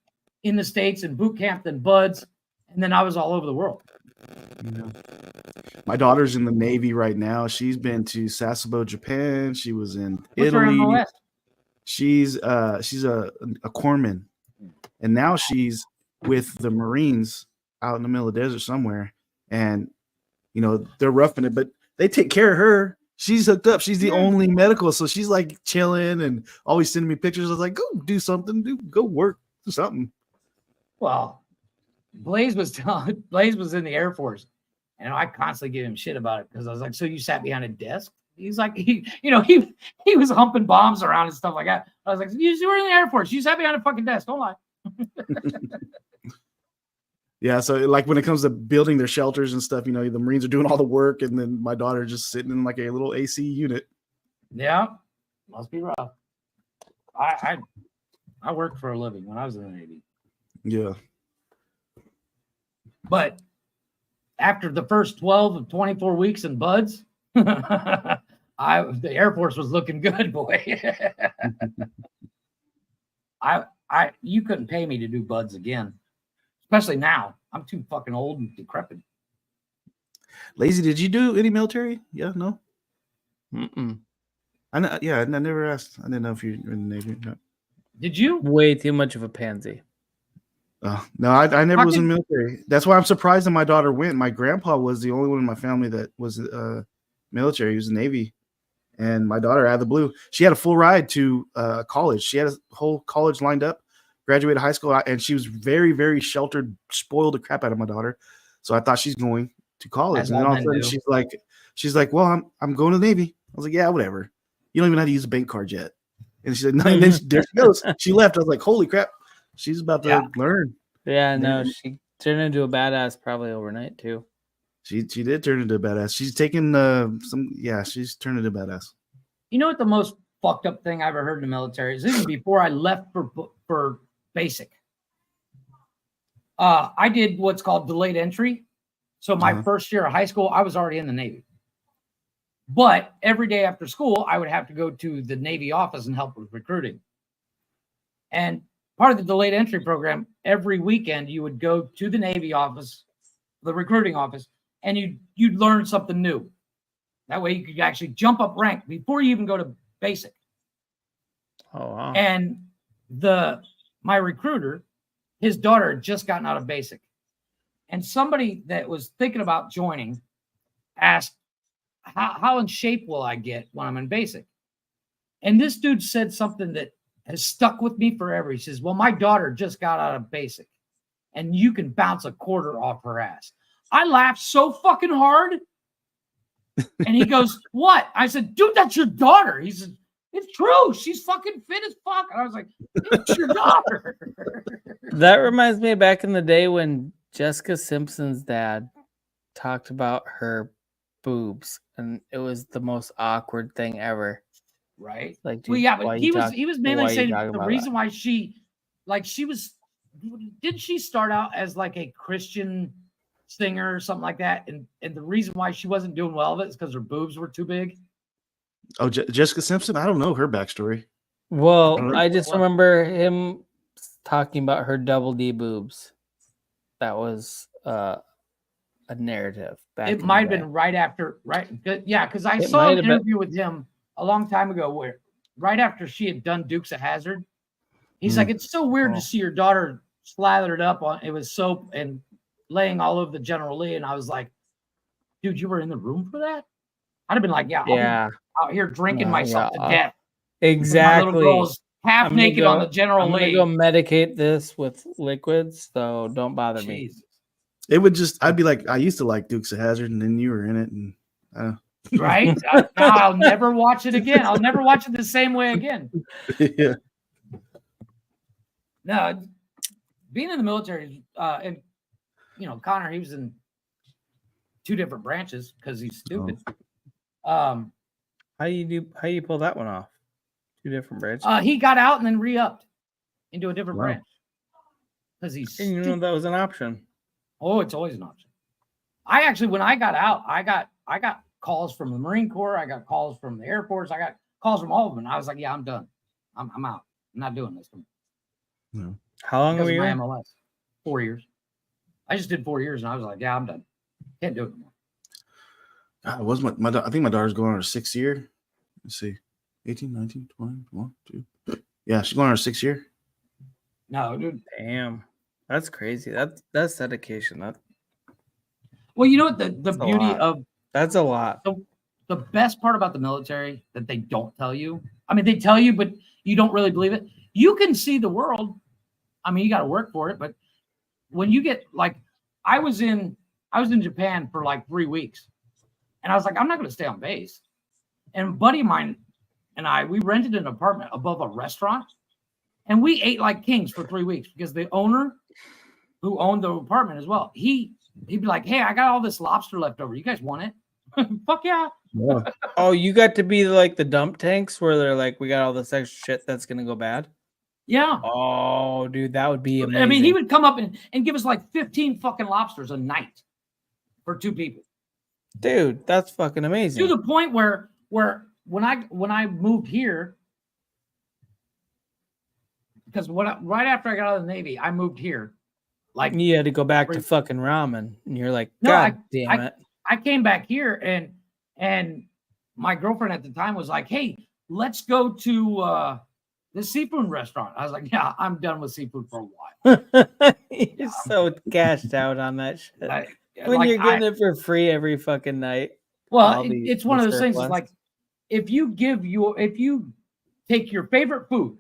S2: in the States in boot camp, then Buds, and then I was all over the world.
S3: Yeah. My daughter's in the Navy right now. She's been to Sasebo, Japan. She was in
S2: What's her
S3: Italy.
S2: MOS?
S3: She's a corpsman, and now she's with the Marines out in the middle of the desert somewhere. And you know they're roughing it, but they take care of her. She's hooked up. She's the only medical, so she's like chilling and always sending me pictures. I was like, go do something, go work, do something.
S2: Well, Blaze was in the Air Force, and I constantly give him shit about it because I was like, "So you sat behind a desk?" He's like, he was humping bombs around and stuff like that. I was like, "You were in the Air Force. You sat behind a fucking desk. Don't lie."
S3: Yeah, so like when it comes to building their shelters and stuff, you know, the Marines are doing all the work, and then my daughter just sitting in like a little AC unit.
S2: Yeah, must be rough. I worked for a living when I was in the Navy,
S3: Yeah.
S2: but after the first 12 of 24 weeks in Buds, the Air Force was looking good, boy. You couldn't pay me to do Buds again, especially now. I'm too fucking old and decrepit.
S3: Lazy, did you do any military? Yeah, no.
S6: Mm-mm.
S3: I know. Yeah, I never asked. I didn't know if you were in the Navy. No,
S2: Did you?
S6: Way too much of a pansy.
S3: no, I never was in
S2: Fucking-
S3: the military. That's why I'm surprised that my daughter went. My grandpa was the only one in my family that was military. He was in the Navy, and my daughter, out of the blue, she had a full ride to college. She had a whole college lined up, graduated high school, and she was very, very sheltered, spoiled the crap out of my daughter. So I thought she's going to college,
S2: As
S3: and then
S2: all
S3: all of a
S2: men
S3: sudden
S2: do.
S3: she's like, well, I'm going to the Navy. I was like, yeah, whatever. You don't even know how to use a bank card yet. And she said, no. And then there she goes. She left. I was like, holy crap, she's about to learn.
S6: Yeah, no,
S3: Maybe.
S6: she turned into a badass probably overnight too.
S3: She did turn into a badass. She's taken she's turned into a badass.
S2: You know what the most fucked up thing I ever heard in the military is? Even before I left for basic. I did what's called delayed entry. So my first year of high school, I was already in the Navy. But every day after school, I would have to go to the Navy office and help with recruiting. And part of the delayed entry program, every weekend you would go to the Navy office, the recruiting office, and you'd learn something new. That way you could actually jump up rank before you even go to basic.
S6: Oh wow.
S2: And my recruiter, his daughter had just gotten out of basic. And somebody that was thinking about joining asked, how in shape will I get when I'm in basic? And this dude said something that has stuck with me forever. He says, well, my daughter just got out of basic and you can bounce a quarter off her ass. I laughed so fucking hard. And he goes, what? I said, dude, that's your daughter. He said, it's true. She's fucking fit as fuck. And I was like, it's your daughter.
S6: That reminds me of back in the day when Jessica Simpson's dad talked about her boobs, and it was the most awkward thing ever.
S2: Right.
S6: Like,
S2: Well,
S6: dude,
S2: yeah,
S6: why
S2: but
S6: you
S2: he was mainly
S6: why you
S2: saying
S6: talking
S2: the
S6: about
S2: reason
S6: that?
S2: why didn't she start out as like a Christian singer or something like that? And the reason why she wasn't doing well with it is because her boobs were too big.
S3: Oh, Jessica Simpson. I don't know her backstory.
S6: Well, I just
S2: What?
S6: remember him talking about her double D boobs. That was a narrative. Back
S2: It
S6: in
S2: might
S6: the
S2: have
S6: day.
S2: been right after, right? Yeah, because I
S6: It
S2: saw
S6: might
S2: an
S6: have been.
S2: interview with him a long time ago where right after she had done Dukes of Hazzard, he's
S3: Hmm.
S2: like, it's so weird
S6: Oh.
S2: to see your daughter slathered up on it was soap and laying all over the General Lee. And I was like, dude, you were in the room for that? I'd have been like, yeah, I'll be
S6: Yeah,
S2: out here drinking
S6: No,
S2: myself
S6: yeah,
S2: to death.
S6: exactly.
S2: My little girl's half
S6: I'm gonna
S2: naked on the General
S6: I'm gonna
S2: Lee.
S6: go medicate this with liquids, so don't bother me.
S2: Jesus.
S3: It would just. I'd be like, I used to like Dukes of Hazzard, and then you were in it, and
S2: Right? Now I'll never watch it again. I'll never watch it the same way again.
S3: yeah.
S2: No, being in the military, and Connor, he was in 2 different branches because he's stupid.
S6: How you pull that one off? 2 different branches.
S2: He got out and then re-upped into a different
S3: Wow.
S2: branch because he's
S6: And you know
S2: stupid.
S6: that was an option.
S2: Oh, it's always an option. I actually, when I got out, I got calls from the Marine Corps. I got calls from the Air Force. I got calls from all of them. And I was like, yeah, I'm done. I'm out. I'm not doing this
S6: How long
S2: because
S6: were
S2: of
S6: you?
S2: my
S6: in?
S2: MLS. 4 years. I just did 4 years, and I was like, yeah, I'm done. Can't do it anymore.
S3: God, it was I think my daughter's going on her 6th year. Let's see. 18, 19, 20, 21, 2. Yeah, she's going on her 6th year.
S2: No, dude.
S6: Damn, that's crazy. That's dedication.
S2: Well, you know what the
S6: That's a
S2: beauty
S6: lot.
S2: of
S6: That's a lot.
S2: the best part about the military that they don't tell you. I mean, they tell you, but you don't really believe it. You can see the world. I mean, you got to work for it, but when you get like, I was in Japan for like 3 weeks, and I was like, I'm not going to stay on base. And a buddy of mine and we rented an apartment above a restaurant, and we ate like kings for 3 weeks because the owner, who owned the apartment as well, he'd be like, hey, I got all this lobster left over. You guys want it? Fuck yeah.
S6: Oh, you got to be like the dump tanks where they're like, we got all this extra shit that's gonna go bad.
S2: Yeah.
S6: Oh, dude, that would be amazing.
S2: I mean, he would come up and give us like 15 fucking lobsters a night for 2 people.
S6: Dude, that's fucking amazing.
S2: To the point where when I moved here, because right after I got out of the Navy, I moved here. Like
S6: You had to go back to
S2: Right.
S6: fucking ramen, and you're like,
S2: No,
S6: God damn it.
S2: I came back here and my girlfriend at the time was like, hey, let's go to the seafood restaurant. I was like, yeah, I'm done with seafood for a while.
S6: You're so cashed out on that shit. When
S2: Like,
S6: you're getting it for free every fucking night.
S2: well,
S6: all the-
S2: it's one
S6: the
S2: of those things. It's
S6: surplus.
S2: like if you take your favorite food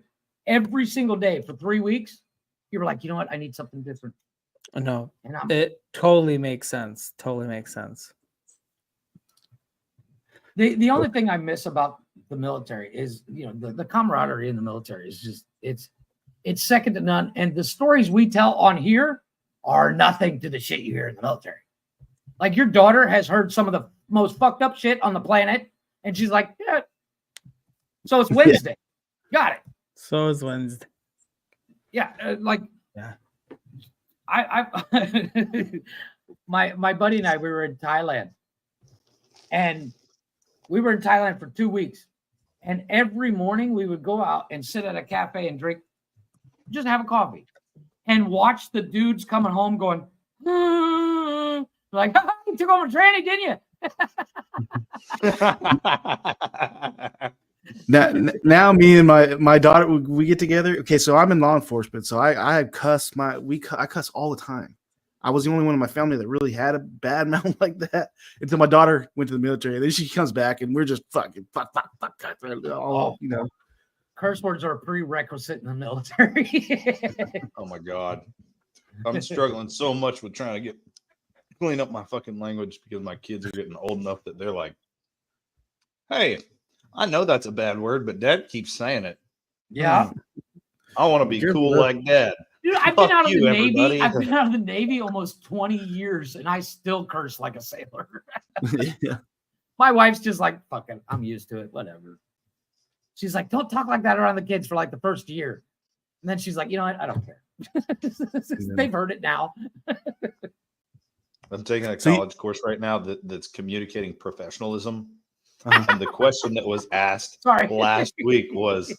S2: every single day for 3 weeks, you're like, you know what? I need something different.
S6: No,
S2: And I'm
S6: it totally makes sense. Totally makes sense.
S2: the only thing I miss about the military is the camaraderie in the military is just it's second to none. And the stories we tell on here are nothing to the shit you hear in the military. Like your daughter has heard some of the most fucked up shit on the planet, and she's like, yeah. So it's Wednesday. Got it.
S6: So is Wednesday.
S2: Yeah,
S6: Yeah.
S2: I my buddy and I, we were in Thailand, and we were in Thailand for 2 weeks, and every morning we would go out and sit at a cafe and drink, just have a coffee, and watch the dudes coming home going, like, you took home a tranny, didn't you?
S3: Now me and my daughter, we get together. Okay, so I'm in law enforcement, so I cuss all the time. I was the only one in my family that really had a bad mouth like that until my daughter went to the military. And then she comes back and we're just fucking fuck, all, you know.
S2: Curse words are a prerequisite in the military.
S4: Oh my god, I'm struggling so much with trying to clean up my fucking language because my kids are getting old enough that they're like, "Hey, I know that's a bad word, but Dad keeps saying it.
S2: Yeah.
S4: I want to be
S3: You're
S4: cool
S3: good.
S4: like Dad."
S2: Dude, I've
S4: Fuck
S2: been out of
S4: you,
S2: the Navy.
S4: everybody.
S2: I've been out of the Navy almost 20 years and I still curse like a sailor.
S3: Yeah.
S2: My wife's just like, fuck it. I'm used to it. Whatever. She's like, don't talk like that around the kids for like the first year. And then she's like, you know what? I don't care. They've heard it now.
S4: I'm taking a
S3: So you-
S4: college course right now that's communicating professionalism.
S3: Uh-huh.
S4: And the question that was asked
S2: Sorry.
S4: last week was,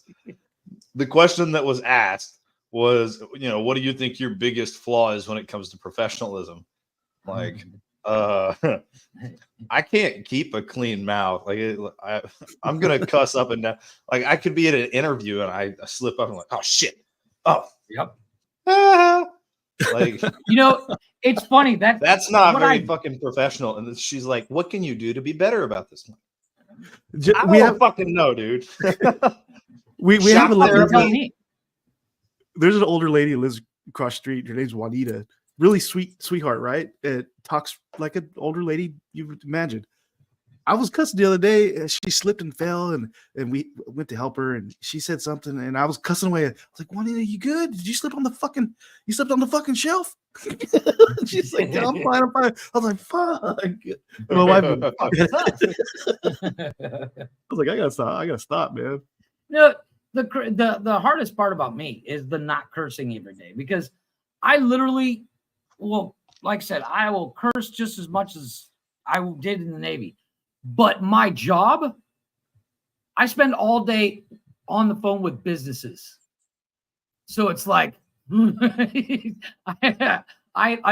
S4: you know, what do you think your biggest flaw is when it comes to professionalism? Like, I can't keep a clean mouth. Like, I'm gonna cuss up and down. Like, I could be at an interview and I slip up and like, oh shit, oh
S2: Yep.
S4: ah. Like,
S2: You know, it's funny that
S4: that's not
S2: what
S4: very
S2: I-
S4: fucking professional. And then she's like, what can you do to be better about this? I
S3: We
S4: don't
S3: have
S4: fucking know, dude.
S3: we have a
S4: Shock
S3: lady.
S4: therapy.
S2: tell me.
S3: There's an older lady who lives across the street. Her name's Juanita. Really sweetheart, right? Talks like an older lady you would imagine. I was cussing the other day. She slipped and fell, and we went to help her, and she said something, and I was cussing away. I was like, "Juanita, you good? Did you slip on the fucking? You slipped on the fucking shelf?" She's like, "Yeah, I'm fine. I'm fine." I was like, "Fuck." And my wife, I was like, "I gotta stop, man."
S2: No, the hardest part about me is the not cursing every day because I literally will, like I said, I will curse just as much as I did in the Navy. But my job, I spend all day on the phone with businesses. So it's like I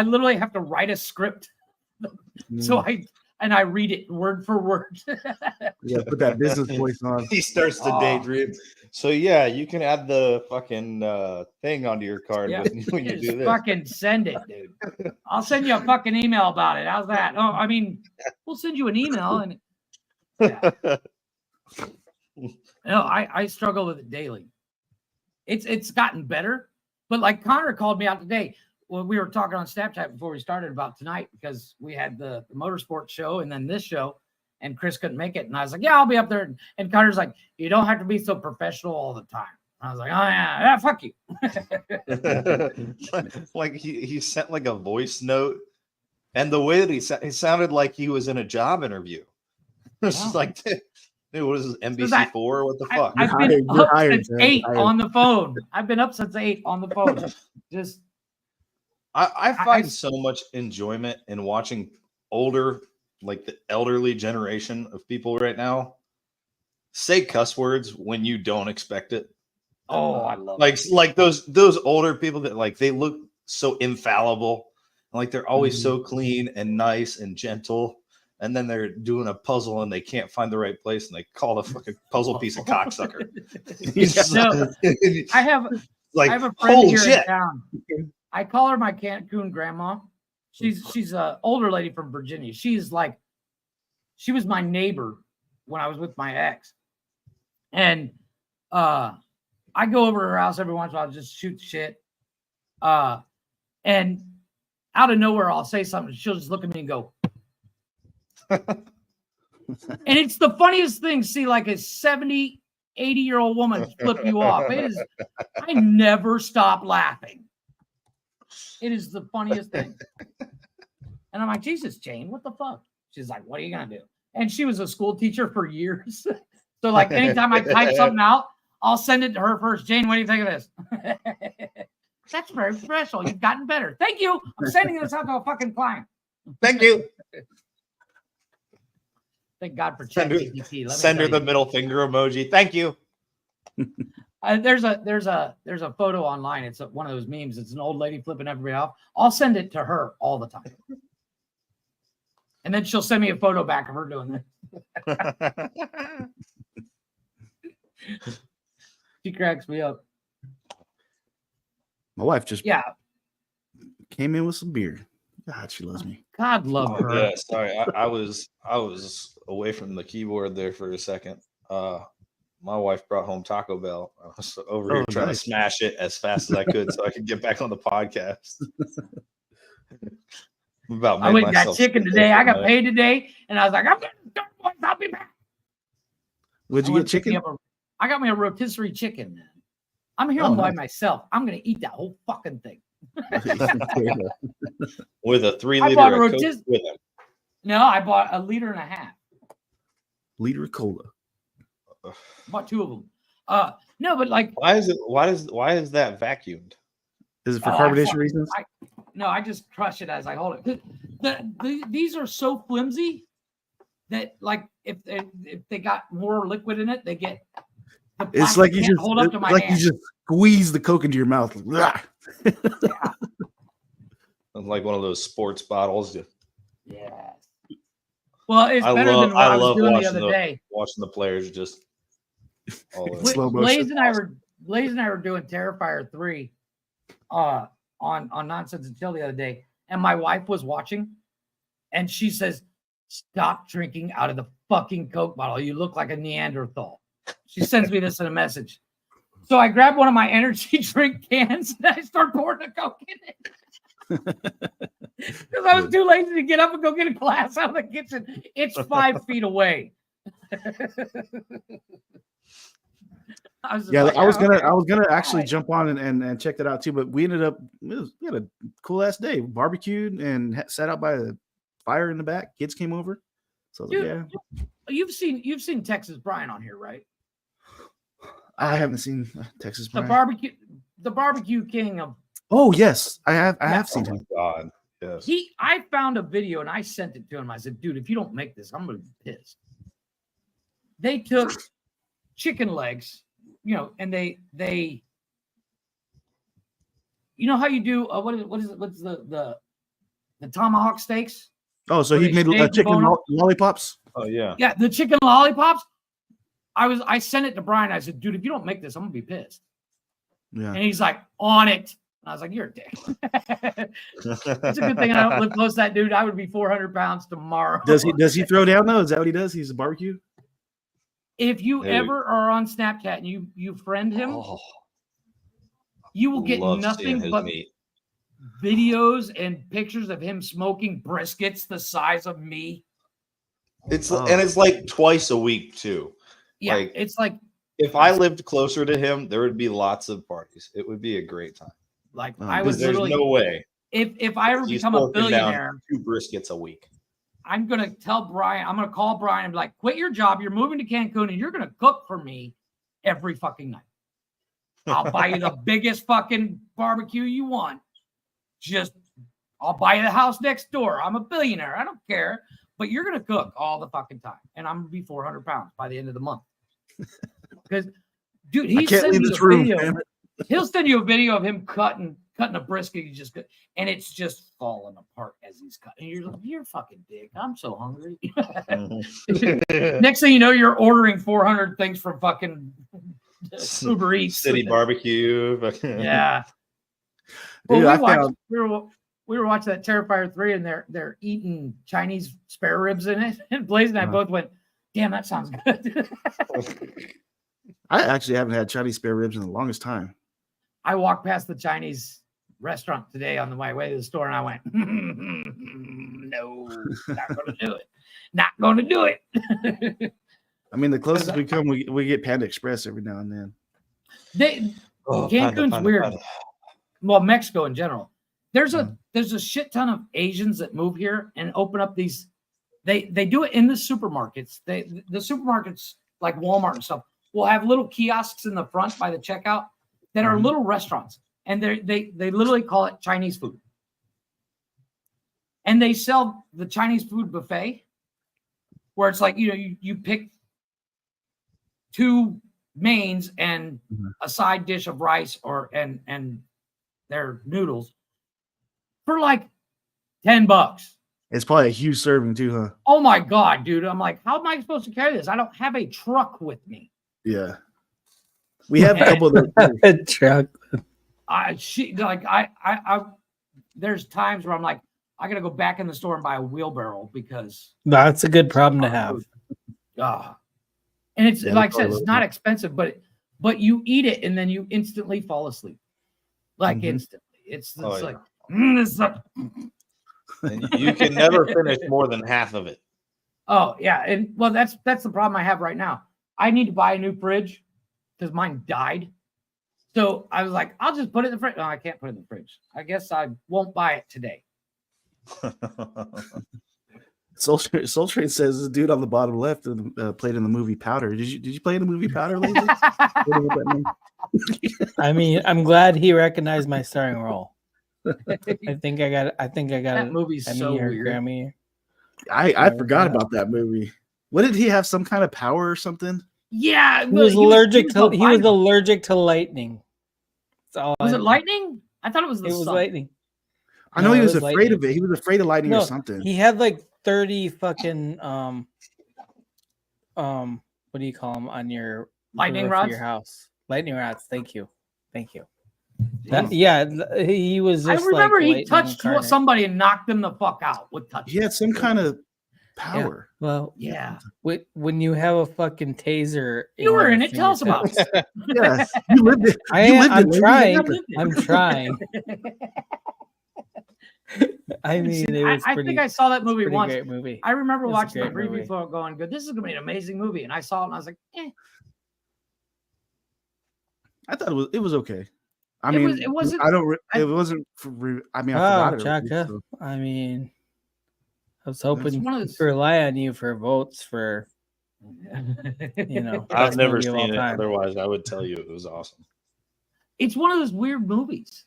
S2: literally have to write a script. So I read it word for word.
S3: Yeah, put that business voice on.
S4: He starts to
S2: Oh.
S4: daydream. So yeah, you can add the fucking thing onto your card
S2: Yeah,
S4: when you
S2: just
S4: do this.
S2: fucking send it, dude. I'll send you a fucking email about it. How's that? Oh, I mean, we'll send you an email and no, I struggle with it daily. It's gotten better, but like Connor called me out today when we were talking on Snapchat before we started about tonight because we had the motorsports show and then this show, and Chris couldn't make it, and I was like, yeah, I'll be up there. And Connor's like, you don't have to be so professional all the time. I was like, oh yeah, fuck you.
S4: Like he sent like a voice note, and the way that he sounded like he was in a job interview. It's just
S2: Wow.
S4: like, dude, what is this,
S2: So that-
S4: NBC4? What the fuck?
S2: I've
S3: You're
S2: been
S3: hired, you're
S2: up
S3: hired,
S2: since
S3: man,
S2: 8
S3: hired.
S2: on the phone. I've been up since 8 on the phone. Just
S4: I find so much enjoyment in watching older, like the elderly generation of people right now, say cuss words when you don't expect it.
S2: oh, I love it.
S4: Like those older people that like they look so infallible, and like they're always so clean and nice and gentle, and then they're doing a puzzle and they can't find the right place and they call the fucking puzzle piece a cocksucker. He's just
S2: No, I have
S4: like,
S2: I have a friend
S4: holy
S2: here
S4: shit.
S2: in town. I call her my Cancun grandma. She's a older lady from Virginia. She was my neighbor when I was with my ex. And I go over to her house every once in a while, just shoot shit. And out of nowhere, I'll say something. She'll just look at me and go. And it's the funniest thing to see like a 70, 80-year-old woman flip you off. I never stop laughing. It is the funniest thing. And I'm like, Jesus, Jane, what the fuck? She's like, what are you going to do? And she was a school teacher for years. So like anytime I type something out, I'll send it to her first. Jane, what do you think of this? That's very professional. You've gotten better. Thank you. I'm sending this out to a fucking client.
S4: Thank you.
S2: Thank God for
S4: Send her-
S2: ChatGPT.
S4: Send her the middle finger emoji. Thank you.
S2: There's a photo online. It's one of those memes. It's an old lady flipping everybody off. I'll send it to her all the time, and then she'll send me a photo back of her doing that. She cracks me up.
S3: My wife just
S2: Yeah,
S3: came in with some beer. God, she loves me.
S2: God love her.
S4: Yeah, sorry. I was away from the keyboard there for a second. My wife brought home Taco Bell. I was over here trying
S3: nice.
S4: to smash it as fast as I could so I could get back on the podcast. I'm about
S2: I
S4: made
S2: went and got
S4: myself
S2: chicken
S4: sick
S2: today. I got
S4: tonight.
S2: paid today, and I was like, I'm getting Starbucks. I'll be back.
S3: Would
S2: I
S3: you
S2: went
S3: get
S2: to pick me
S3: chicken?
S2: up I got me a rotisserie chicken, man. I'm here
S3: Oh,
S2: by
S3: nice.
S2: myself. I'm gonna eat that whole fucking thing.
S4: With a 3
S2: I
S4: liter
S2: bought a
S4: of Coke
S2: rotis-
S4: with him.
S2: No, I bought 1.5 liters.
S3: Liter of cola.
S2: Bought 2 of them. No, but like,
S4: Why is that vacuumed?
S3: Is it for
S2: Oh, I
S3: carbonation
S2: fucking-
S3: reasons?
S2: no, I just crush it as I hold it. These are so flimsy that, like, if they got more liquid in it, they get. The
S3: It's
S2: plastic
S3: like you
S2: can't
S3: just
S2: hold up to my
S3: like
S2: hand.
S3: you just squeeze the Coke into your mouth. Like,
S4: Like one of those sports bottles.
S2: Yes. Well, it's
S4: I
S2: better
S4: love-
S2: than what
S4: I
S2: I was
S4: love
S2: doing the
S4: watching
S2: other
S4: the-
S2: day.
S4: Watching the players just all over.
S3: Slow
S2: Blaze
S3: motion.
S2: and I were doing Terrifier 3 on Nonsense and Chill the other day, and my wife was watching, and she says, "Stop drinking out of the fucking Coke bottle. You look like a Neanderthal." She sends me this in a message. So I grab one of my energy drink cans and I start pouring the Coke in it. Because I was too lazy to get up and go get a glass out of the kitchen. It's 5 feet away. I was just
S3: yeah,
S2: like,
S3: I was
S2: "Oh, okay."
S3: gonna actually
S2: Alright.
S3: jump on and check that out too, but we ended up we had a cool ass day. Barbecued and sat out by the fire in the back. Kids came over, so I was like,
S2: Dude,
S3: yeah.
S2: You've seen Texas Brian on here, right?
S3: I haven't seen Texas
S2: The
S3: Brian.
S2: barbecue king of
S3: Oh yes, I have. I
S2: Yeah.
S3: have
S4: Oh
S3: seen
S4: my
S3: him.
S4: god. Yes.
S2: I found a video and I sent it to him. I said, dude, if you don't make this, I'm gonna be pissed. They took chicken legs, and they you know how you do what's the tomahawk steaks?
S3: Oh, so
S2: Were
S3: he
S2: they
S3: made
S2: steak
S3: chicken
S2: and bone?
S3: lollipops.
S4: Oh yeah.
S2: Yeah, the chicken lollipops. I sent it to Brian. I said, dude, if you don't make this, I'm gonna be pissed.
S3: Yeah.
S2: And he's like, on it. And I was like, you're a dick. It's a good thing I don't live close to that dude. I would be 400 pounds tomorrow.
S3: Does he throw down though? Is that what he does? He's a barbecue.
S2: If you
S4: Hey.
S2: ever are on Snapchat and you friend him,
S4: Oh,
S2: you will get
S4: love seeing
S2: nothing
S4: his
S2: but
S4: meat.
S2: videos and pictures of him smoking briskets the size of me.
S4: It's
S3: Oh.
S4: and it's like twice a week too.
S2: Yeah,
S4: Like-
S2: it's like
S4: If I lived closer to him, there would be lots of parties. It would be a great time.
S3: Oh,
S2: I
S4: Because
S2: was
S4: there's
S2: literally
S4: no way
S2: if I ever
S4: he's
S2: become a
S4: forking down
S2: billionaire,
S4: 2 briskets a week.
S2: I'm gonna tell Brian, I'm gonna call Brian and be like, quit your job, you're moving to Cancun, and you're gonna cook for me every fucking night. I'll buy you the biggest fucking barbecue you want. I'll buy you the house next door. I'm a billionaire. I don't care. But you're gonna cook all the fucking time. And I'm gonna be 400 pounds by the end of the month. Because dude,
S3: I
S2: he
S3: can't
S2: sends
S3: leave
S2: you
S3: this
S2: a
S3: room.
S2: video.
S3: Damn it.
S2: He'll send you a video of him cutting a brisket. And it's just falling apart as he's cutting. You're like, you're a fucking dick. I'm so hungry. Next thing you know, you're ordering 400 things from fucking Uber Eats.
S4: City barbecue.
S2: Yeah.
S3: Dude,
S2: Well,
S3: I
S2: we watched.
S3: found
S2: We were watching that Terrifier 3, and they're eating Chinese spare ribs in it. And Blaze and I both went, "Damn, that sounds good."
S3: I actually haven't had Chinese spare ribs in the longest time.
S2: I walked past the Chinese restaurant today on the way to the store, and I went, "No, not going to do it. Not going to do it."
S3: I mean, the closest we come, we get Panda Express every now and then.
S2: Cancun's weird. Well, Mexico in general. There's a shit ton of Asians that move here and open up these. They do it in the supermarkets. The supermarkets like Walmart and stuff will have little kiosks in the front by the checkout that are little restaurants, and they literally call it Chinese food. And they sell the Chinese food buffet, where it's like you pick 2 mains and a side dish of rice and their noodles for like $10.
S3: It's probably a huge serving too, huh?
S2: Oh my God, dude. I'm like, how am I supposed to carry this? I don't have a truck with me.
S3: Yeah. We have a couple of those.
S6: Truck.
S2: There's times where I'm like, I gotta go back in the store and buy a wheelbarrow because
S6: That's a good problem to have.
S2: and it's
S3: Yeah,
S2: like I
S3: that's
S2: said,
S3: probably
S2: it's not expensive, but you eat it and then you instantly fall asleep. Like
S3: Mhm.
S2: instantly. It's
S4: Oh, yeah.
S2: like it's like
S7: And you can never finish more than half of it.
S2: oh yeah, and well that's the problem I have right now. I need to buy a new fridge because mine died. So I was like, I'll just put it in the fridge. No, I can't put it in the fridge. I guess I won't buy it today.
S3: Soul Train says the dude on the bottom left played in the movie Powder. Did you play in the movie Powder, Lazy?
S6: I mean, I'm glad he recognized my starring role. I think I got
S2: That movie's
S6: Emmy
S2: so
S6: or
S2: weird.
S6: Grammy.
S3: I forgot about that movie. What did he have? Some kind of power or something?
S2: Yeah,
S6: He was allergic to
S2: albino.
S6: allergic to lightning. That's all.
S2: Was
S6: I
S2: it
S6: know.
S2: lightning? I thought it was the
S6: It was
S2: sun.
S6: lightning.
S3: I know
S6: No,
S3: he
S6: it
S3: was
S6: was
S3: afraid of
S6: lightning.
S3: it. He was afraid of lightning or
S6: No,
S3: something.
S6: he had like 30 fucking what do you call them on your
S2: Lightning
S6: roof of
S2: rods?
S6: your house? Lightning rods. Thank you. He was.
S2: I
S6: Just
S2: remember
S6: like
S2: he
S6: lightning
S2: touched
S6: incarnate.
S2: somebody and knocked them the fuck out with touch.
S3: He had some kind of power.
S6: Well,
S2: Yeah,
S6: when you have a fucking taser,
S2: you were
S6: your
S2: in it. Tell us about
S6: fingertips-
S2: it.
S3: Yeah, you lived it.
S6: I
S3: You
S6: am.
S3: lived
S6: I'm
S3: it, Lazy.
S6: trying.
S2: lived it.
S6: I'm trying. I mean, it was
S2: I
S6: pretty.
S2: think I saw that movie
S6: pretty
S2: once.
S6: great movie.
S2: I remember
S6: It's a
S2: watching the
S6: great
S2: preview
S6: movie.
S2: for it going, good, this is going to be an amazing movie. And I saw it and I was like, eh.
S3: I thought it was okay. I
S2: It
S3: mean,
S2: was- it wasn't-
S3: I don't.
S2: I-
S3: It wasn't. I mean, I
S6: Oh,
S3: forgot it.
S6: Chaka.
S3: So.
S6: I mean, I was
S2: It's
S6: hoping
S2: one of those-
S6: to rely on you for votes for you know.
S7: I've
S6: best
S7: never
S6: movie of all
S7: seen it.
S6: time.
S7: Otherwise, I would tell you it was awesome.
S2: It's one of those weird movies.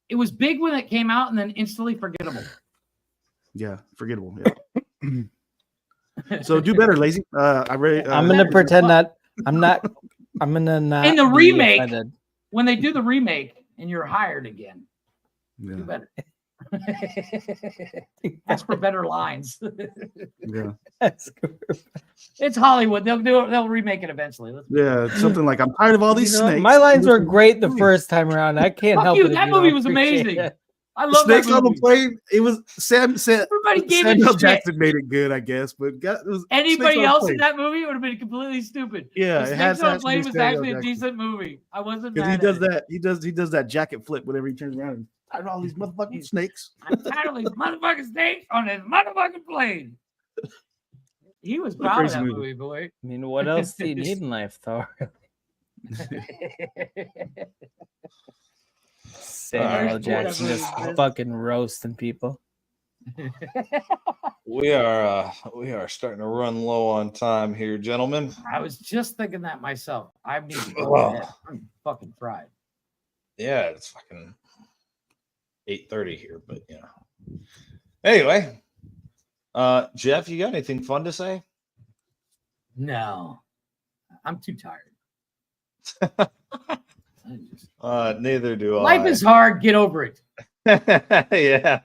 S2: It was big when it came out and then instantly forgettable.
S3: Yeah, forgettable. Yeah. So do better, Lazy. I read.
S6: I'm gonna
S2: Better.
S6: pretend
S2: What?
S6: that I'm not. I'm gonna not.
S2: In the
S6: be
S2: remake-
S6: offended.
S2: When they do the remake and you're hired again, do
S3: Yeah,
S2: better. Ask for better lines.
S3: yeah,
S2: It's Hollywood. They'll do it. They'll remake it eventually.
S3: yeah. Something like I'm tired of all these
S6: You know,
S3: snakes.
S6: my lines were great the first time around. I can't
S2: Fuck
S6: help
S2: you,
S6: it. if
S2: that
S6: you don't
S2: movie was
S6: appreciate
S2: amazing.
S6: it.
S2: I love
S3: Snakes
S2: that
S3: on the
S2: movie.
S3: plane. It was
S2: Everybody gave it
S3: Samuel
S2: shit.
S3: Jackson made it good, I guess. But it was
S2: Anybody
S3: Snakes on a
S2: else
S3: Plane.
S2: in that movie would have been completely stupid.
S3: Yeah,
S2: The
S3: it has
S2: Snakes on
S3: to
S2: a Plane
S3: be
S2: was
S3: Samuel
S2: actually a
S3: Jackson.
S2: decent movie. I wasn't
S3: Because
S2: mad
S3: he does
S2: at it.
S3: that. He does that jacket flip whenever he turns around. And tired of all these motherfucking snakes.
S2: I'm tired of these motherfucking snakes on this motherfucking plane. He was
S3: What a
S2: proud of
S3: crazy
S2: that
S3: movie.
S2: movie, boy.
S6: I mean, what else do you need in life, Thor? Samuel
S2: Alright,
S6: Jackson
S2: whatever
S6: just
S2: it is.
S6: fucking roasting people.
S7: We are starting to run low on time here, gentlemen.
S2: I was just thinking that myself. I need to go
S7: Oh.
S2: to bed. I'm fucking fried.
S7: Yeah, it's fucking 8:30 here, but you know. Anyway, Jeff, you got anything fun to say?
S2: No, I'm too tired. I just-
S7: Neither do I.
S2: Life is hard. Get over it.
S7: Yeah.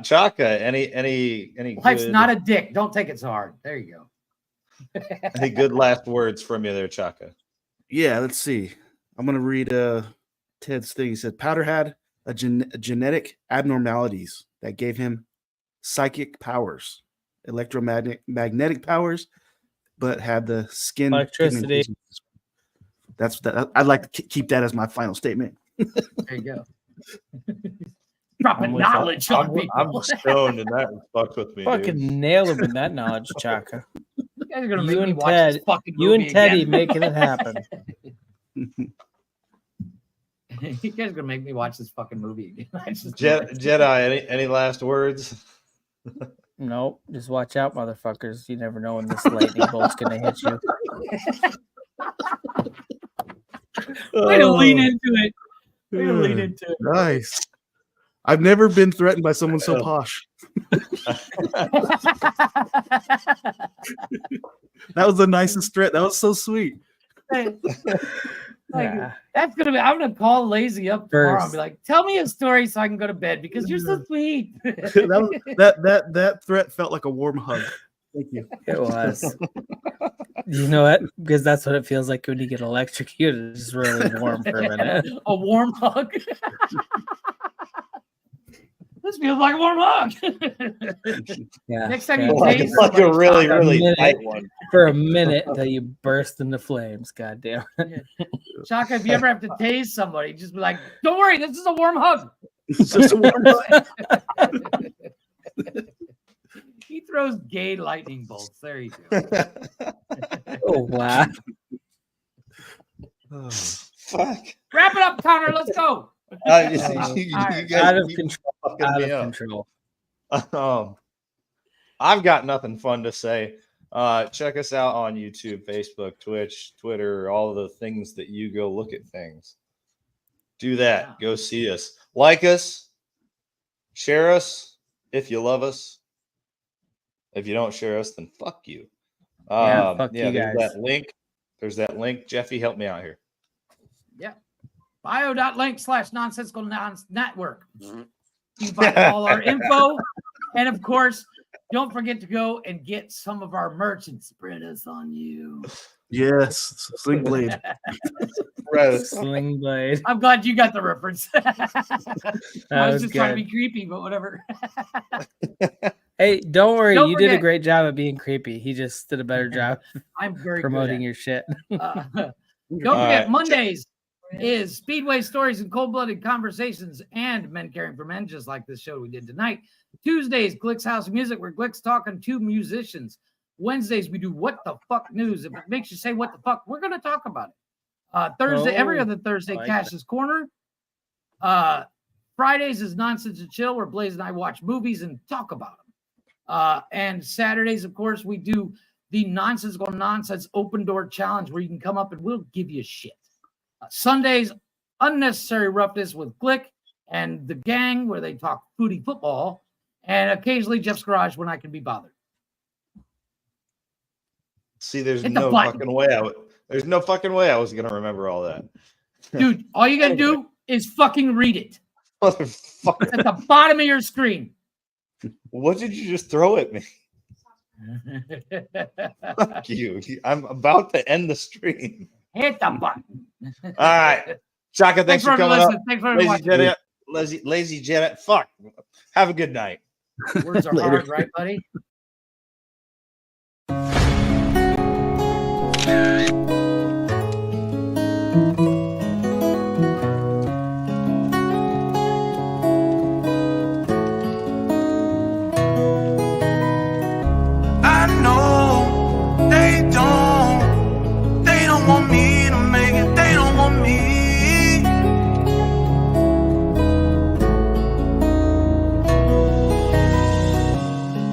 S7: Chaka, any
S2: Life's
S7: good,
S2: not a dick. Don't take it so hard. There you go.
S7: any good last words from you there, Chaka?
S3: Yeah, let's see. I'm gonna read Ted's thing. He said Powder had a genetic abnormalities that gave him psychic powers, magnetic powers, but had the skin
S6: Electricity.
S3: pigmentation. That's that. I'd like to keep that as my final statement.
S2: There you go. Dropping
S6: I'm with that.
S2: knowledge on
S7: I'm
S2: people.
S7: stoned and that fucked with me.
S6: Fucking
S7: Dude.
S6: nail him with that knowledge, Chaka.
S2: You guys are gonna
S6: You
S2: make me
S6: and
S2: watch
S6: Ted-
S2: this fucking
S6: You
S2: movie
S6: and Teddy
S2: again.
S6: making it happen.
S2: You guys are gonna make me watch this fucking movie again. I just-
S7: Jedi, any last words?
S6: Nope. Just watch out, motherfuckers. You never know when this lightning bolt's gonna hit you.
S2: Way to lean
S3: Oh,
S2: into it. Way to lean into it.
S3: nice. I've never been threatened by someone so posh. That was the nicest threat. That was so sweet.
S2: Like,
S6: Yeah.
S2: that's gonna be. I'm gonna call Lazy up tomorrow and
S6: First.
S2: be like, "Tell me a story so I can go to bed because you're so sweet."
S3: that threat felt like a warm hug. Thank you.
S6: It was. You know what? Because that's what it feels like when you get electrocuted. It's really warm for a minute.
S2: A warm hug. This feels like a warm hug.
S6: Yeah.
S2: Next time
S6: yeah.
S2: you
S7: Like,
S2: taste
S7: like a
S2: somebody's
S7: really,
S2: cock,
S7: really
S6: minute.
S7: tight one.
S6: For a minute until you burst into flames. God damn it.
S2: Chaka, if you ever have to tase somebody, just be like, "Don't worry, this is a warm hug."
S3: It's just a warm hug.
S2: He throws gay lightning bolts. There you go.
S6: Oh wow.
S7: Fuck.
S2: Wrap it up, Connor. Let's go.
S7: You
S2: All right.
S7: guys
S6: Out of
S7: keep
S6: control.
S7: fucking
S6: Out
S7: me
S6: of
S7: up.
S6: control.
S7: I've got nothing fun to say. Check us out on YouTube, Facebook, Twitch, Twitter, all the things that you go look at things. Do that. Go see us. Like us. Share us if you love us. If you don't share us, then fuck you.
S6: Yeah, fuck you
S7: there's
S6: guys.
S7: that link. There's that link. Jeffy, help me out here.
S2: Yeah. Bio.link/nonsensical network. You can find all our info. And of course, don't forget to go and get some of our merch and spread us on you.
S3: Yes, Sling Blade.
S6: Sling blade.
S2: I'm glad you got the reference. I was
S6: was
S2: just trying to
S6: good.
S2: be creepy, but whatever.
S6: Hey, don't worry.
S2: Don't
S6: You did a
S2: forget-
S6: great job of being creepy. He just did a better job
S2: I'm very
S6: promoting
S2: good
S6: your shit.
S2: don't forget,
S7: right.
S2: Mondays is Speedway Stories and Cold-Blooded Conversations and Men Caring for Men, just like this show we did tonight. Tuesdays, Glick's House of Music, where Glick's talking to musicians. Wednesdays, we do What the Fuck News. If it makes you say what the fuck, we're going to talk about it. Thursday, every
S6: Oh,
S2: other Thursday,
S6: like
S2: Cash's Corner. Fridays is Nonsense and Chill, where Blaze and I watch movies and talk about them. And Saturdays, of course, we do the Nonsensical Nonsense Open Door Challenge, where you can come up and we'll give you shit. Sundays, Unnecessary Roughness with Glick and the gang, where they talk foodie football, and occasionally Jeff's Garage when I can be bothered.
S7: See, there's
S2: Hit the
S7: no
S2: button.
S7: fucking way there's no fucking way I was gonna remember all that.
S2: Dude, all you gotta do is fucking read it.
S7: Motherfucker.
S2: It's at the bottom of your screen.
S7: What did you just throw at me? Fuck you. I'm about to end the stream.
S2: Hit the button.
S7: All right. Chaka, thanks for coming
S2: listening.
S7: up.
S2: Thanks for
S7: Lazy
S2: watching.
S7: Jedi. Lazy Jedi. Fuck. Have a good night.
S2: Words are
S3: Later.
S2: hard, right, buddy?
S8: I know they don't want me to make it, they don't want me.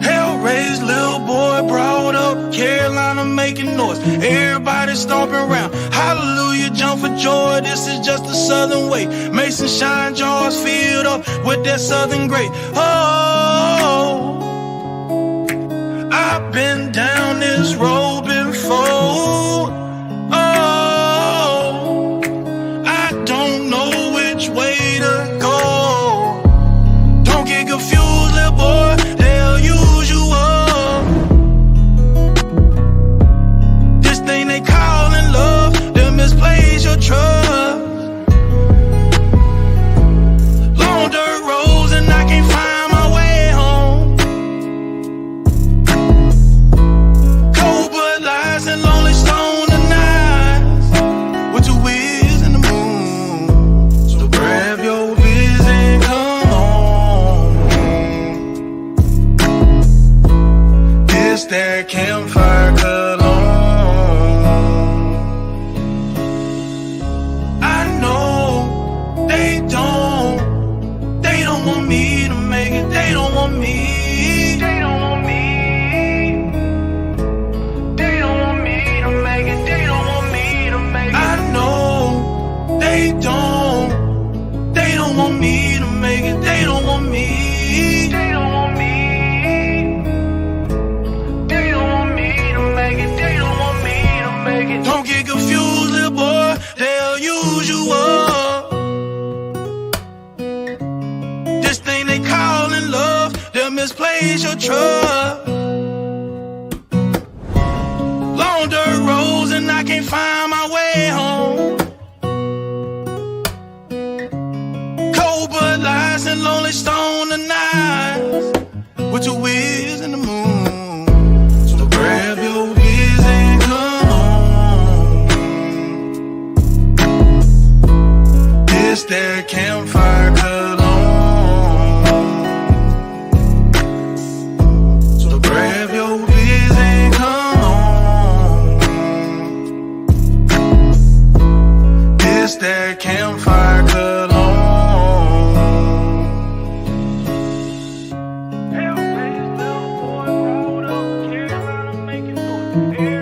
S8: Hell raised little boy brought up Carolina making noise. Everybody stomping around. Hallelujah, jump for joy. This is just the southern way. Mason shine jars filled up with that southern grape. Oh, I've been down this road before. Oh, I don't know which way to go. Don't get confused, little boy, they'll use you up. This thing they callin' love, they'll misplace your trust. Long dirt roads and I can't find my way home. Cold blood lies and lonely stone the nights with two wheels in the moon. So grab your biz and come home. This that campfire cologne. I know they don't want me to make it. They don't want me. They don't want me. They don't want me to make it. They don't want me to make it. I know they don't want me to make it. They don't want me. They don't want me. They don't want me to make it. They don't want me to make it. Don't get confused, little boy. They'll use you up. This thing they callin' love, they'll misplace your trust. Long dirt roads and I can't find my way home. Cold blood lies and lonely stone the night. your whiz in the moon. So grab your whiz and come on. This that campfire cologne. So grab your whiz and come on. This that campfire cologne.
S5: Pale-faced little boy rolled up, carried around, making noise.